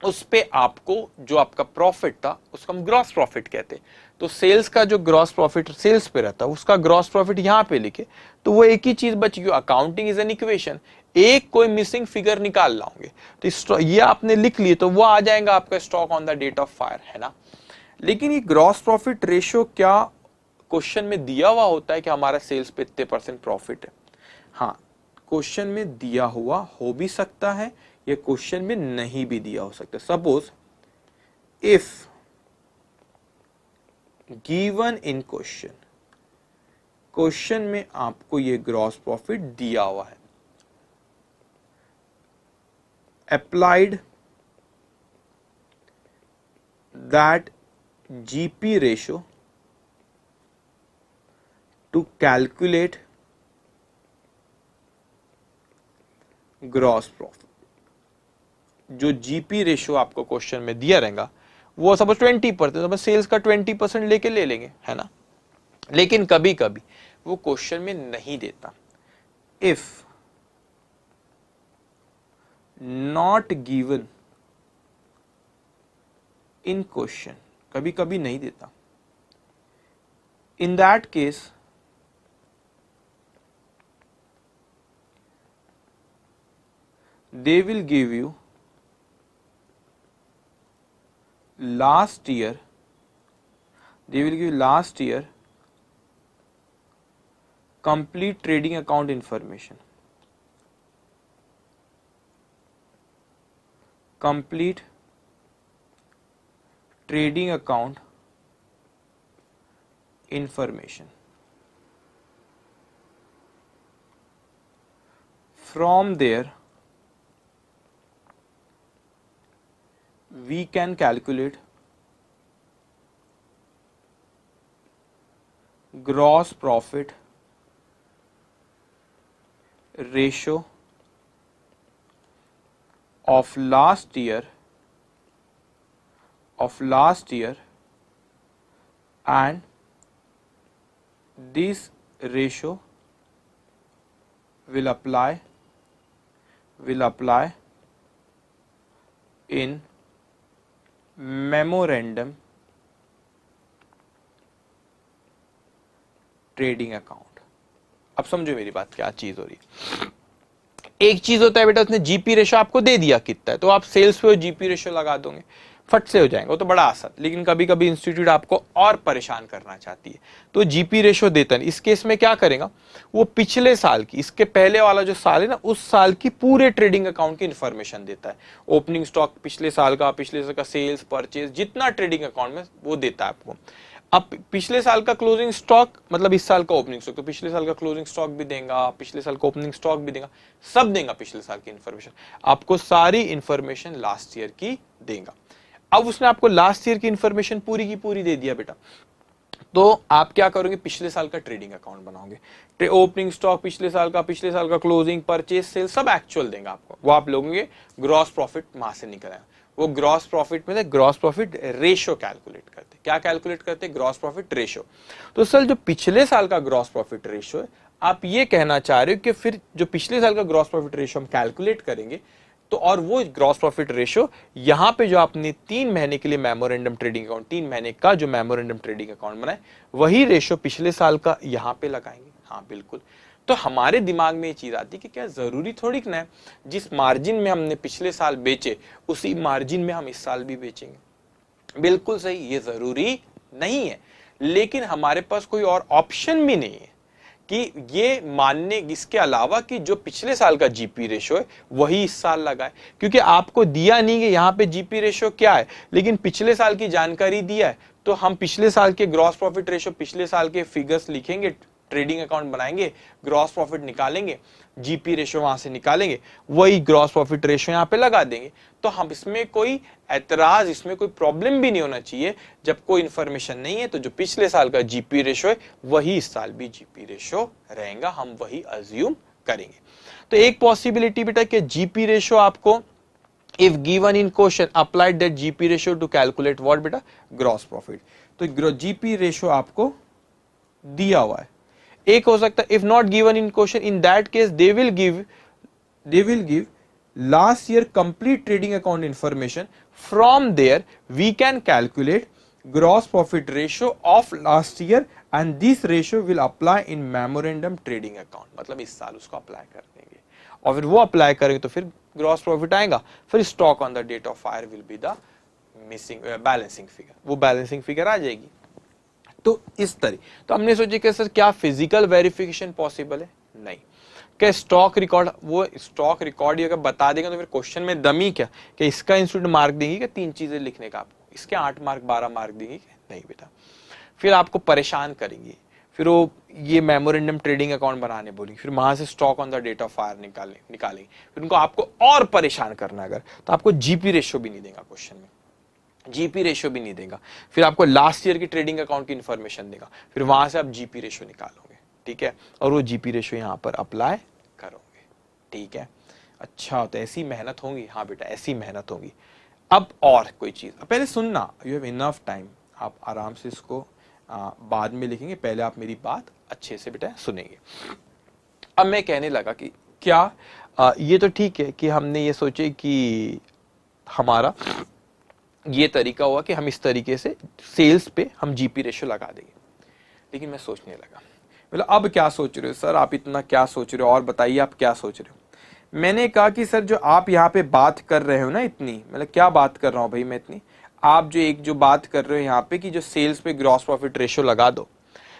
Speaker 1: उस पे आपको जो आपका प्रॉफिट था उसको हम ग्रॉस प्रॉफिट कहते हैं। तो सेल्स का जो ग्रॉस प्रॉफिट सेल्स पे रहता है उसका ग्रॉस प्रॉफिट यहां पे लिखे तो वो एक ही चीज बच गई। अकाउंटिंग इज एन इक्वेशन, एक कोई मिसिंग फिगर निकाल लाओगे तो ये आपने लिख लिए तो वो आ जाएगा आपका stock on the date of fire, है ना। लेकिन ये ग्रॉस प्रॉफिट रेशियो क्या क्वेश्चन में दिया हुआ होता है कि हमारा सेल्स पे इतने % प्रॉफिट है? हाँ, क्वेश्चन में दिया हुआ हो भी सकता है, ये क्वेश्चन में नहीं भी दिया हो सकता। Suppose if given in question में आपको ये ग्रॉस प्रॉफिट दिया हुआ है, applied that GP ratio two calculate gross profit. जो जीपी रेशियो आपको क्वेश्चन में दिया रहेगा वो सपोज 20%, तो सेल्स का 20% लेके ले लेंगे, है ना। लेकिन कभी कभी वो क्वेश्चन में नहीं देता, if not given in question, कभी कभी नहीं देता। इन that case they will give you last year complete trading account information, complete trading account information. From there we can calculate gross profit ratio of last year and this ratio will apply in memorandum trading account. अब समझो मेरी बात क्या चीज हो रही है। एक चीज होता है बेटा उसने जीपी रेशो आपको दे दिया कितना है, तो आप सेल्स पे जीपी रेशो लगा दोगे, फट से हो जाएगा, वो तो बड़ा आसान। लेकिन कभी कभी इंस्टीट्यूट आपको और परेशान करना चाहती है तो जीपी रेशो देता है। इस केस में क्या करेगा, वो पिछले साल की, इसके पहले वाला जो साल है ना, उस साल की पूरे ट्रेडिंग अकाउंट की इंफॉर्मेशन देता है। ओपनिंग स्टॉक पिछले साल का सेल्स परचेज जितना ट्रेडिंग अकाउंट में वो देता है आपको। अब पिछले साल का क्लोजिंग स्टॉक मतलब इस साल का ओपनिंग स्टॉक, तो पिछले साल का क्लोजिंग स्टॉक भी देगा, पिछले साल का ओपनिंग स्टॉक भी देगा, सब देगा पिछले साल की इंफॉर्मेशन। आपको सारी इंफॉर्मेशन लास्ट ईयर की देगा। अब उसने आपको लास्ट ईयर की इंफॉर्मेशन पूरी की पूरी दे दिया बेटा, तो आप क्या करोगे, पिछले साल का ट्रेडिंग अकाउंट बनाओगे। ओपनिंग स्टॉक पिछले साल का क्लोजिंग परचेज सेल सब एक्चुअल देगा आपको, वो आप लोगोगे ग्रॉस प्रॉफिट वहां से निकल आएगा। वो ग्रॉस प्रॉफिट में ग्रॉस प्रॉफिट रेशियो कैलकुलेट करते, क्या कैलकुलेट करते, ग्रॉस प्रॉफिट रेशियो। तो सर जो पिछले साल का ग्रॉस प्रॉफिट रेशियो है, आप ये कहना चाह रहे हो कि फिर जो पिछले साल का ग्रॉस प्रॉफिट रेशियो हम कैलकुलेट करेंगे तो, और वो ग्रॉस प्रॉफिट रेशियो यहाँ पे जो आपने 3 महीने के लिए मेमोरेंडम ट्रेडिंग अकाउंट, 3 महीने का जो मेमोरेंडम ट्रेडिंग अकाउंट बनाए, वही रेशियो पिछले साल का यहाँ पे लगाएंगे। हाँ बिल्कुल। तो हमारे दिमाग में ये चीज आती है कि क्या जरूरी थोड़ी ना है जिस मार्जिन में हमने पिछले साल बेचे उसी मार्जिन में हम इस साल भी बेचेंगे। बिल्कुल सही, ये जरूरी नहीं है, लेकिन हमारे पास कोई और ऑप्शन भी नहीं है कि ये मानने इसके अलावा कि जो पिछले साल का जीपी रेशियो है वही इस साल लगाए, क्योंकि आपको दिया नहीं कि यहाँ पे जीपी रेशियो क्या है, लेकिन पिछले साल की जानकारी दिया है, तो हम पिछले साल के ग्रॉस प्रॉफिट रेशियो, पिछले साल के फिगर्स लिखेंगे ट्रेडिंग अकाउंट बनाएंगे, ग्रॉस प्रॉफिट निकालेंगे, जीपी रेशो वहां से निकालेंगे, वही ग्रॉस प्रॉफिट रेशो यहाँ पे लगा देंगे। तो हम इसमें कोई ऐतराज, इसमें कोई प्रॉब्लम भी नहीं होना चाहिए। जब कोई इंफॉर्मेशन नहीं है तो जो पिछले साल का जीपी रेशो है वही इस साल भी जीपी रेशो रहेगा, हम वही अज्यूम करेंगे। तो एक पॉसिबिलिटी बेटा कि जीपी रेशो आपको if given in question applied that GP ratio to calculate what बेटा gross profit, तो GP ratio आपको दिया हुआ है। एक हो सकता है if not given in question, in that case they will give last year complete trading account information, from there we can calculate gross profit ratio of last year and this ratio will apply in memorandum trading account, मतलब इस साल उसको apply कर देंगे और फिर वो apply करेंगे तो फिर ग्रॉस प्रॉफिट आएगा, फिर stock on the date of fire will be the missing balancing figure, वो बैलेंसिंग फिगर आ जाएगी। तो इस तरह तो हमने सोचा कि सर क्या फिजिकल वेरिफिकेशन पॉसिबल है? नहीं। क्या स्टॉक रिकॉर्ड, वो स्टॉक रिकॉर्ड अगर बता देगा तो फिर क्वेश्चन में दमी क्या कि इसका इंस्टीट्यूट मार्क देंगे कि 3 चीजें लिखने का, आपको इसके 8 मार्क 12 मार्क देंगे? नहीं बेटा, फिर आपको परेशान करेंगे, फिर वो ये मेमोरेंडम ट्रेडिंग अकाउंट बनाने बोलेंगे, फिर वहां से stock on the date of fire निकालेंगे, फिर उनको आपको और परेशान करना अगर तो आपको जीपी रेशियो भी नहीं देगा क्वेश्चन में, जीपी रेशियो भी नहीं देगा, फिर आपको लास्ट ईयर की ट्रेडिंग अकाउंट की इंफॉर्मेशन देगा, फिर वहां से आप जीपी रेशियो निकालोगे, ठीक है, और वो जीपी रेशियो यहाँ पर अप्लाई करोगे, ठीक है। अच्छा, तो ऐसी मेहनत होगी? हाँ बेटा ऐसी मेहनत होगी। अब और कोई चीज पहले सुनना, यू हैव इनफ टाइम, आप आराम से इसको बाद में लिखेंगे, पहले आप मेरी बात अच्छे से बेटा सुनेंगे। अब मैं कहने लगा कि क्या ये तो ठीक है कि हमने ये सोचे कि हमारा ये तरीका हुआ कि हम इस तरीके से सेल्स पे हम जीपी रेशियो लगा देंगे, लेकिन मैं सोचने लगा, मतलब अब क्या सोच रहे हो सर आप, इतना क्या सोच रहे हो, और बताइए आप क्या सोच रहे हो। मैंने कहा कि सर जो आप यहाँ पे बात कर रहे हो ना इतनी, मतलब क्या बात कर रहा हूँ भाई मैं इतनी, आप जो बात कर रहे हो यहाँ पे कि जो सेल्स पे ग्रॉस प्रॉफिट रेशियो लगा दो,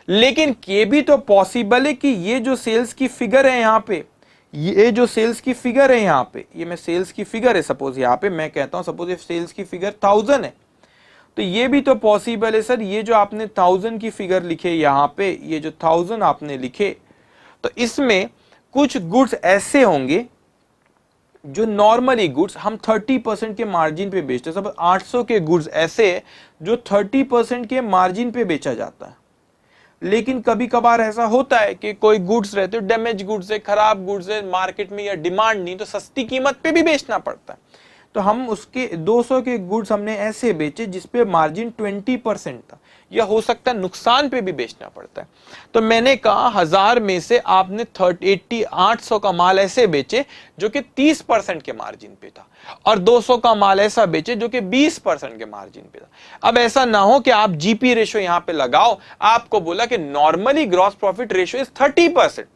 Speaker 1: लेकिन ये भी तो पॉसिबल है कि ये जो सेल्स की फिगर है यहाँ पे, ये जो सेल्स की फिगर है यहाँ पे, ये मैं सेल्स की फिगर है सपोज यहाँ पे मैं कहता हूँ, सपोज सेल्स की फिगर 1000 है, तो ये भी तो पॉसिबल है सर ये जो आपने 1000 की फिगर लिखे यहाँ पे, ये जो 1000 आपने लिखे, तो इसमें कुछ गुड्स ऐसे होंगे जो नॉर्मली गुड्स हम 30% के मार्जिन पे बेचते हैं। सब 800 के गुड्स ऐसे है जो 30% के मार्जिन पे बेचा जाता है, लेकिन कभी कभार ऐसा होता है कि कोई गुड्स रहते हैं डैमेज गुड्स है, खराब गुड्स है, मार्केट में या डिमांड नहीं तो सस्ती कीमत पे भी बेचना पड़ता है, तो हम उसके 200 के गुड्स हमने ऐसे बेचे जिसपे मार्जिन 20% था, या हो सकता है नुकसान पे भी बेचना पड़ता है। तो मैंने कहा 1000 में से आपने 800 का माल ऐसे बेचे जो कि 30% के मार्जिन पे था, और 200 का माल ऐसा बेचे जो कि 20% के मार्जिन पे था। अब ऐसा ना हो कि आप जीपी रेशियो यहां पे लगाओ, आपको बोला कि normally gross profit ratio is 30%,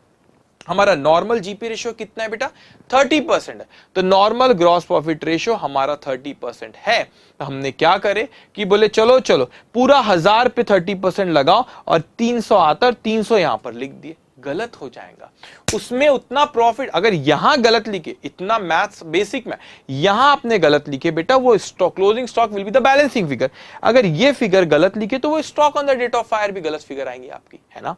Speaker 1: हमारा नॉर्मल जीपी रेशियो कितना है बेटा 30% है, तो नॉर्मल ग्रॉस प्रॉफिट रेशियो हमारा 30% है। तो हमने क्या करे कि बोले चलो पूरा 1000 पे 30% लगाओ और 300 आता है, 300 यहां पर लिख दिए, गलत हो जाएगा, उसमें उतना प्रॉफिट अगर यहां गलत लिखे, इतना मैथ्स बेसिक में यहां आपने गलत लिखे बेटा, वो stock closing stock will be the balancing figure, अगर ये फिगर गलत लिखे तो वो stock on the date of fire भी गलत फिगर आएंगी आपकी, है ना।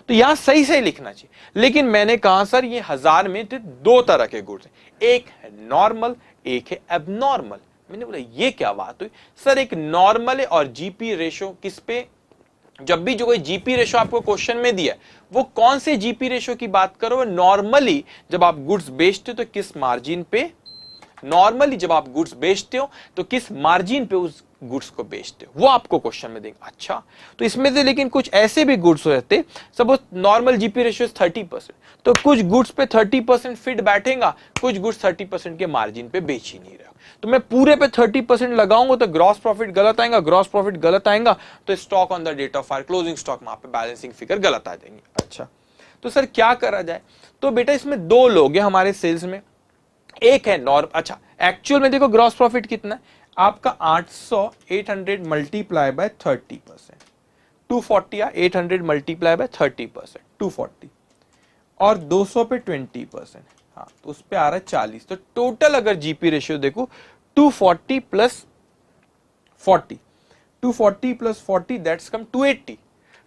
Speaker 1: तो यहां सही सही लिखना चाहिए। लेकिन मैंने कहा सर ये 1000 में 2 तरह के गुड्स हैं, एक है नॉर्मल, एक है एबनॉर्मल। मैंने बोला ये क्या बात हुई सर, एक नॉर्मल है और जीपी रेशियो किस पे, जब भी जो कोई जीपी रेशो आपको क्वेश्चन में दिया वो कौन से जीपी रेशो की बात करो, नॉर्मली जब आप गुड्स बेचते हो तो किस मार्जिन पे, नॉर्मली जब आप गुड्स बेचते हो तो किस मार्जिन पे उस गुड्स को बेचते हो, वो आपको क्वेश्चन में देंगे। अच्छा, तो इसमें से लेकिन कुछ ऐसे भी गुड्स रहते, सपोज नॉर्मल जीपी रेशियो 30%, तो कुछ गुड्स पे 30% फिट बैठेगा, कुछ गुड्स 30% के मार्जिन पे बेच ही नहीं रहे, तो मैं पूरे पे 30% लगाऊंगा तो ग्रॉस प्रॉफिट गलत आएगा, ग्रॉस प्रॉफिट गलत आएगा तो stock on the date of fire closing stock में पे बैलेंसिंग फिगर गलत आ जाएंगे। अच्छा, तो सर क्या करा जाए, तो बेटा इसमें 2 लोग हैं हमारे सेल्स में, एक है अच्छा एक्चुअल में देखो ग्रॉस प्रॉफिट कितना है आपका 800 मल्टीप्लाई बाय 30%, 240 या 800 मल्टीप्लाई बाय 30%, 240, और 200 पे 20%, हाँ तो उस पे आ रहा है 40, तो टोटल अगर जीपी रेशियो देखो 240 प्लस 40, 240 प्लस 40 दैट्स कम 280,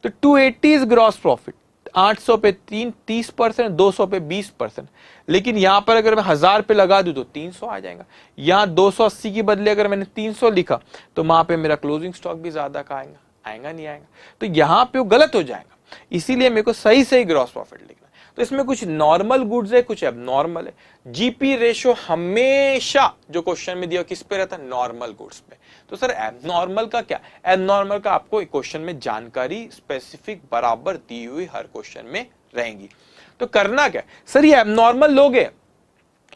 Speaker 1: तो 280 इज ग्रॉस प्रॉफिट। 800 पे 30%, 200 पे 20%। लेकिन यहां पर अगर मैं 1000 पे लगा दूं तो 300 आ जाएगा। यहां 280 के बदले अगर मैंने 300 लिखा तो वहां पे मेरा क्लोजिंग स्टॉक भी ज्यादा का आएगा, आएगा नहीं आएगा, तो यहां पे वो गलत हो जाएगा। इसीलिए मेरे को सही सही ग्रॉस प्रॉफिट लिखना। तो इसमें कुछ नॉर्मल गुड्स है, कुछ एबनॉर्मल है। जीपी रेशो हमेशा जो क्वेश्चन में दिया किस पे रहता है, नॉर्मल गुड्स पे। तो सर एबनॉर्मल का क्या, एबनॉर्मल का आपको क्वेश्चन में जानकारी स्पेसिफिक बराबर दी हुई हर क्वेश्चन में रहेंगी। तो करना क्या सर, ये एबनॉर्मल लोग हैं,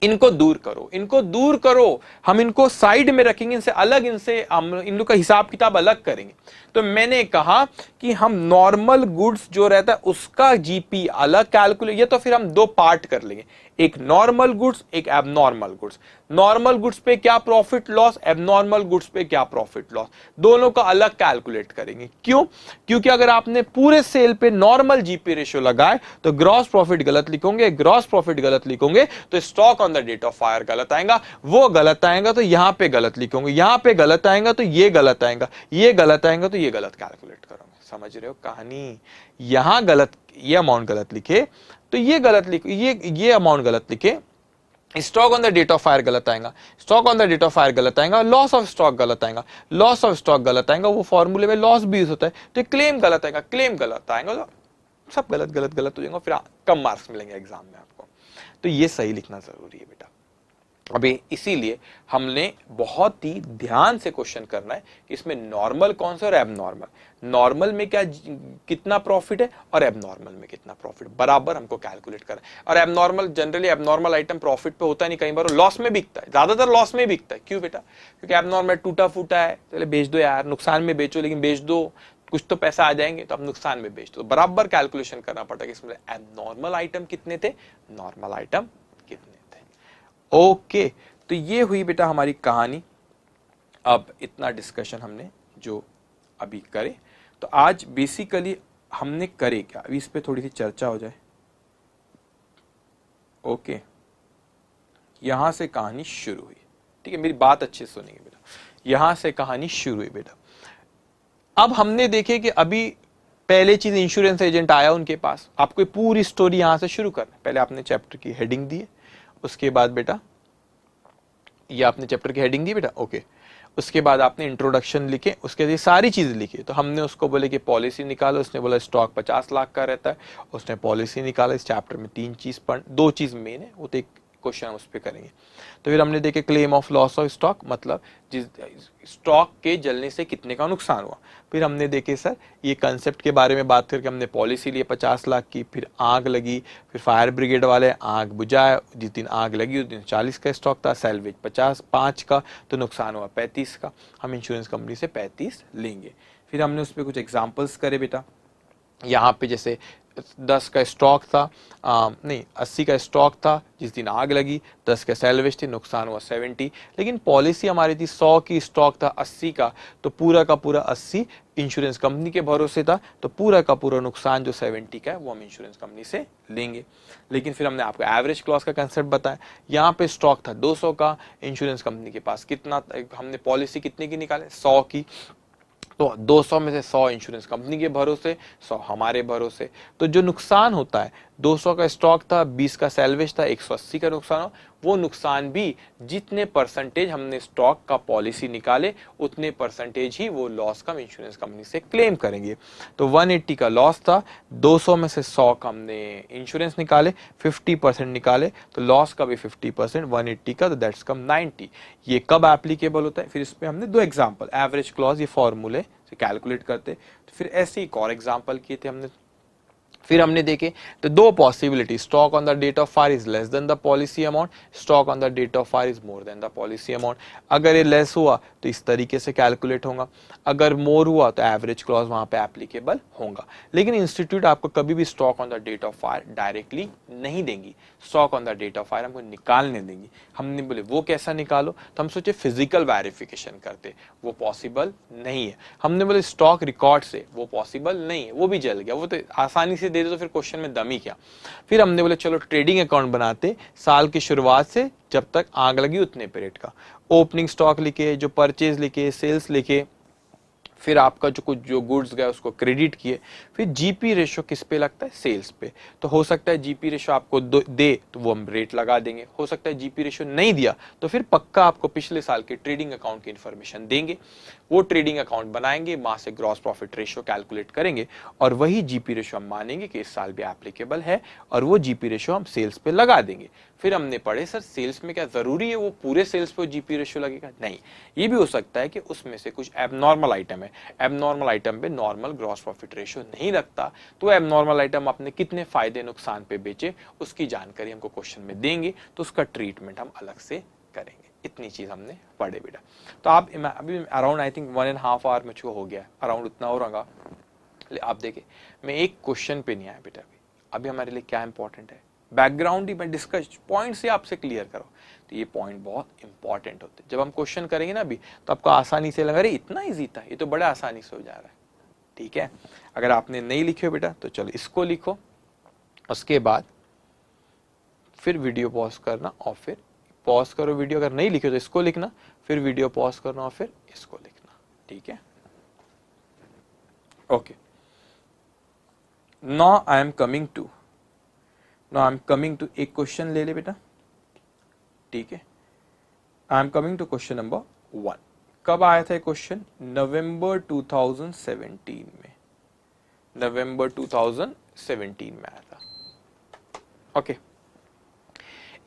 Speaker 1: इनको दूर करो, इनको दूर करो, हम इनको साइड में रखेंगे, इनसे अलग, इनसे इन लोग का हिसाब किताब अलग करेंगे। तो मैंने कहा कि हम नॉर्मल गुड्स जो रहता है उसका जीपी अलग कैलकुलेट, ये तो फिर हम दो पार्ट कर लेंगे, एक नॉर्मल गुड्स, एक एबनॉर्मल गुड्स। नॉर्मल गुड्स पे क्या प्रॉफिट लॉस, एबनॉर्मल गुड्स पे क्या प्रॉफिट लॉस, दोनों का अलग कैलकुलेट करेंगे। क्यों? क्योंकि अगर आपने पूरे सेल पे नॉर्मल जीपी रेशियो लगाए तो ग्रॉस प्रॉफिट गलत लिखोगे, ग्रॉस प्रॉफिट गलत लिखोगे तो stock on the date of fire गलत आएगा, वो गलत आएगा तो यहां पे गलत लिखोगे, यहां पे गलत आएगा तो ये गलत आएगा, ये गलत आएगा तो ये गलत कैलकुलेट करोगे। समझ रहे हो कहानी? यहां गलत, ये अमाउंट गलत लिखे तो ये गलत लिखो, ये अमाउंट गलत लिखे, stock on the date of fire गलत आएगा, stock on the date of fire गलत आएगा, लॉस ऑफ स्टॉक गलत आएगा, लॉस ऑफ स्टॉक गलत आएगा, वो फॉर्मूले में लॉस भी यूज होता है, तो क्लेम गलत आएगा, क्लेम गलत आएगा, तो सब गलत गलत गलत हो जाएगा, फिर कम मार्क्स मिलेंगे एग्जाम में आपको। तो ये सही लिखना जरूरी है बेटा। अभी इसीलिए हमने बहुत ही ध्यान से क्वेश्चन करना है कि इसमें नॉर्मल कौन सा और एबनॉर्मल, नॉर्मल में क्या कितना प्रॉफिट है और एबनॉर्मल में कितना प्रॉफिट, बराबर हमको कैलकुलेट करना है। और abnormal, generally abnormal item profit पे होता नहीं, कई बार लॉस में बिकता है, ज्यादातर लॉस में बिकता है। क्यों बेटा? क्योंकि एबनॉर्मल टूटा फूटा है, चले बेच दो यार, नुकसान में बेचो लेकिन बेच दो, कुछ तो पैसा आ जाएंगे, तो अब नुकसान में बेच दो। बराबर कैलकुलेशन करना पड़ता है कि इसमें एबनॉर्मल आइटम कितने थे, नॉर्मल आइटम कितने थे। ओके, तो ये हुई बेटा हमारी कहानी। अब इतना डिस्कशन हमने जो अभी करे, तो आज बेसिकली हमने करे क्या, अभी इस पे थोड़ी सी चर्चा हो जाए। ओके, यहां से कहानी शुरू हुई, ठीक है, मेरी बात अच्छे से सुनेंगे बेटा। यहां से कहानी शुरू हुई बेटा। अब हमने देखे कि अभी पहले चीज इंश्योरेंस एजेंट आया उनके पास, आपको पूरी स्टोरी यहां से शुरू करना है। पहले आपने चैप्टर की हेडिंग दी है, उसके बाद बेटा ये आपने चैप्टर की हेडिंग दी बेटा, ओके। उसके बाद आपने इंट्रोडक्शन लिखे, उसके बाद ये सारी चीज लिखी। तो हमने उसको बोले कि पॉलिसी निकालो, उसने बोला स्टॉक 50 लाख का रहता है, उसने पॉलिसी निकाला। इस चैप्टर में दो चीज मेन है, वो तो एक क्वेश्चन उस पर करेंगे। तो फिर हमने देखे claim of loss of stock, मतलब जिस स्टॉक के जलने से कितने का नुकसान हुआ। फिर हमने देखे सर ये कंसेप्ट के बारे में बात करके हमने पॉलिसी लिए 50 लाख की, फिर आग लगी, फिर फायर ब्रिगेड वाले आग बुझाए, जिस दिन आग लगी उस दिन 40 का स्टॉक था, सैलवेज 5 का, तो नुकसान हुआ 35 का। हम इंश्योरेंस कंपनी से 35 लेंगे। फिर हमने उस पर कुछ एग्जाम्पल्स करे बेटा। यहाँ पे जैसे 10 का स्टॉक था, 80 का स्टॉक था, जिस दिन आग लगी 10 का सैलवेज थी, नुकसान हुआ 70। लेकिन पॉलिसी हमारी थी 100 की, स्टॉक था 80 का, तो पूरा का पूरा 80 इंश्योरेंस कंपनी के भरोसे था, तो पूरा का पूरा नुकसान जो 70 का है वो हम इंश्योरेंस कंपनी से लेंगे। लेकिन फिर हमने आपको एवरेज क्लॉज का कंसेप्ट बताया। यहाँ पे स्टॉक था 200 का, इंश्योरेंस कंपनी के पास कितना, हमने पॉलिसी कितने की निकाले, 100 की, तो 200 में से 100 इंश्योरेंस कंपनी के भरोसे, 100 हमारे भरोसे। तो जो नुकसान होता है, 200 का स्टॉक था, 20 का सैलवेज था, 180 का नुकसान हो, वो नुकसान भी जितने परसेंटेज हमने स्टॉक का पॉलिसी निकाले उतने परसेंटेज ही वो लॉस का हम इंश्योरेंस कंपनी से क्लेम करेंगे। तो 180 का लॉस था, 200 में से 100 का हमने इंश्योरेंस निकाले, 50% निकाले, तो लॉस का भी 50%, 180 का, तो दैट्स कम 90। ये कब एप्लीकेबल होता है? फिर इस पे हमने दो एग्जाम्पल, एवरेज क्लॉज, ये फॉर्मूले से कैलकुलेट करते, तो फिर ऐसे एक और एग्जाम्पल किए थे हमने। फिर हमने देखे तो दो possibility, stock on the date of fire is less than the policy amount, stock on the date of fire is more than the policy amount. अगर ये लेस हुआ तो इस तरीके से कैलकुलेट होगा, अगर मोर हुआ तो एवरेज क्लॉज वहां पे एप्लीकेबल होगा। लेकिन इंस्टीट्यूट आपको कभी भी stock on the date of fire directly नहीं देंगी, stock on the date of fire हमको निकालने देंगी। हमने बोले वो कैसा निकालो, तो हम सोचे फिजिकल वेरिफिकेशन करते, वो पॉसिबल नहीं है। हमने बोले स्टॉक रिकॉर्ड से, वो पॉसिबल नहीं है, वो भी जल गया, वो तो आसानी से दे दो, तो फिर क्वेश्चन में दम ही क्या। फिर हमने बोले चलो ट्रेडिंग अकाउंट बनाते, साल की शुरुआत से जब तक आग लगी उतने पीरियड का, ओपनिंग स्टॉक लिखे, जो परचेज लिखे, सेल्स लिखे, फिर आपका जो गुड्स गया उसको क्रेडिट किए, फिर जीपी रेशो किस पे लगता है, सेल्स पे। तो हो सकता है जीपी रेशो आपको दे तो वो हम रेट लगा देंगे, हो सकता है जीपी रेशो नहीं दिया तो फिर पक्का आपको पिछले साल के ट्रेडिंग अकाउंट की इन्फॉर्मेशन देंगे, वो ट्रेडिंग अकाउंट बनाएंगे, वहां से ग्रॉस प्रॉफिट रेशो कैलकुलेट करेंगे और वही जीपी रेशो हम मानेंगे कि इस साल भी एप्लीकेबल है और वो जीपी रेशो हम सेल्स पे लगा देंगे। फिर हमने पढ़े सर सेल्स में क्या जरूरी है वो पूरे सेल्स पे जीपी रेशो लगेगा, नहीं, ये भी हो सकता है कि उसमें से कुछ एबनॉर्मल आइटम है, एबनॉर्मल आइटम पे नॉर्मल ग्रॉस प्रॉफिट रेशो नहीं लगता, तो एबनॉर्मल आइटम आपने कितने फायदे नुकसान पे बेचे उसकी जानकारी हमको क्वेश्चन में देंगे, तो उसका ट्रीटमेंट हम अलग से करेंगे। इतनी चीज हमने पढ़े बेटा। तो आप अभी अराउंड आई थिंक 1.5 आवर मुझको हो गया, अराउंड उतना हो रहा। आप देखिए मैं एक क्वेश्चन पे नहीं आया बेटा, अभी हमारे लिए क्या इंपॉर्टेंट है, बैकग्राउंड ही मैं डिस्कस पॉइंट से आपसे क्लियर करो, तो ये पॉइंट बहुत इंपॉर्टेंट होते हैं। जब हम क्वेश्चन करेंगे ना अभी तो आपको आसानी से लगा, अरे इतना इजी था, ये तो बड़ा आसानी से हो जा रहा है। ठीक है, अगर आपने नहीं लिखे हो बेटा तो चलो इसको लिखो, उसके बाद फिर वीडियो पॉज करना और फिर पॉज करो वीडियो, अगर नहीं लिखे तो इसको लिखना, फिर वीडियो पॉज करना और फिर इसको लिखना। ठीक है, okay. Now I am coming to एक क्वेश्चन ले ले बेटा। ठीक है, I am coming to question number 1। कब आया था क्वेश्चन, नवंबर 2017 में, नवंबर 2017 में आया था। Okay,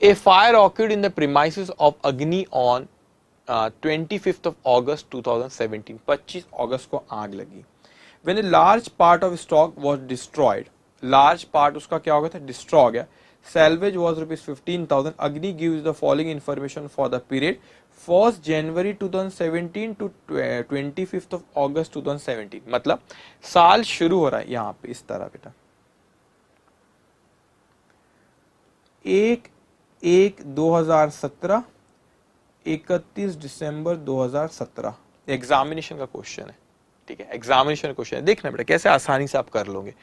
Speaker 1: A fire occurred in the premises of Agni on 25th of August 2017. 25 अगस्त को आग लगी। When a large part of stock was destroyed, large part उसका क्या हो गया था, destroy हो गया। Salvage was ₹15,000. Agni gives the following information for the period 1st January 2017 to 25th of August 2017। मतलब साल शुरू हो रहा है यहाँ पे इस तरह बेटा, 1/1/2017, 31 दिसंबर 2017। एग्जामिनेशन का क्वेश्चन है। ठीक है, एग्जामिनेशन क्वेश्चन है, देखना बेटा कैसे आसानी से आप कर लोगे।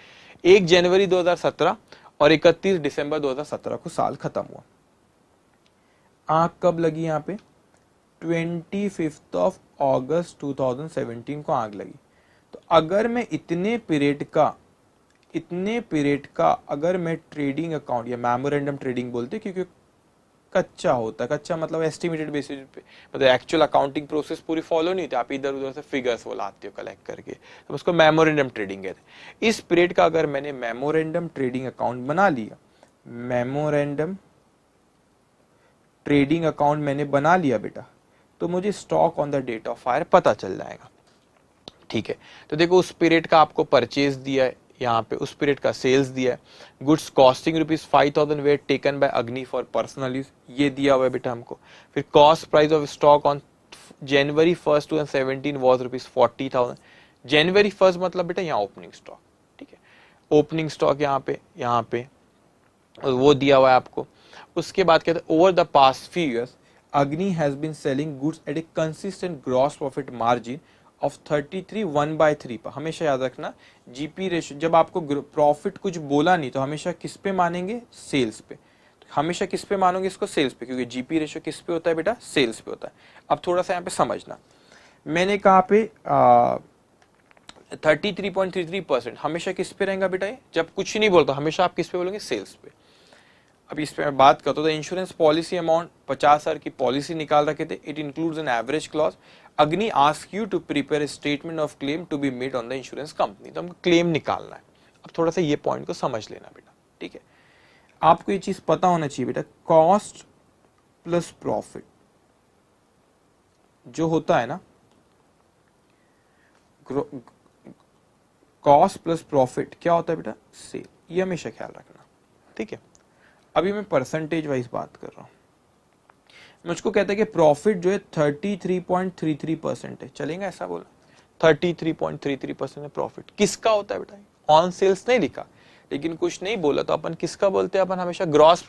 Speaker 1: 1 जनवरी 2017 और 31 दिसंबर 2017 को साल खत्म हुआ। आग कब लगी यहाँ पे, 25 ऑफ अगस्त 2017 को आग लगी। तो अगर मैं इतने पीरियड का अगर मैं ट्रेडिंग अकाउंट या मेमोरेंडम ट्रेडिंग बोलते, क्योंकि कच्चा होता है, कच्चा मतलब एस्टिमेटेड बेसिस पे, मतलब एक्चुअल अकाउंटिंग प्रोसेस पूरी फॉलो नहीं होती, आप इधर उधर से फिगर्स वो लाते हो कलेक्ट करके, तो उसको मेमोरेंडम ट्रेडिंग कहते हैं। इस पीरियड का अगर मैंने मेमोरेंडम ट्रेडिंग अकाउंट बना लिया, मेमोरेंडम ट्रेडिंग अकाउंट मैंने बना लिया बेटा, तो मुझे stock on the date of fire पता चल जाएगा। ठीक है, तो देखो उस पीरियड का आपको परचेज दिया है, यहाँ पे उस पीरियड का सेल्स दिया है, goods costing ₹5,000 where taken by Agni for personal use, ये दिया हुआ है बेटा हमको। फिर cost price of stock on January 1st 2017 was ₹40,000। January 1st मतलब बेटा यहाँ ओपनिंग स्टॉक। ठीक है, ओपनिंग स्टॉक यहाँ पे वो दिया हुआ है आपको। उसके बाद कहते हैं over the past few years Agni has been selling goods at a consistent gross profit margin of 33 1/3 पर। हमेशा याद रखना जीपी रेशियो, जब आपको प्रॉफिट कुछ बोला नहीं तो हमेशा किस पे मानेंगे, सेल्स पे। तो हमेशा किस पे मानोगे इसको, सेल्स पे, क्योंकि जीपी रेशियो किस पे होता है बेटा, सेल्स पे होता है। अब थोड़ा सा यहाँ पे समझना, मैंने कहा पे 33.33% हमेशा किस पे रहेगा बेटा, जब कुछ नहीं बोलता हमेशा आप किस पे बोलेंगे, सेल्स पे। अब इस पे मैं बात करता हूँ, इंश्योरेंस पॉलिसी अमाउंट 50,000 की पॉलिसी निकाल रखे थे। It includes an average clause. Agni ask you to prepare statement of claim to be made on the insurance company. तो हमको क्लेम निकालना है। अब थोड़ा सा ये पॉइंट को समझ लेना बेटा। ठीक है, आपको ये चीज पता होना चाहिए बेटा, कॉस्ट प्लस प्रॉफिट जो होता है ना, कॉस्ट प्लस प्रॉफिट क्या होता है बेटा, सेल। ये हमेशा ख्याल रखना। ठीक है, अभी मैं परसेंटेज वाइज बात कर रहा हूं। मुझको कहता है कि प्रॉफिट जो है 33.33% है, चलेगा ऐसा बोला, 33.33% है प्रॉफिट। किसका होता है बेटा, ऑन सेल्स नहीं लिखा, लेकिन कुछ नहीं बोला तो अपन किसका बोलते हैं, अपन हमेशा ग्रॉस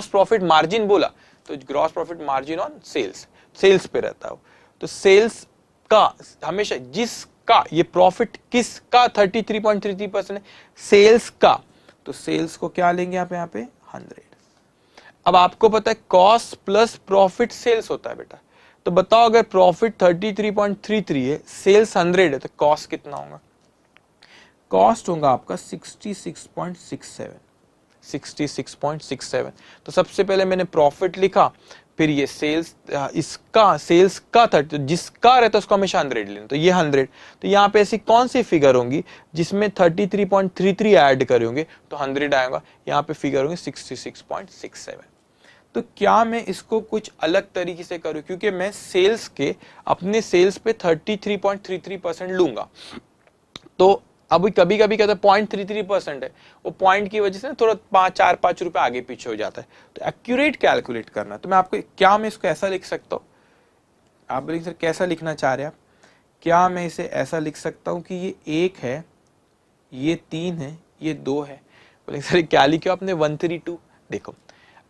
Speaker 1: प्रॉफिट मार्जिन बोला तो gross profit margin on sales पे रहता है। तो सेल्स का हमेशा, जिसका ये प्रॉफिट किसका 33.33% है, सेल्स का, तो सेल्स को क्या लेंगे आप यहाँ पे 100। अब आपको पता है कॉस्ट प्लस प्रॉफिट सेल्स होता है बेटा, तो बताओ अगर प्रॉफिट 33.33 है, सेल्स 100 है, तो कॉस्ट कितना होगा? कॉस्ट होगा आपका 66.67। 66.67। तो सबसे पहले मैंने प्रॉफिट लिखा, फिर ये सेल्स, इसका सेल्स का था, तो जिसका रहता है उसको हमेशा 100 लेना, तो ये 100। तो यहाँ पे ऐसी कौन सी फिगर होंगी जिसमें 33.33 ऐड करे होंगे, तो 100 आएगा। यहाँ पे फिगर होंगे 66.67। तो क्या मैं इसको कुछ अलग तरीके से करूं, क्योंकि मैं सेल्स के, अपने सेल्स पे 33.33% लूंगा, तो अब कभी कभी कहते हैं 0.33% है, वो पॉइंट की वजह से ना थोड़ा 4-5 रुपए आगे पीछे हो जाता है। तो एक्यूरेट कैलकुलेट करना, तो मैं आपको, क्या मैं इसको ऐसा लिख सकता हूँ? आप बोलेंगे सर कैसा लिखना चाह रहे हैं आप? क्या मैं इसे ऐसा लिख सकता हूँ कि ये 1 है, ये 3 है, ये 2 है? बोलेंगे सर क्या लिखे आपने 132? देखो,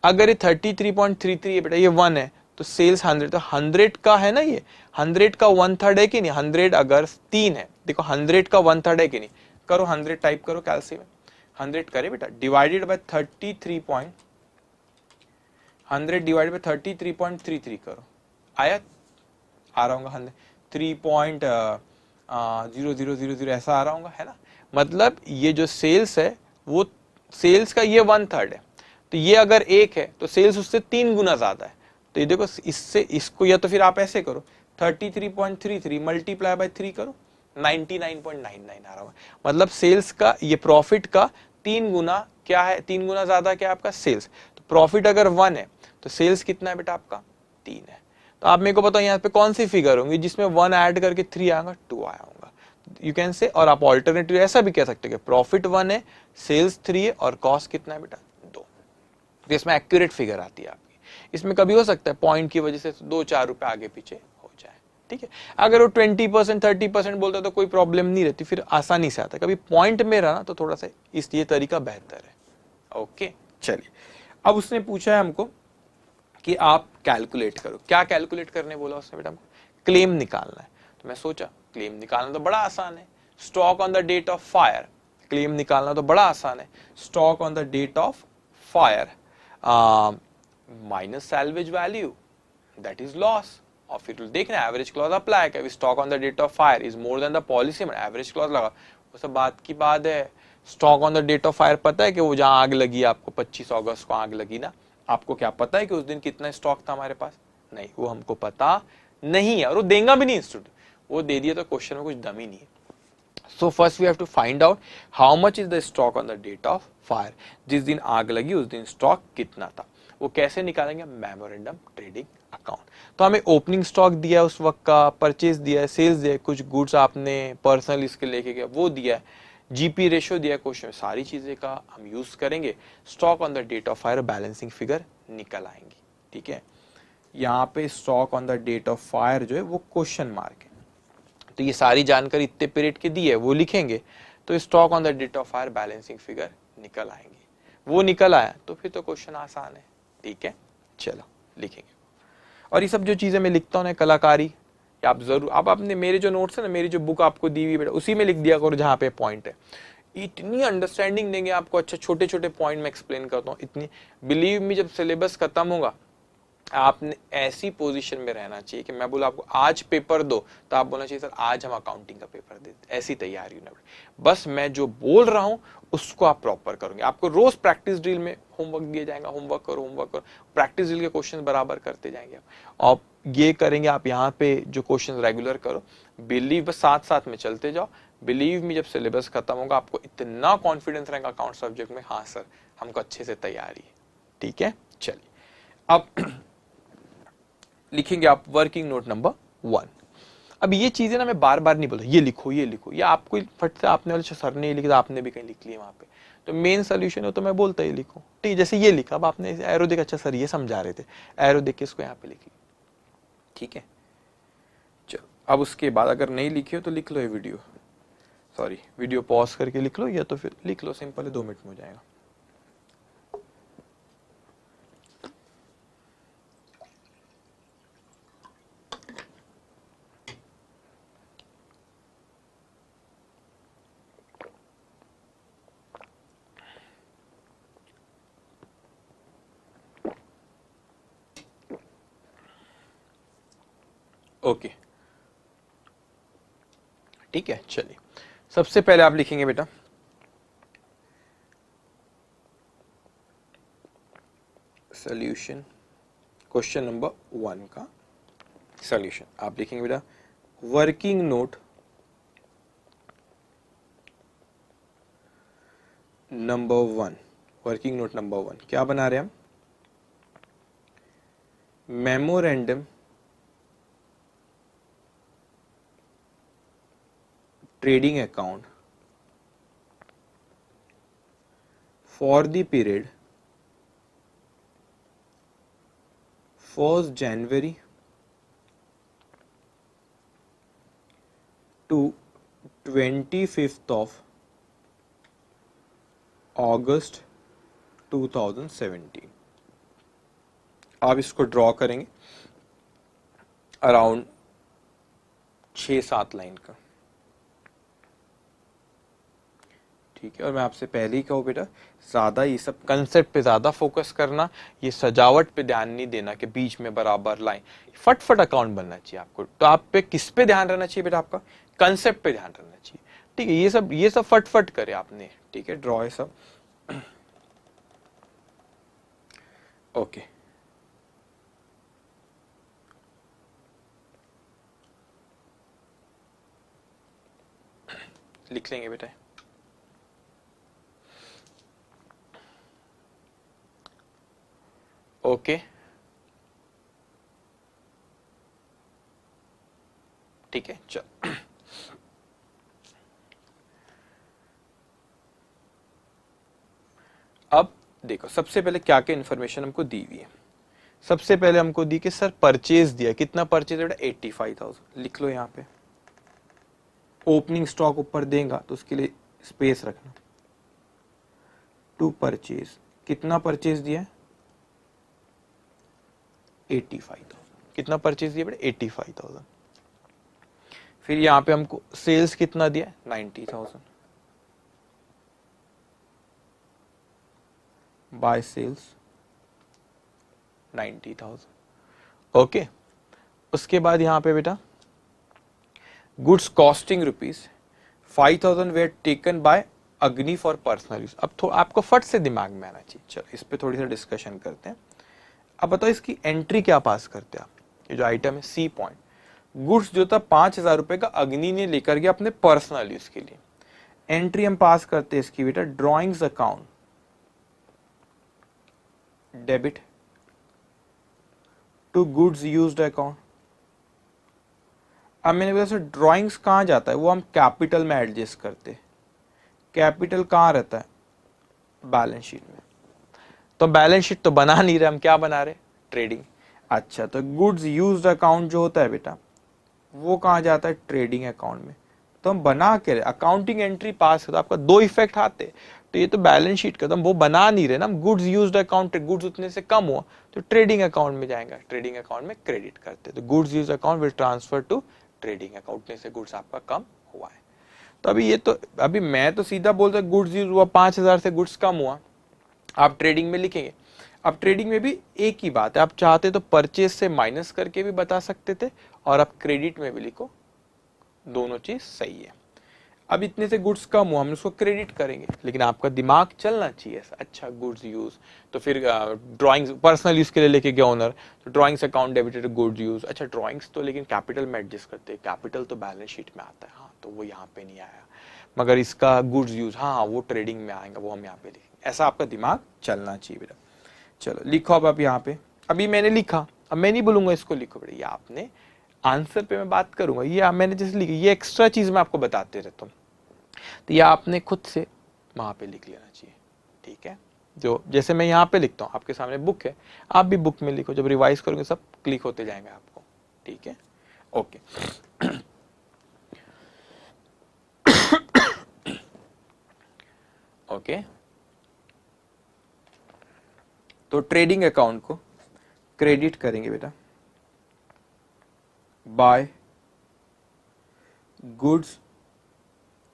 Speaker 1: अगर ये 33.33 है बेटा, ये 1 है, तो सेल्स 100, तो 100 का है ना, ये 100 का 1/3 है कि नहीं? 100 अगर 3 है, देखो 100 का 1/3 है कि नहीं? करो 100 टाइप करो कैलसी में, 100 करे बेटा, डिवाइडेड बाय 33.33 करो, आया? आ रहा होगा 3.0000 ऐसा आ रहा होगा, है ना? मतलब ये जो सेल्स है, वो सेल्स का ये 1/3 है, तो ये अगर 1 है तो सेल्स उससे 3 गुना ज्यादा है। तो ये देखो, इससे इसको, या तो फिर आप ऐसे करो, 33.33 मल्टीप्लाई बाय 3 करो, 99.99 आ रहा होगा। मतलब सेल्स का, ये प्रॉफिट का 3 गुना क्या है, 3 गुना ज्यादा क्या है आपका सेल्स। तो प्रॉफिट अगर 1 है तो सेल्स कितना है बेटा आपका? 3 है। तो आप मेरे को बताओ यहाँ पे कौन सी फिगर होंगी जिसमें 1 ऐड करके 3 आएगा, 2 आया होगा, यू कैन से। और आप ऑल्टरनेटिव ऐसा भी कह सकते हो कि प्रॉफिट 1 है, सेल्स 3 है, और कॉस्ट कितना है बेटा? 2। तो इसमें एक्यूरेट फिगर आती है आपकी। इसमें कभी हो सकता है पॉइंट की वजह से 2-4 रुपए आगे पीछे हो जाए, ठीक है। अगर वो 20% 30% बोलता है तो कोई प्रॉब्लम नहीं रहती, फिर आसानी से आता है। कभी पॉइंट में रहा ना तो थोड़ा सा ये तरीका बेहतर है। ओके, चलिए। अब उसने पूछा है हमको कि आप कैलकुलेट करो। क्या कैलकुलेट करने बोला उसने बेटा हमको? क्लेम निकालना है। तो मैं सोचा क्लेम निकालना तो बड़ा आसान है, stock on the date of fire. Claim निकालना तो बड़ा आसान है, stock on the date of fire minus salvage value, that is loss. और फिर देखना एवरेज क्लॉज अप्लाई कर, stock on the date of fire is more than the policy, average clause लगा। वो सब बात की बात है। Stock on the date of fire पता है कि वो जहां आग लगी, आपको 25 अगस्त को आग लगी ना, आपको क्या पता है कि उस दिन कितना स्टॉक था हमारे पास? नहीं, वो हमको पता नहीं है, और वो देगा भी नहीं इंस्टीट्यूट। वो दे दिया तो क्वेश्चन में कुछ दम ही नहीं है। So first we have to find out how much is the stock on the date of fire. जिस दिन आग लगी उस दिन स्टॉक कितना था। वो कैसे निकालेंगे? Memorandum trading account. तो हमें ओपनिंग स्टॉक दिया है उस वक्त का, परचेज दिया है, सेल्स दिया है, कुछ गुड्स आपने पर्सनल इसके लेके गया वो दिया है, जीपी रेशियो दिया है क्वेश्चन में, सारी चीजें का हम यूज करेंगे। Stock on the date of fire balancing figure निकल आएंगी, ठीक है। यहाँ पे stock on the date of fire जो है वो क्वेश्चन मार्क है, तो ये सारी जानकारी इतने पीरियड की दी है वो लिखेंगे, तो stock on the date of fire balancing figure निकल आएंगे। वो निकल आया तो फिर तो क्वेश्चन आसान है, ठीक है। चलो लिखेंगे। और ये सब जो चीजें मैं लिखता हूँ ना, कलाकारी, आप जरूर, आप अपने, मेरे जो नोट्स है ना, मेरी जो बुक आपको दी हुई बेटा, उसी में लिख दिया करो जहाँ पे पॉइंट है। इतनी अंडरस्टैंडिंग देंगे आपको, अच्छा छोटे छोटे पॉइंट में एक्सप्लेन करता हूँ इतनी। बिलीव मी, जब सिलेबस खत्म होगा आपने ऐसी पोजीशन में रहना चाहिए कि मैं बोला आपको आज पेपर दो तो आप बोलना चाहिए सर आज हम अकाउंटिंग का पेपर देते, ऐसी तैयारी होना। बस मैं जो बोल रहा हूं उसको आप प्रॉपर करोगे। आपको रोज प्रैक्टिस ड्रिल में होमवर्क दिया जाएगा, होमवर्क करो, होमवर्क करो, प्रैक्टिस ड्रिल के क्वेश्चन बराबर करते जाएंगे आप। ये करेंगे आप, यहाँ पे जो क्वेश्चन रेगुलर करो, बिलीव, बस साथ साथ में चलते जाओ। बिलीव मी, जब सिलेबस खत्म होगा आपको इतना कॉन्फिडेंस रहेगा अकाउंट सब्जेक्ट में, हाँ सर हमको अच्छे से तैयारी है, ठीक है। चलिए अब लिखेंगे आप वर्किंग नोट नंबर 1। अब ये चीजें ना मैं बार बार नहीं बोलता ये लिखो ये लिखो, या आपको फट से आपने वाले सर ने ये लिखा, आपने भी कहीं लिख लिया वहां पे, तो मेन सोल्यूशन हो तो मैं बोलता ही लिखो, ठीक है। जैसे ये लिखा, अब आपने एरो देख, अच्छा सर ये समझा रहे थे, एरो देख के इसको यहाँ पे लिख लिया, ठीक है। चलो अब उसके बाद अगर नहीं लिखे हो तो लिख लो ये वीडियो, सॉरी वीडियो पॉज करके लिख लो, या तो फिर लिख लो, सिंपल है, 2 मिनट में हो जाएगा। ओके, ठीक है। चलिए, सबसे पहले आप लिखेंगे बेटा सॉल्यूशन, क्वेश्चन नंबर 1 का सॉल्यूशन। आप लिखेंगे बेटा working note number 1। Working note number 1 क्या बना रहे हैं हम? Memorandum trading account for the period 1st January to 25th of August 2017। आप इसको ड्रॉ करेंगे अराउंड 6-7 लाइन का, ठीक है। और मैं आपसे पहले ही कहूँ बेटा, ज़्यादा ये सब कंसेप्ट पे ज़्यादा फोकस करना, ये सजावट पे ध्यान नहीं देना कि बीच में बराबर लाइन, फटफट अकाउंट बनना चाहिए आपको। तो आप पे किस पे ध्यान रहना चाहिए बेटा? आपका कंसेप्ट पे ध्यान रहना चाहिए, ठीक है। ये सब फटफट करे आपने, ठीक है। ड्रॉ है सब, ओके। लिख लेंगे बेटा, ओके, ठीक है। चल, अब देखो सबसे पहले क्या क्या इन्फॉर्मेशन हमको दी हुई है। सबसे पहले हमको दी कि सर परचेज दिया, कितना परचेज है बेटा? 85,000। लिख लो यहाँ पे। ओपनिंग स्टॉक ऊपर देगा तो उसके लिए स्पेस रखना। टू परचेज, कितना परचेज दिया है? 85,000। कितना परचेज दिया बेटा? 85,000। फिर यहाँ पे हमको सेल्स कितना दिया है? 90,000। By sales 90,000, okay. उसके बाद यहाँ पे बेटा goods costing ₹5,000 were taken by Agni for personal use. अब थोड़ा आपको फट से दिमाग में आना चाहिए। चलो इस पे थोड़ी सी डिस्कशन करते हैं। अब बताओ इसकी एंट्री क्या पास करते हैं आप? ये जो आइटम है सी पॉइंट, गुड्स जो था 5,000 रुपए का अग्नि ने लेकर गया अपने पर्सनल यूज के लिए। एंट्री हम पास करते हैं इसकी बेटा drawings account debit to goods used account. अब मैंने बोला सर ड्राइंग्स कहाँ जाता है? वो हम कैपिटल में एडजस्ट करते। कैपिटल कहाँ रहता है? बैलेंस शीट में। तो बैलेंस शीट तो बना नहीं रहे, हम क्या बना रहे? ट्रेडिंग। अच्छा, तो गुड्स यूज्ड अकाउंट जो होता है बेटा वो कहाँ जाता है? ट्रेडिंग अकाउंट में। तो हम बना के अकाउंटिंग एंट्री पास है तो आपका दो इफेक्ट आते। तो ये तो बैलेंस शीट का, तो हम वो बना नहीं रहे ना, हम गुड्स यूज्ड अकाउंट, गुड्स उतने से कम हुआ तो ट्रेडिंग अकाउंट में जाएगा, ट्रेडिंग अकाउंट में क्रेडिट करते। तो goods used account will transfer to trading account से गुड्स आपका कम हुआ है। तो अभी मैं तो सीधा बोलता गुड्स यूज हुआ 5,000 से गुड्स कम हुआ, आप ट्रेडिंग में लिखेंगे। अब ट्रेडिंग में भी एक ही बात है, आप चाहते तो परचेज से माइनस करके भी बता सकते थे और आप क्रेडिट में भी लिखो, दोनों चीज सही है। अब इतने से गुड्स कम हुआ, हम उसको क्रेडिट करेंगे, लेकिन आपका दिमाग चलना चाहिए। अच्छा गुड्स यूज, तो फिर ड्राइंग्स पर्सनल यूज के लिए लेके गया ओनर, तो drawings account debited goods use. अच्छा ड्राइंग्स तो लेकिन कैपिटल में एडजस्ट करते हैं, कैपिटल तो बैलेंस शीट में आता है, हाँ तो वो यहाँ पे नहीं आया, मगर इसका गुड्स यूज हाँ वो ट्रेडिंग में आएगा, वो हम यहाँ पे लिखेंगे। ऐसा आपका दिमाग चलना चाहिए बेटा। चलो लिखो अब यहाँ पे, अभी मैंने लिखा, अब मैं नहीं बोलूंगा इसको लिखो बेटा, ये आपने आंसर पे मैं बात करूंगा, ये मैंने जैसे लिखी, ये एक्स्ट्रा चीज मैं आपको बताते रहता हूँ, तो यह आपने खुद से वहां पे लिख लेना चाहिए, ठीक है। जो जैसे मैं यहाँ पे लिखता हूँ, आपके सामने बुक है, आप भी बुक में लिखो, जब रिवाइज करोगे सब क्लिक होते जाएंगे आपको, ठीक है। ओके ओके, तो ट्रेडिंग अकाउंट को क्रेडिट करेंगे बेटा बाय गुड्स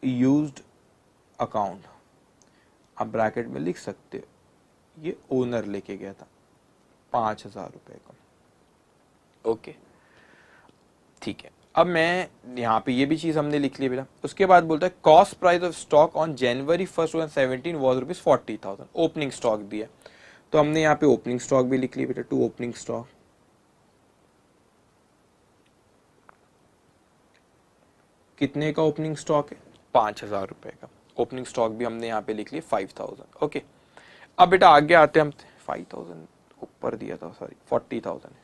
Speaker 1: यूज्ड अकाउंट। आप ब्रैकेट में लिख सकते हो ये ओनर लेके गया था 5,000 रुपए का, ओके। ठीक है, अब मैं यहाँ पे ये भी चीज हमने लिख ली बेटा। उसके बाद बोलता है cost price of stock on January 1, 2017 was ₹40,000। Opening stock दिया, तो हमने यहाँ पे ओपनिंग स्टॉक भी लिख लिया बेटा, टू ओपनिंग स्टॉक। कितने का ओपनिंग स्टॉक है? 5,000 रुपए का ओपनिंग स्टॉक भी हमने यहाँ पे लिख लिया 5,000। ओके, अब बेटा आगे आते हैं हम। 5,000 ऊपर दिया था, सॉरी 40,000 है,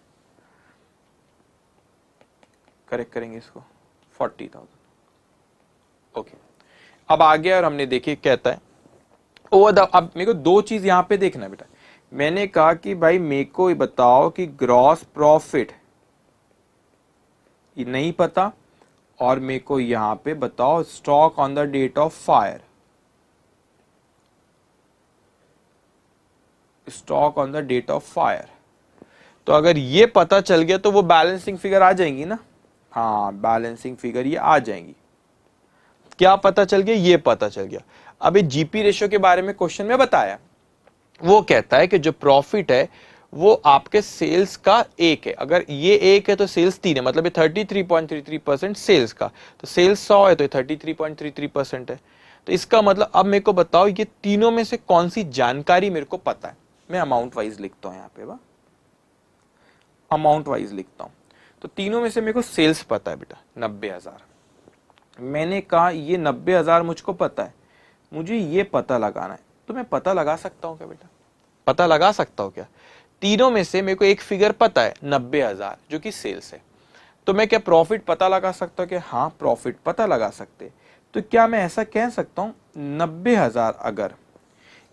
Speaker 1: करेक्ट करेंगे इसको, 40,000। ओके, अब आगे और हमने देखिए कहता है ओवर द, अब मेरे को दो चीज यहां पे देखना है बेटा। मैंने कहा कि भाई मेरे को ये बताओ कि ग्रॉस प्रॉफिट ये नहीं पता, और मेरे को यहां पे बताओ stock on the date of fire, stock on the date of fire. तो अगर ये पता चल गया तो वो बैलेंसिंग फिगर आ जाएंगी ना। हाँ, बैलेंसिंग फिगर ये आ जाएंगी। क्या पता चल गया? ये पता चल गया। अभी जीपी रेशियो के बारे में क्वेश्चन में बताया, वो कहता है कि जो प्रॉफिट है वो आपके सेल्स का एक है। अगर ये एक है तो सेल्स 3 है, मतलब ये 33.33% सेल्स का, तो सेल्स 100 है तो ये 33.33% है। तो इसका मतलब अब मेरे को बताओ ये तीनों में से कौन सी जानकारी मेरे को पता है। मैं अमाउंट वाइज लिखता हूं यहाँ पे, वाह, अमाउंट वाइज लिखता हूं। तो तीनों में से मेरे को सेल्स पता है बेटा 90,000। मैंने कहा ये 90,000 मुझको पता है, मुझे ये पता लगाना है। तो मैं पता लगा सकता हूं क्या बेटा? पता लगा सकता हूं क्या? तीनों में से मेरे को एक फिगर पता है 90,000 जो कि सेल्स है, तो मैं क्या प्रॉफिट पता लगा सकता हूं? कि हाँ, प्रॉफिट पता लगा सकते। तो क्या मैं ऐसा कह सकता हूं 90,000 अगर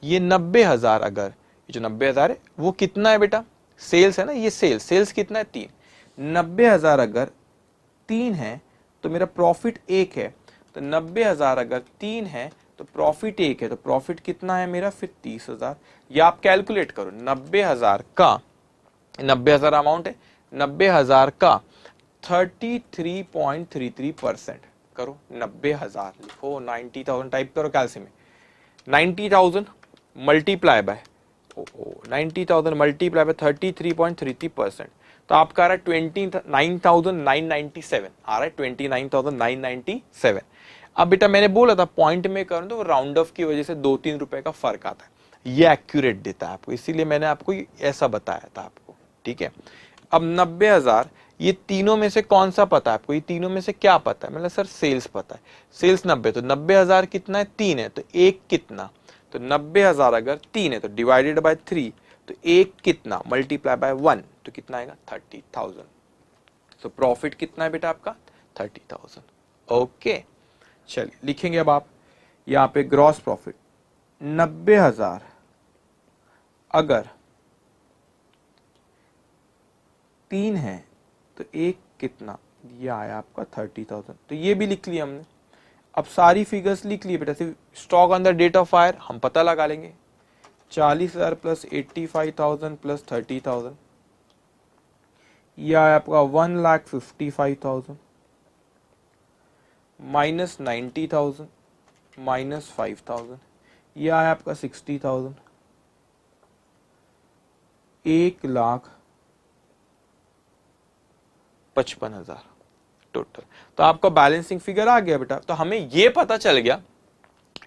Speaker 1: ये 90,000 अगर ये जो 90,000 है वो कितना है बेटा? सेल्स है ना, ये सेल्स, सेल्स कितना है? 3। 90,000 अगर 3 है तो मेरा प्रॉफिट 1 है। तो 90,000 अगर 3 है तो प्रॉफिट 1 है, तो प्रॉफिट कितना है मेरा फिर? 30,000। या आप कैलकुलेट करो 90,000 का, 90,000 अमाउंट है, 90,000 का 33.33% करो। 90,000 लिखो, 90,000 टाइप करो कैलसी में, 90,000 मल्टीप्लाई बाय 90,000 मल्टीप्लाई बाय 33.33%, तो आपका आ रहा है 29,997 आ रहा है, 29,997। अब बेटा मैंने बोला था पॉइंट में करूं तो राउंड ऑफ की वजह से 2-3 रुपए का फर्क आता है, ये एक्यूरेट देता है आपको, इसीलिए मैंने आपको ऐसा बताया था आपको। ठीक है, अब 90,000 ये तीनों में से कौन सा पता है आपको? ये तीनों में से क्या पता है? मतलब सर सेल्स पता है, सेल्स 90, तो 90,000 कितना है? 3 है, तो एक कितना? तो 90,000 अगर 3 है तो डिवाइडेड बाय 3, तो एक कितना? मल्टीप्लाई बाय 1, तो कितना आएगा? 30,000। तो प्रॉफिट कितना है बेटा आपका? 30,000। ओके, चलिए लिखेंगे अब आप यहां पे ग्रॉस प्रॉफिट 90,000 अगर 3 है तो एक कितना? ये आया आपका 30,000। तो ये भी लिख लिया हमने। अब सारी फिगर्स लिख लिए बेटा, सिर्फ stock on the date of fire हम पता लगा लेंगे। 40,000 प्लस 85,000 प्लस 30,000, यह आया आपका 1,55,000 माइनस 90,000 माइनस 5,000, यह आया आपका 60,000, 1,55,000 टोटल। तो आपका बैलेंसिंग फिगर आ गया बेटा। तो हमें यह पता चल गया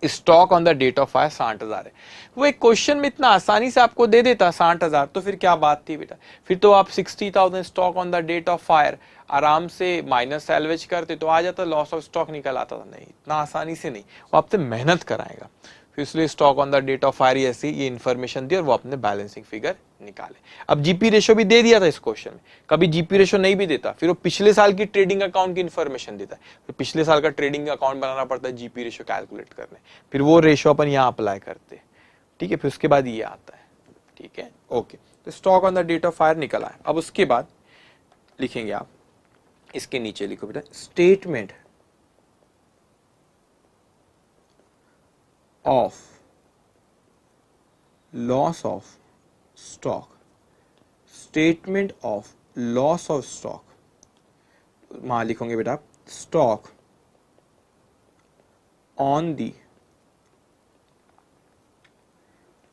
Speaker 1: stock on the date of fire 60,000 है। वो एक क्वेश्चन में इतना आसानी से आपको दे देता 60,000, तो फिर क्या बात थी बेटा? फिर तो आप 60,000 stock on the date of fire आराम से माइनस सैल्वेज करते तो आ जाता, लॉस ऑफ स्टॉक निकल आता था। नहीं, इतना आसानी से नहीं, वो आपसे मेहनत कराएगा। फिर इसलिए stock on the date of fire ऐसी ये इन्फॉर्मेशन दी और वो अपने बैलेंसिंग फिगर निकाले। अब जीपी रेशो भी दे दिया था इस क्वेश्चन में, कभी जीपी रेशो नहीं भी देता, फिर वो पिछले साल की ट्रेडिंग अकाउंट की इन्फॉर्मेशन देता है, फिर पिछले साल का ट्रेडिंग अकाउंट बनाना पड़ता है जीपी रेशो कैलकुलेट करने, फिर वो रेशो अपन यहाँ अप्लाई करते हैं। ठीक है, फिर उसके बाद ये आता है। ठीक है, ओके, तो stock on the date of fire निकला है। अब उसके बाद लिखेंगे आप, इसके नीचे लिखो बेटा statement of loss of stock, statement of loss of stock, वहां लिखोगे बेटा stock on the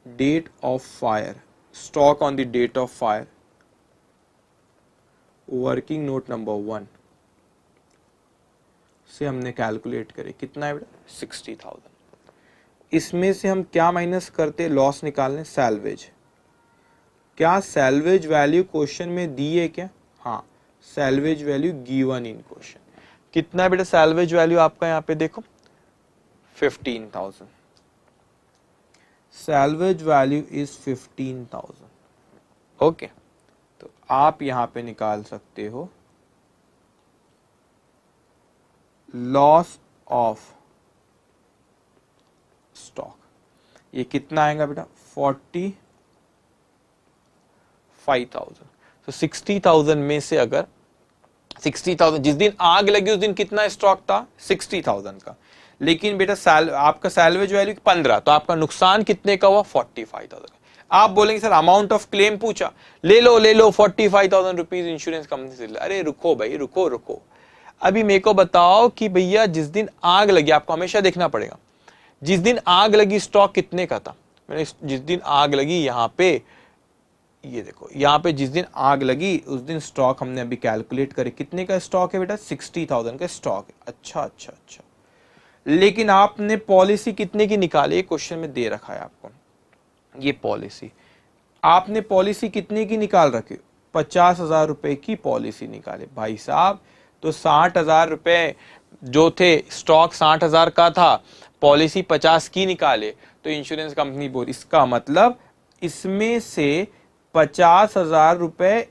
Speaker 1: date of fire, stock on the date of fire, working note number 1, से हमने कैलकुलेट करे, कितना है बेटा 60,000। इसमें से हम क्या माइनस करते, लॉस निकालने, सैल्वेज। क्या सैल्वेज वैल्यू क्वेश्चन में दी है क्या? हाँ, salvage value given in question. कितना है बेटा सैल्वेज वैल्यू आपका, यहाँ पे देखो 15,000। Salvage value is 15,000। ओके, तो आप यहां पे निकाल सकते हो लॉस ऑफ स्टॉक। ये कितना आएगा बेटा 45,000। तो 60,000 में से अगर 60,000 जिस दिन आग लगी उस दिन कितना स्टॉक था 60,000 का, लेकिन बेटा आपका सैल्वेज वैल्यू 15, तो आपका नुकसान कितने का हुआ 45,000 का। आप बोलेंगे सर अमाउंट ऑफ क्लेम पूछा, ले लो 45,000 रुपीज इंश्योरेंस कंपनी से। अरे रुको भाई, रुको, अभी मेरे को बताओ कि भैया जिस दिन आग लगी, आपको हमेशा देखना पड़ेगा जिस दिन आग लगी स्टॉक कितने का था। मैंने जिस दिन आग लगी यहाँ पे, ये देखो यहाँ पे जिस दिन आग लगी उस दिन स्टॉक हमने अभी कैलकुलेट करे, कितने का स्टॉक है बेटा 60,000 का स्टॉक है। अच्छा, लेकिन आपने पॉलिसी कितने की निकाली, क्वेश्चन में दे रखा है आपको, ये पॉलिसी आपने पॉलिसी कितने की निकाल रखी, 50,000 रुपए की पॉलिसी निकाले भाई साहब। तो 60,000 रुपए जो थे, स्टॉक 60,000 का था, पॉलिसी 50 की निकाले, तो इंश्योरेंस कंपनी बोली, इसका मतलब इसमें से 50,000 रुपए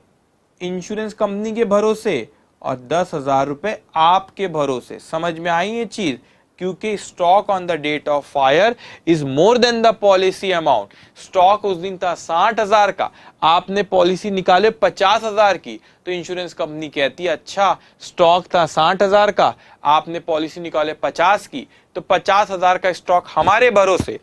Speaker 1: इंश्योरेंस कंपनी के भरोसे और 10,000 रुपए आपके भरोसे। समझ में आई ये चीज? क्योंकि stock on the date of fire is more than the policy amount. Stock उस दिन था 60,000 का, आपने पॉलिसी निकाले 50,000 की, तो इंश्योरेंस कंपनी कहती है अच्छा स्टॉक था 60,000 का, आपने पॉलिसी निकाले 50 की, तो 50,000 का स्टॉक हमारे भरोसे,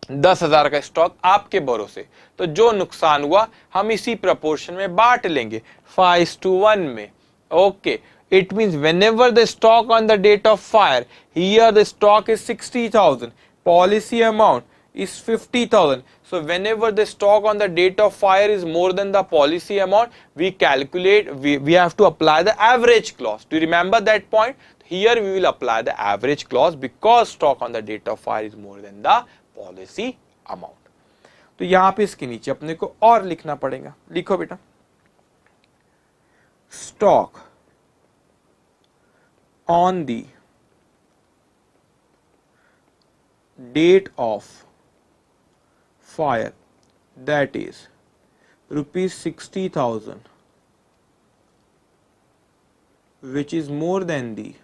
Speaker 1: 10,000 का स्टॉक आपके भरोसे, तो जो नुकसान हुआ हम इसी प्रपोर्शन में बांट लेंगे 5:1 में। Okay, it means whenever the stock on the date of fire, here the stock is 60,000, policy amount is 50,000. So whenever the stock on the date of fire is more than the policy amount, we calculate, we have to apply the average clause. Do you remember that point? Here we will apply the average clause because stock on the date of fire is more than the policy amount. तो यहां पे इसके नीचे अपने को और लिखना पड़ेगा, लिखो बेटा, stock on the date of fire, that is rupees 60,000, which is more than the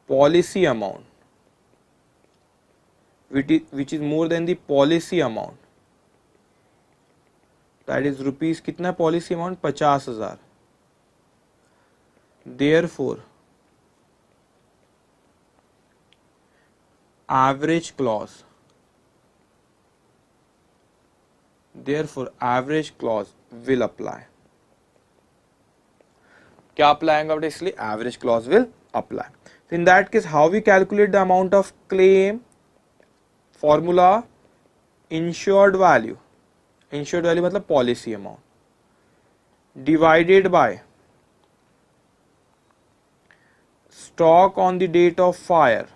Speaker 1: policy amount, which is more than the policy amount, that is rupees कितना policy amount 50,000। Therefore average clause, will apply। क्या apply आएगा बेटा, इसलिए average clause will apply. So in that case how we calculate the amount of claim? Formula insured value, insured value मतलब policy amount, divided by stock on the date of fire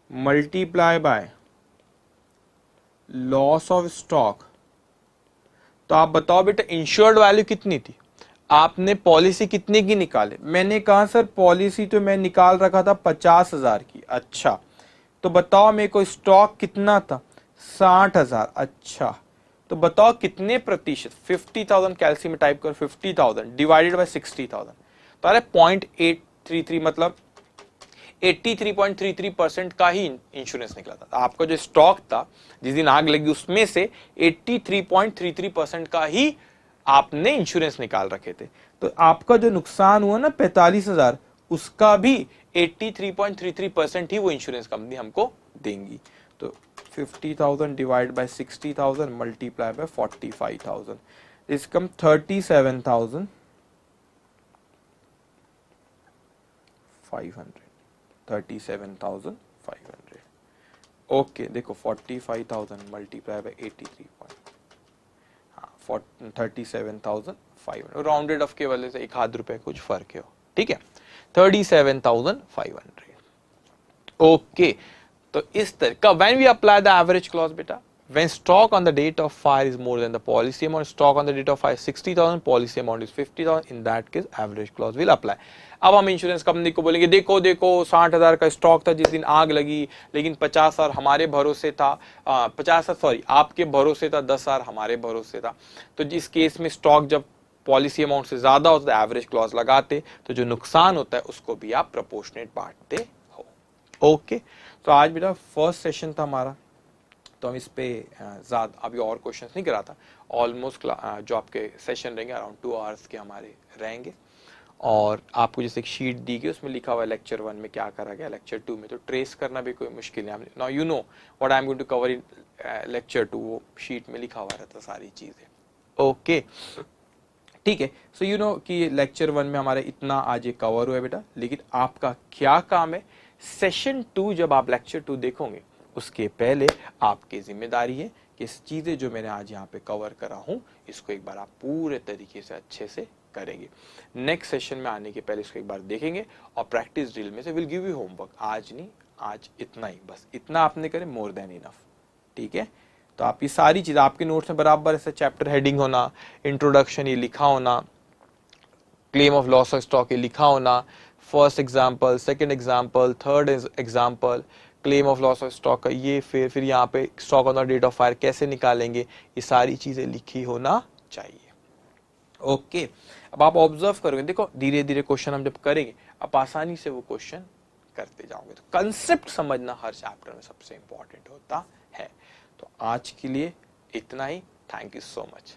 Speaker 1: multiply by loss of stock. तो आप बताओ बेटा insured value कितनी थी, आपने policy कितने की निकाले? मैंने कहा सर पॉलिसी तो मैं निकाल रखा था 50,000 की। अच्छा, तो बताओ मेरे को स्टॉक कितना था 60,000। अच्छा, तो बताओ कितने प्रतिशत, 50,000 कैलसी में टाइप करो, 50,000 डिवाइडेड बाय 60,000, तो अरे 0.833 मतलब 83.33% का ही इंश्योरेंस निकला था। आपका जो स्टॉक था जिस दिन आग लगी उसमें से 83.33% का ही आपने इंश्योरेंस निकाल रखे थे। तो आपका जो नुकसान हुआ ना 45,000, उसका भी 83.33% ही वो इंश्योरेंस कंपनी हमको देंगी। तो 50,000 divide by 60,000 multiply by 45,000, this come 37,500। Okay देखो 45,000 मल्टीप्लाई बाय 83 37,500 राउंडेड ऑफ के वजह से एक आध रुपए कुछ फर्क है, ठीक है 37,500। ओके तो इस तरह का when we apply the average clause बेटा, when stock on the date of fire is more than the policy amount, stock on the date of fire 60,000, policy amount is 50,000, in that case average clause will apply। अब हम insurance company को बोलेंगे देखो देखो 60,000 का stock था जिस दिन आग लगी, लेकिन 50,000 हमारे भरोसे था, 50,000 सॉरी आपके भरोसे था, 10,000 हमारे भरोसे था। तो जिस केस में स्टॉक जब पॉलिसी अमाउंट से ज्यादा होता है एवरेज क्लॉज लगाते, तो जो नुकसान होता है उसको भी आप प्रोपोर्शनेट बांटते हो। ओके तो आज बेटा फर्स्ट सेशन था हमारा, तो हम इस पे ज़्यादा अभी और क्वेश्चंस नहीं कराता। ऑलमोस्ट जो आपके सेशन रहेंगे अराउंड 2 आवर्स के हमारे रहेंगे, और आपको जैसे एक शीट दी गई उसमें लिखा हुआ है लेक्चर 1 में क्या करा गया, लेक्चर 2 में, तो ट्रेस करना भी कोई मुश्किल नहीं। Now you know what I am going to cover in lecture 2, वो शीट में लिखा हुआ रहता सारी चीज़ें। ओके ठीक है, सो यू नो कि लेक्चर 1 में हमारे इतना आज ये कवर हुआ है बेटा, लेकिन आपका क्या काम है, सेशन 2 जब आप लेक्चर 2 देखोगे उसके पहले आपकी जिम्मेदारी है कि इस चीजें जो मैंने आज यहाँ पे कवर करा हूँ इसको एक बार आप पूरे तरीके से अच्छे से करेंगे। नेक्स्ट सेशन में आने के पहले इसको एक बार देखेंगे, और प्रैक्टिस ड्रिल में से विल गिव यू होमवर्क। आज नहीं, आज इतना ही, बस इतना आपने करे, मोर देन इनफ, ठीक है। तो आपकी सारी चीज आपके नोट्स में बराबर ऐसे चैप्टर हेडिंग होना, इंट्रोडक्शन ये लिखा होना, claim of loss of stock ये लिखा होना, first example, second example, third example, claim of loss of stock का ये, फिर यहाँ पे stock on the date of fire कैसे निकालेंगे, ये सारी चीजें लिखी होना चाहिए। ओके अब आप ऑब्जर्व करोगे, देखो धीरे धीरे क्वेश्चन हम जब करेंगे आप आसानी से वो क्वेश्चन करते जाओगे। तो कंसेप्ट समझना हर चैप्टर में सबसे इंपॉर्टेंट होता है। तो आज के लिए इतना ही, थैंक यू सो मच।